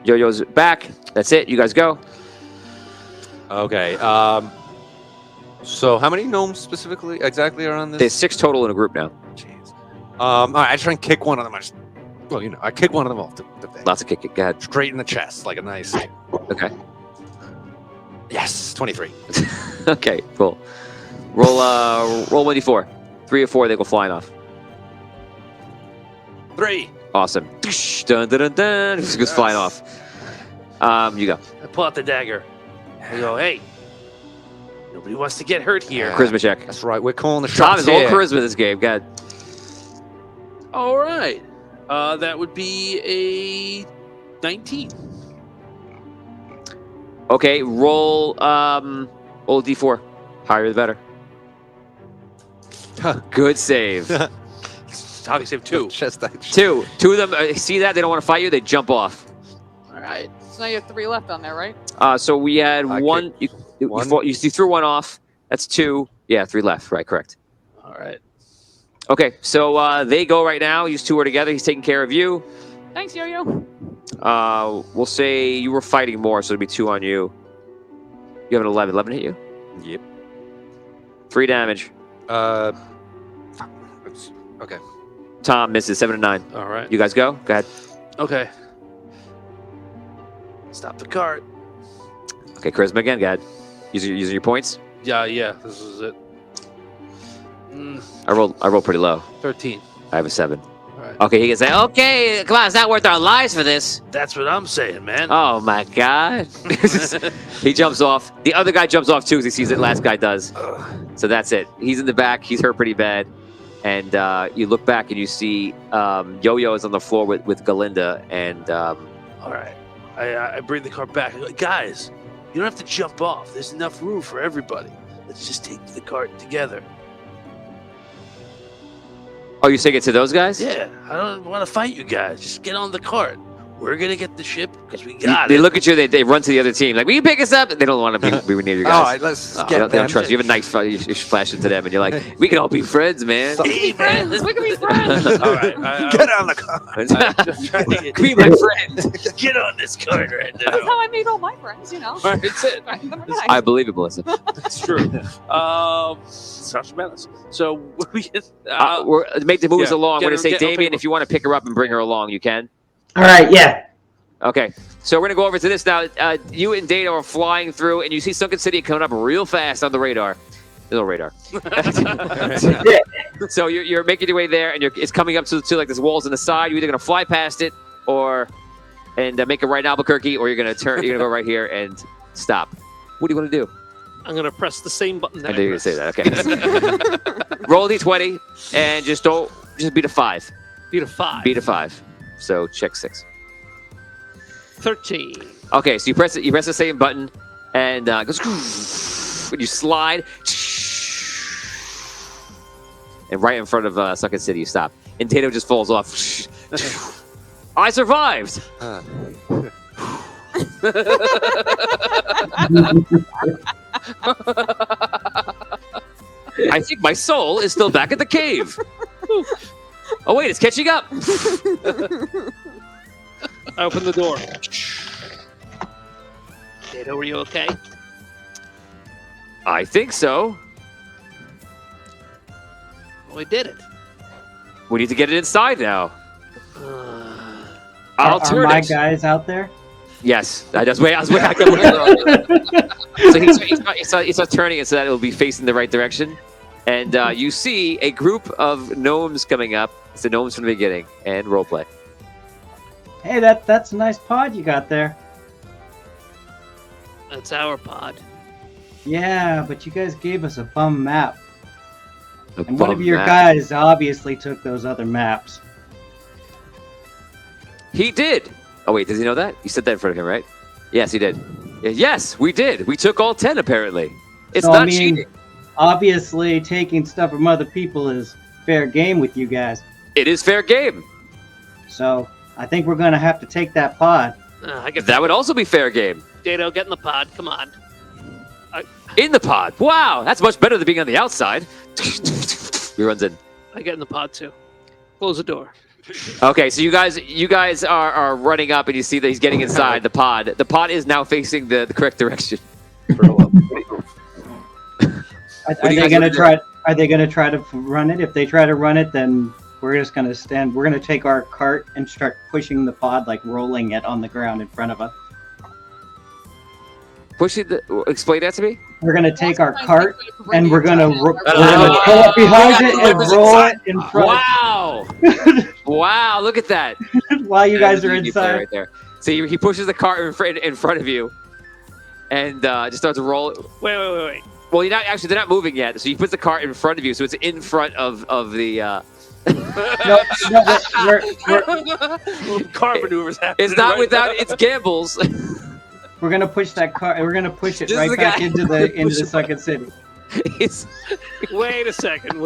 Yo-Yo's back. That's it. You guys go. Okay. So how many gnomes specifically exactly are on this? There's 6 total in a group now. Jeez. All right, I try and kick one of them. I kick one of them off the thing. Lots of kicking. Go ahead. Straight in the chest, like a nice. Okay. Yes, 23. Okay, cool. Roll 1d4. 3 or 4, they go flying off. 3. Awesome. Dun, dun, dun, dun. Just goes flying off. You go. I pull out the dagger. I go, hey, nobody wants to get hurt here. Charisma check. That's right. We're calling the Tom shots is all here. charisma this game. Go ahead. All right. That would be a 19. Okay, roll d4. Higher the better. Good save. Obviously, 2. Chest action. 2. 2 of them see that they don't want to fight you. They jump off. All right. So now you have 3 left on there, right? So we had I one. You threw 1 off. That's 2. Yeah, 3 left. Right, correct. All right. Okay, so they go right now. You 2 are together. He's taking care of you. Thanks, Yo-Yo. We'll say you were fighting more, so it'll be 2 on you. You have an 11. 11 hit you? Yep. 3 damage. Okay. Tom misses 7 and 9. All right. You guys go. Go ahead. Okay. Stop the cart. Okay, charisma again. Go ahead. Using your points. Yeah. This is it. I rolled pretty low. 13. I have a 7. All right. Okay, he can say, okay, come on, it's not worth our lives for this. That's what I'm saying, man. Oh my god. He jumps off. The other guy jumps off too because he sees that last guy does. So that's it. He's in the back. He's hurt pretty bad. And you look back and you see Yo-Yo is on the floor with Galinda. And All right. I bring the cart back. I go, guys, you don't have to jump off. There's enough room for everybody. Let's just take the cart together. oh, you're saying it to those guys? Yeah, I don't want to fight you guys. Just get on the cart. We're going to get the ship because we got They it. look at you. They run to the other team. Like, will you pick us up? They don't want to be near you All guys. right, let's They get don't them. trust you. You have a knife. You flash into them, and you're like, we can all be friends, man. Hey, man. We can be friends. All right. Get on the car. I'm just trying to get, Be my friend. get on this cart right That's now. how I made all my friends, you know. That's it. I believe it, Melissa. That's true. Sounds tremendous. So we We're make the moves yeah, along. I'm get going to her- say, get- I'll Damien, pick if you want to pick her up and bring her along, you can. All right, yeah. Okay, so we're gonna go over to this now. You and Data are flying through, and you see Sunken City coming up real fast on the radar. There's no radar. So you're making your way there, and it's coming up to like this walls on the side. You're either gonna fly past it, and make a right in Albuquerque, or you're gonna go right here and stop. What do you want to do? I'm gonna press the same button. I That knew you were gonna say that. Okay. Roll D20, and just beat a 5. Beat a 5. Beat a 5. So check 6. 13. Okay, so you press the same button, and it goes, and you slide, and right in front of Sunken City, you stop, and Tato just falls off. I survived. I think my soul is still back at the cave. Oh wait, it's catching up. I open the door. Data, were you okay? I think so. Well, we did it. We need to get it inside now. I'll Are turn my it. guys out there? Yes, I was waiting. I could look at it. So he's not turning it so that it will be facing the right direction. And you see a group of gnomes coming up. It's the gnomes from the beginning. And roleplay. Hey, that's a nice pod you got there. That's our pod. Yeah, but you guys gave us a bum map. A And one of bum your map. guys obviously took those other maps. He did. Oh wait, does he know that? You said that in front of him, right? Yes, he did. Yes, we did. We took all 10 apparently. It's So, not I mean, cheating. Obviously, taking stuff from other people is fair game with you guys. It is fair game. So I think we're gonna have to take that pod. I get That would also be fair game. Dado, get in the pod. Come on. In the pod. Wow, that's much better than being on the outside. He runs in. I get in the pod too. Close the door. Okay, so you guys are running up, and you see that he's getting inside the pod. The pod is now facing the correct direction. Are they going to try? Are they going to try to run it? If they try to run it, then we're just going to stand. We're going to take our cart and start pushing the pod, like rolling it on the ground in front of us. Pushing explain that to me. We're going to take our cart and we're going to pull Oh. up behind it and roll it in front. Wow! Wow! Look at that. While you guys are Play inside. right there. So he pushes the cart in front of you, and just starts to roll. Wait. Well, they're not moving yet. So he puts the cart in front of you, so it's in front of the. No, we're Car maneuvers happening. It's not right without now. its gambles. we're gonna push that cart. We're gonna push it This is right the back guy. into the second city. It's- Wait a second.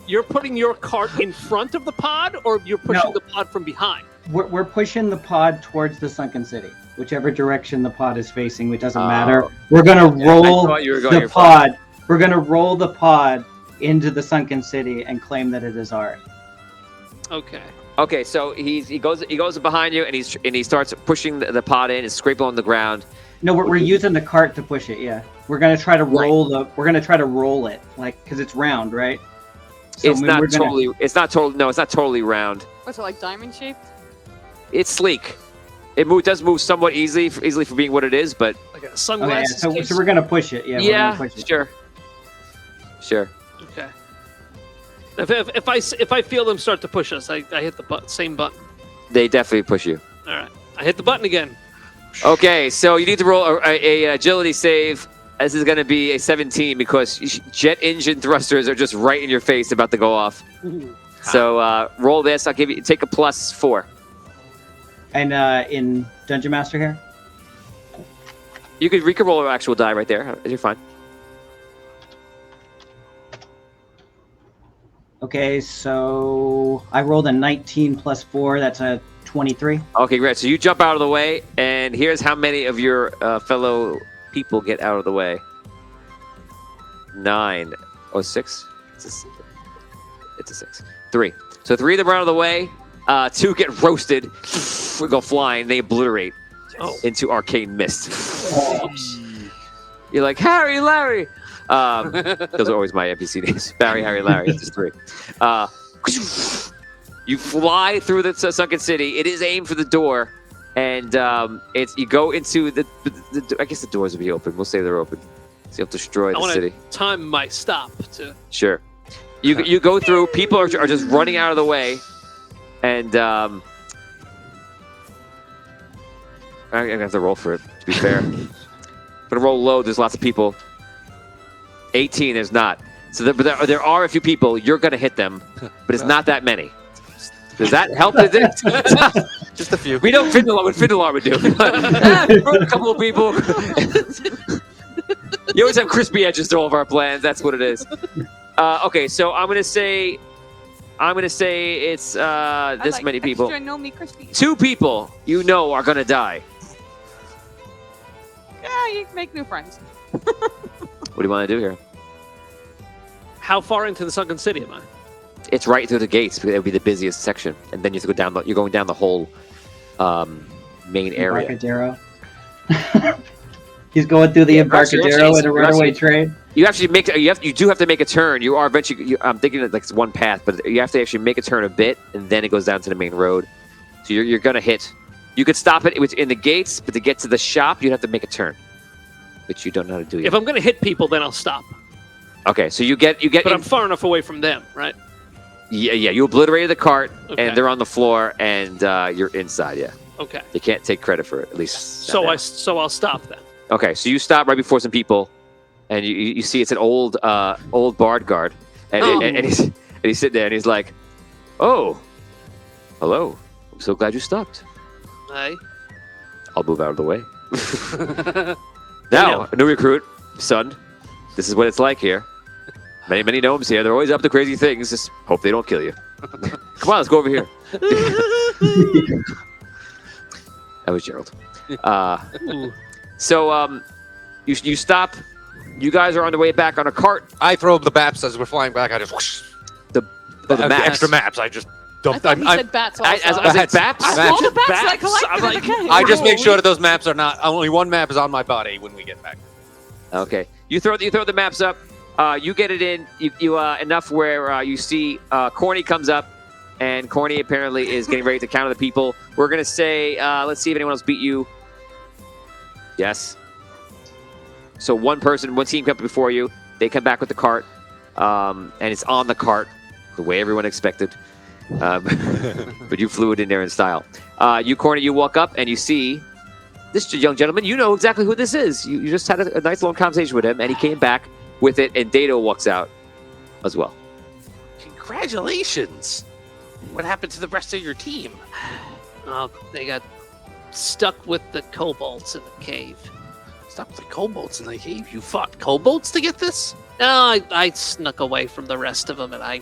You're putting your cart in front of the pod, or you're pushing No. the pod from behind? We're pushing the pod towards the sunken city, whichever direction the pod is facing. It doesn't matter. We're gonna roll thought you were going the your front. pod. We're gonna roll the pod into the sunken city and claim that it is ours. Okay. Okay, so he goes behind you, and he starts pushing the pod in and scraping on the ground. No, we're using the cart to push it. Yeah, we're gonna try to roll We're gonna try to roll it, like, because it's round, right? So It's not totally round. What's it like, diamond shaped? It's sleek. It does move somewhat easily for being what it is, but Like a Okay, yeah, sunglasses so case? we're gonna push it. Yeah, we're yeah, gonna push it. sure. Okay. If I feel them start to push us, I hit the same button. They definitely push you. All right. I hit the button again. Okay, so you need to roll a agility save. This is going to be a 17 because jet engine thrusters are just right in your face, about to go off. So roll this. I'll take a +4. And in Dungeon Master here. You could roll an actual die right there. You're fine. Okay, so I rolled a 19 plus 4. That's a 23. Okay, great. So you jump out of the way, and here's how many of your fellow people get out of the way. 9. Oh, 6? It's a 6. 3. So 3 of them are out of the way. 2 get roasted. We go flying. They obliterate into arcane mist. You're like, Harry, Larry. Those are always my NPC names. Barry, Harry, Larry. It's just 3. You fly through the sunken city. It is aimed for the door, and you go into the. I guess the doors will be open. We'll say they're open. So you'll destroy the city. Time my stop to. Sure. You go through. People are just running out of the way, and I'm gonna have to roll for it. To be fair, I'm gonna roll low. There's lots of people. 18. There's not. So there are a few people. You're gonna hit them, but it's not that many. Does that help? Just a few. We know what Findelar would do. A couple of people. You always have crispy edges to all of our plans. That's what it is. Okay, so I'm gonna say it's this many people. Extra Gnome crispy. 2 people are gonna die. Yeah, you can make new friends. What do you want to do here? How far into the sunken city am I? It's right through the gates. Because it would be the busiest section, and then you have to go down. You're going down the whole main area. Embarcadero. He's going through the Embarcadero in a runaway train. You actually you do have to make a turn. You are eventually. I'm thinking that like it's one path, but you have to actually make a turn a bit, and then it goes down to the main road. So you're gonna hit. You could stop it in the gates, but to get to the shop, you'd have to make a turn, which you don't know how to do yet. If I'm going to hit people, then I'll stop. Okay, so you get. But I'm far enough away from them, right? Yeah. You obliterated the cart, Okay. and they're on the floor, and you're inside. Yeah. Okay. You can't take credit for it, at least. So I'll stop then. Okay, so you stop right before some people, and you see it's an old bard guard, and he's sitting there, and he's like, "Oh, hello. I'm so glad you stopped. Aye. I'll move out of the way." Now, a new recruit, son. This is what it's like here. Many gnomes here. They're always up to crazy things. Just hope they don't kill you. Come on, let's go over here. That was Gerald. So you stop. You guys are on the way back on a cart. I throw the maps as we're flying back. I just whoosh. The maps. Extra maps. I just I thought he said bats also. I was like, Baps? All the bats that I Bats. collected I'm as a like, kid. I just make sure that those maps are not. Only one map is on my body when we get back. Okay. You throw the maps up. You get it in. You enough where you see Corny comes up, and Corny apparently is getting ready to counter the people. We're gonna say, let's see if anyone else beat you. Yes. So one team come up before you. They come back with the cart, and it's on the cart, the way everyone expected. But you flew it in there in style. You, Corny, you walk up and you see this young gentleman. You know exactly who this is. You just had a nice long conversation with him, and he came back with it, and Dato walks out as well. Congratulations. What happened to the rest of your team? Oh, they got stuck with the kobolds in the cave. Stuck with the kobolds in the cave? You fought kobolds to get this? No, I snuck away from the rest of them, and I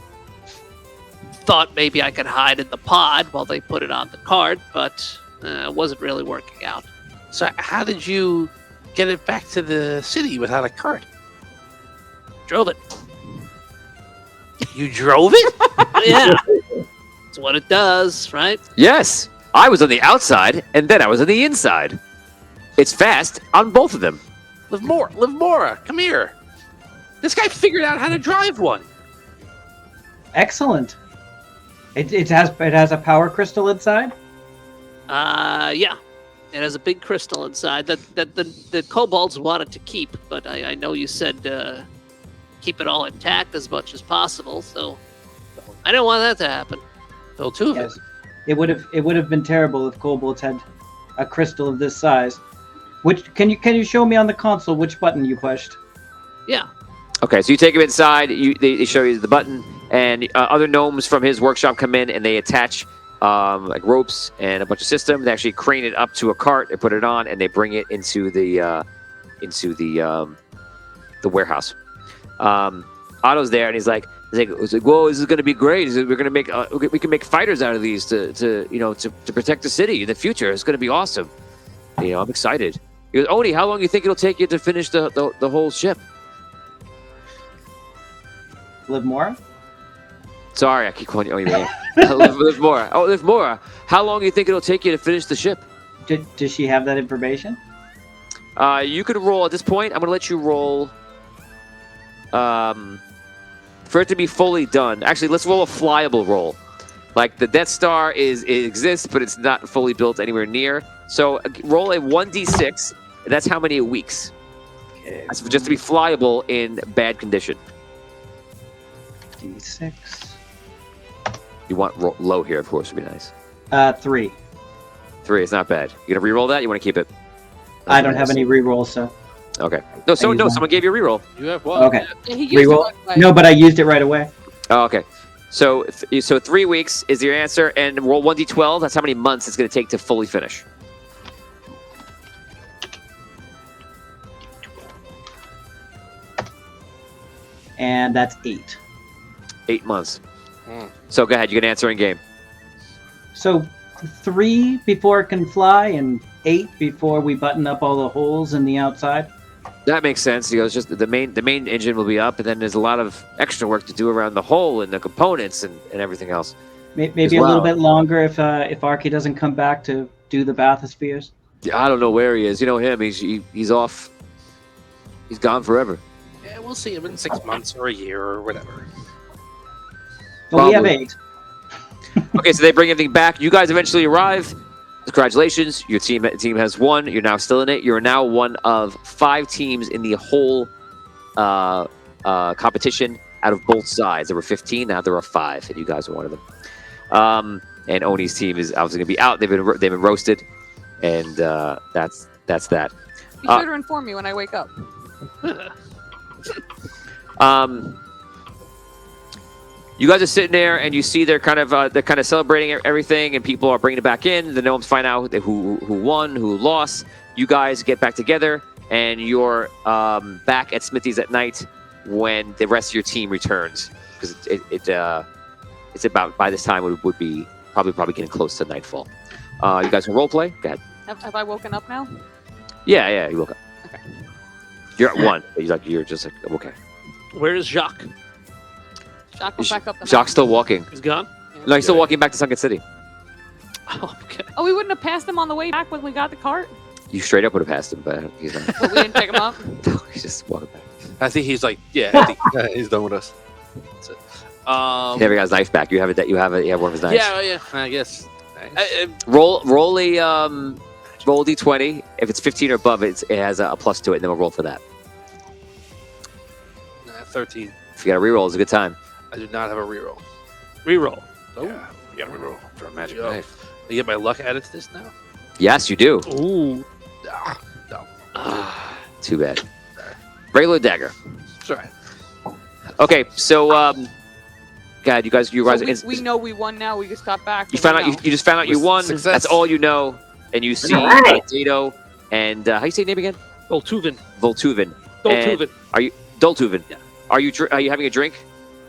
thought maybe I could hide in the pod while they put it on the cart, but it wasn't really working out. So how did you get it back to the city without a cart? Drove it. You drove it? Yeah. That's what it does, right? Yes, I was on the outside, and then I was on the inside. It's fast on both of them. Livmora, come here. This guy figured out how to drive one. Excellent. It has a power crystal inside. Yeah. It has a big crystal inside that the kobolds wanted to keep, but I know you said keep it all intact as much as possible, so I didn't want that to happen. Well, two of Yes. it. It would have been terrible if kobolds had a crystal of this size. Which can you show me on the console which button you pushed? Yeah. Okay, so you take him inside. They show you the button, and other gnomes from his workshop come in, and they attach like ropes and a bunch of systems. They actually crane it up to a cart. They put it on, and they bring it into the warehouse. Otto's there, and he's like, "Whoa, this is going to be great. We're going to make we can make fighters out of these to protect the city in the future. It's going to be awesome. I'm excited." He goes, "Oni, how long do you think it'll take you to finish the whole ship?" Livmora? Sorry, I keep calling you Oni. Livmora. Oh, Livmora. How long do you think it'll take you to finish the ship? Does she have that information? You could roll at this point. I'm going to let you roll for it to be fully done. Actually, let's roll a flyable roll. Like the Death Star it exists, but it's not fully built anywhere near. So roll a 1d6, and that's how many weeks. Okay. That's just to be flyable in bad condition. D6. You want low here, of course, would be nice. 3. 3, it's not bad. You gonna re-roll that? You want to keep it? I don't have any rerolls, so. Okay. No, someone gave you a reroll. You have one. Okay. Yeah, he used Reroll? it right away. No, but I used it right away. Oh, okay. So 3 weeks is your answer, and roll 1d12. That's how many months it's going to take to fully finish. And that's 8. 8 months. So go ahead. You can answer in game. So 3 before it can fly, and 8 before we button up all the holes in the outside. That makes sense. He goes, just the main engine will be up, and then there's a lot of extra work to do around the hull and the components and everything else. Maybe a little bit longer if Arky doesn't come back to do the bathyspheres. I don't know where he is. You know him. He's off. He's gone forever. Yeah, we'll see him in 6 months or a year or whatever. But we have Probably. 8. Okay, so they bring everything back. You guys eventually arrive. Congratulations, your team has won. You're now still in it. You're now one of 5 teams in the whole competition out of both sides. There were 15, now there are 5, and you guys are one of them. And Oni's team is obviously going to be out. They've been roasted, and that's that. Be sure to inform me when I wake up. You guys are sitting there, and you see they're kind of celebrating everything, and people are bringing it back in. The gnomes find out who won, who lost. You guys get back together, and you're back at Smithy's at night when the rest of your team returns, because it's about by this time it would be probably getting close to nightfall. You guys can role play. Go ahead. Have I woken up now? Yeah, you woke up. Okay. You're at 1. You're just like okay. Where is Jacques? Jacques went back up the Jacques still walking. He's gone? No, he's still walking back to Sunken City. Oh, okay. Oh, we wouldn't have passed him on the way back when we got the cart. You straight up would have passed him, but he's not. But we didn't pick him up. No, he's just walking back. I think he's like, yeah. I think, He's done with us. that's it. He never got his knife back. You have it. You have one of his knives. Yeah. I guess. Roll roll d20. If it's 15 or above, it has a plus to it, and then we'll roll for that. 13. If you got a reroll, it's a good time. I do not have a reroll. Reroll. Oh, Yeah, you got a reroll for a magic Yo. knife. I get my luck added to this now. Yes, you do. Ooh. No. Too bad. Regular dagger. It's all right. Okay, so God, you guys, So we know we won now. We just got back. you so found we out know. you just found out you With won. success. That's all you know, and you see Alright. Dato and how you say your name again? Voltuven. Voltuven. Voltuven. Doltuven. Yeah. Are you having a drink?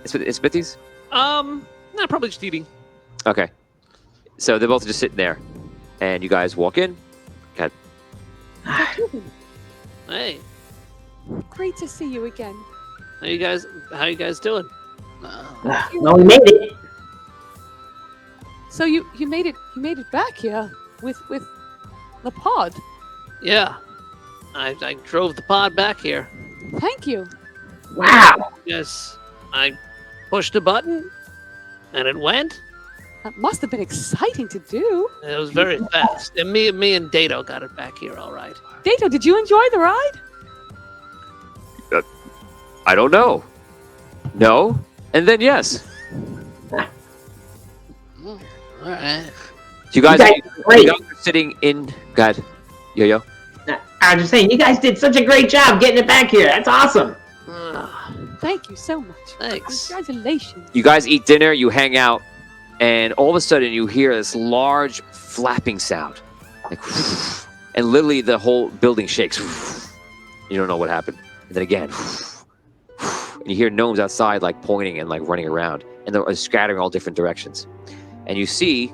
In Smithies? Nah, probably just eating. Okay. So they're both just sitting there, and you guys walk in. Hey, Great to see you again. how you guys doing? Well, we made it. So you made it back here with the pod. Yeah. I drove the pod back here. Thank you. Wow. Yes. I pushed a button and it went. That must have been exciting to do. It was very fast. And me and Dato got it back here all right. Dato, did you enjoy the ride? I don't know. No, and then yes. All right. You guys, Great. you guys are sitting in. God, yo. I was just saying, you guys did such a great job getting it back here. That's awesome. Thank you so much. Thanks. Congratulations. You guys eat dinner. You hang out, and all of a sudden you hear this large flapping sound, like, and literally the whole building shakes. You don't know what happened, and then again, and you hear gnomes outside like pointing and like running around, and they're scattering all different directions, and you see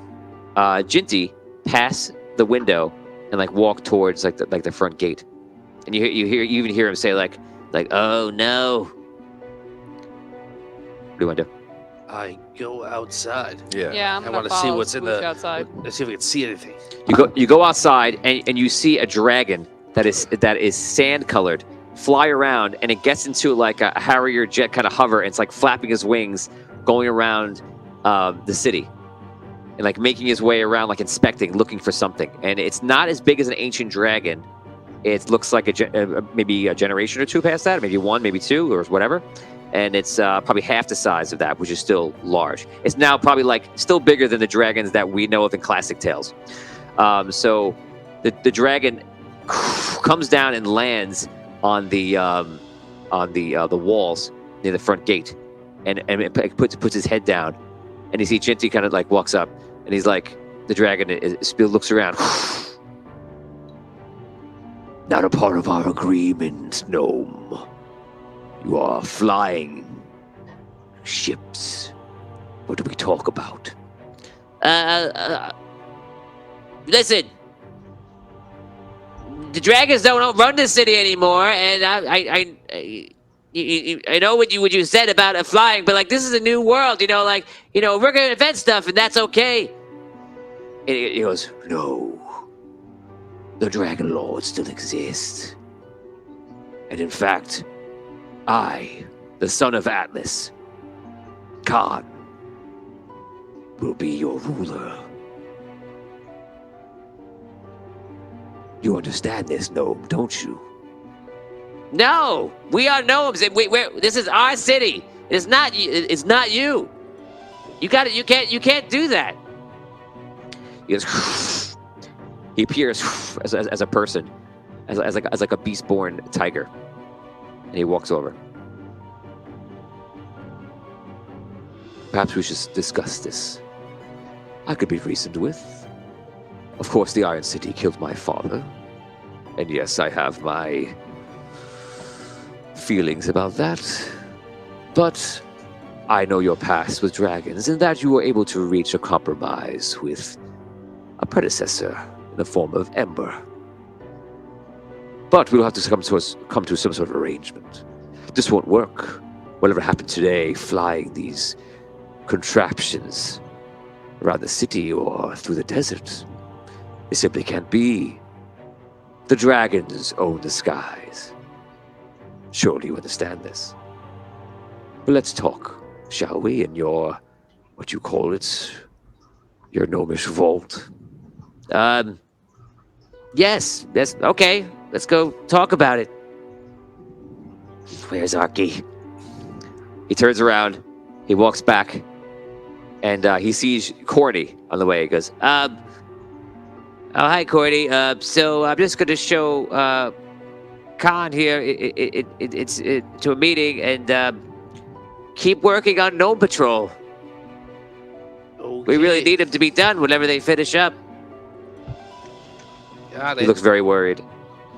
Jinty pass the window and like walk towards like the front gate, and you even hear him say like oh no. What do you want to do? I go outside. Yeah. Yeah, I'm I gonna want to see follow what's in Sploosh the. outside. Let's see if we can see anything. You go outside and you see a dragon that is sand colored fly around, and it gets into like a Harrier jet kind of hover, and it's like flapping his wings going around the city and like making his way around, like inspecting, looking for something. And it's not as big as an ancient dragon. It looks like maybe a generation or two past that, maybe one, maybe two, or whatever. And it's probably half the size of that, which is still large. It's now probably like still bigger than the dragons that we know of in classic tales. So the dragon comes down and lands on the walls near the front gate, and it puts his head down, and you see Jinty kind of like walks up, and he's like, the dragon looks around. Not a part of our agreement, gnome. You are flying ships. What do we talk about? Listen. The dragons don't run the city anymore, and I know what you said about flying, but like this is a new world, we're gonna invent stuff, and that's okay. And he goes, no. The Dragon Lord still exists. And in fact, I, the son of Atlas, Khan, will be your ruler. You understand this, gnome, don't you? No, we are gnomes, and this is our city. It's not you. You got it. You can't do that. He goes. He appears as a person, as like a beast-born tiger, and he walks over. Perhaps we should discuss this. I could be reasoned with. Of course, the Iron City killed my father, and yes, I have my feelings about that. But I know your past with dragons, and that you were able to reach a compromise with a predecessor in the form of Ember. But we'll have to come to some sort of arrangement. This won't work. Whatever happened today, flying these contraptions, around the city or through the deserts. It simply can't be. The dragons own the skies. Surely you understand this. But let's talk, shall we, in your, what you call it, your gnomish vault? Yes, okay. Let's go talk about it. Where's Arky? He turns around, he walks back, and he sees Corny on the way. He goes, oh, hi, Corny. So I'm just going to show Khan here it's to a meeting, and keep working on Gnome Patrol. Okay. We really need him to be done whenever they finish up. Got He it. looks very worried.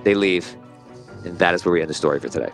They leave, and that is where we end the story for today.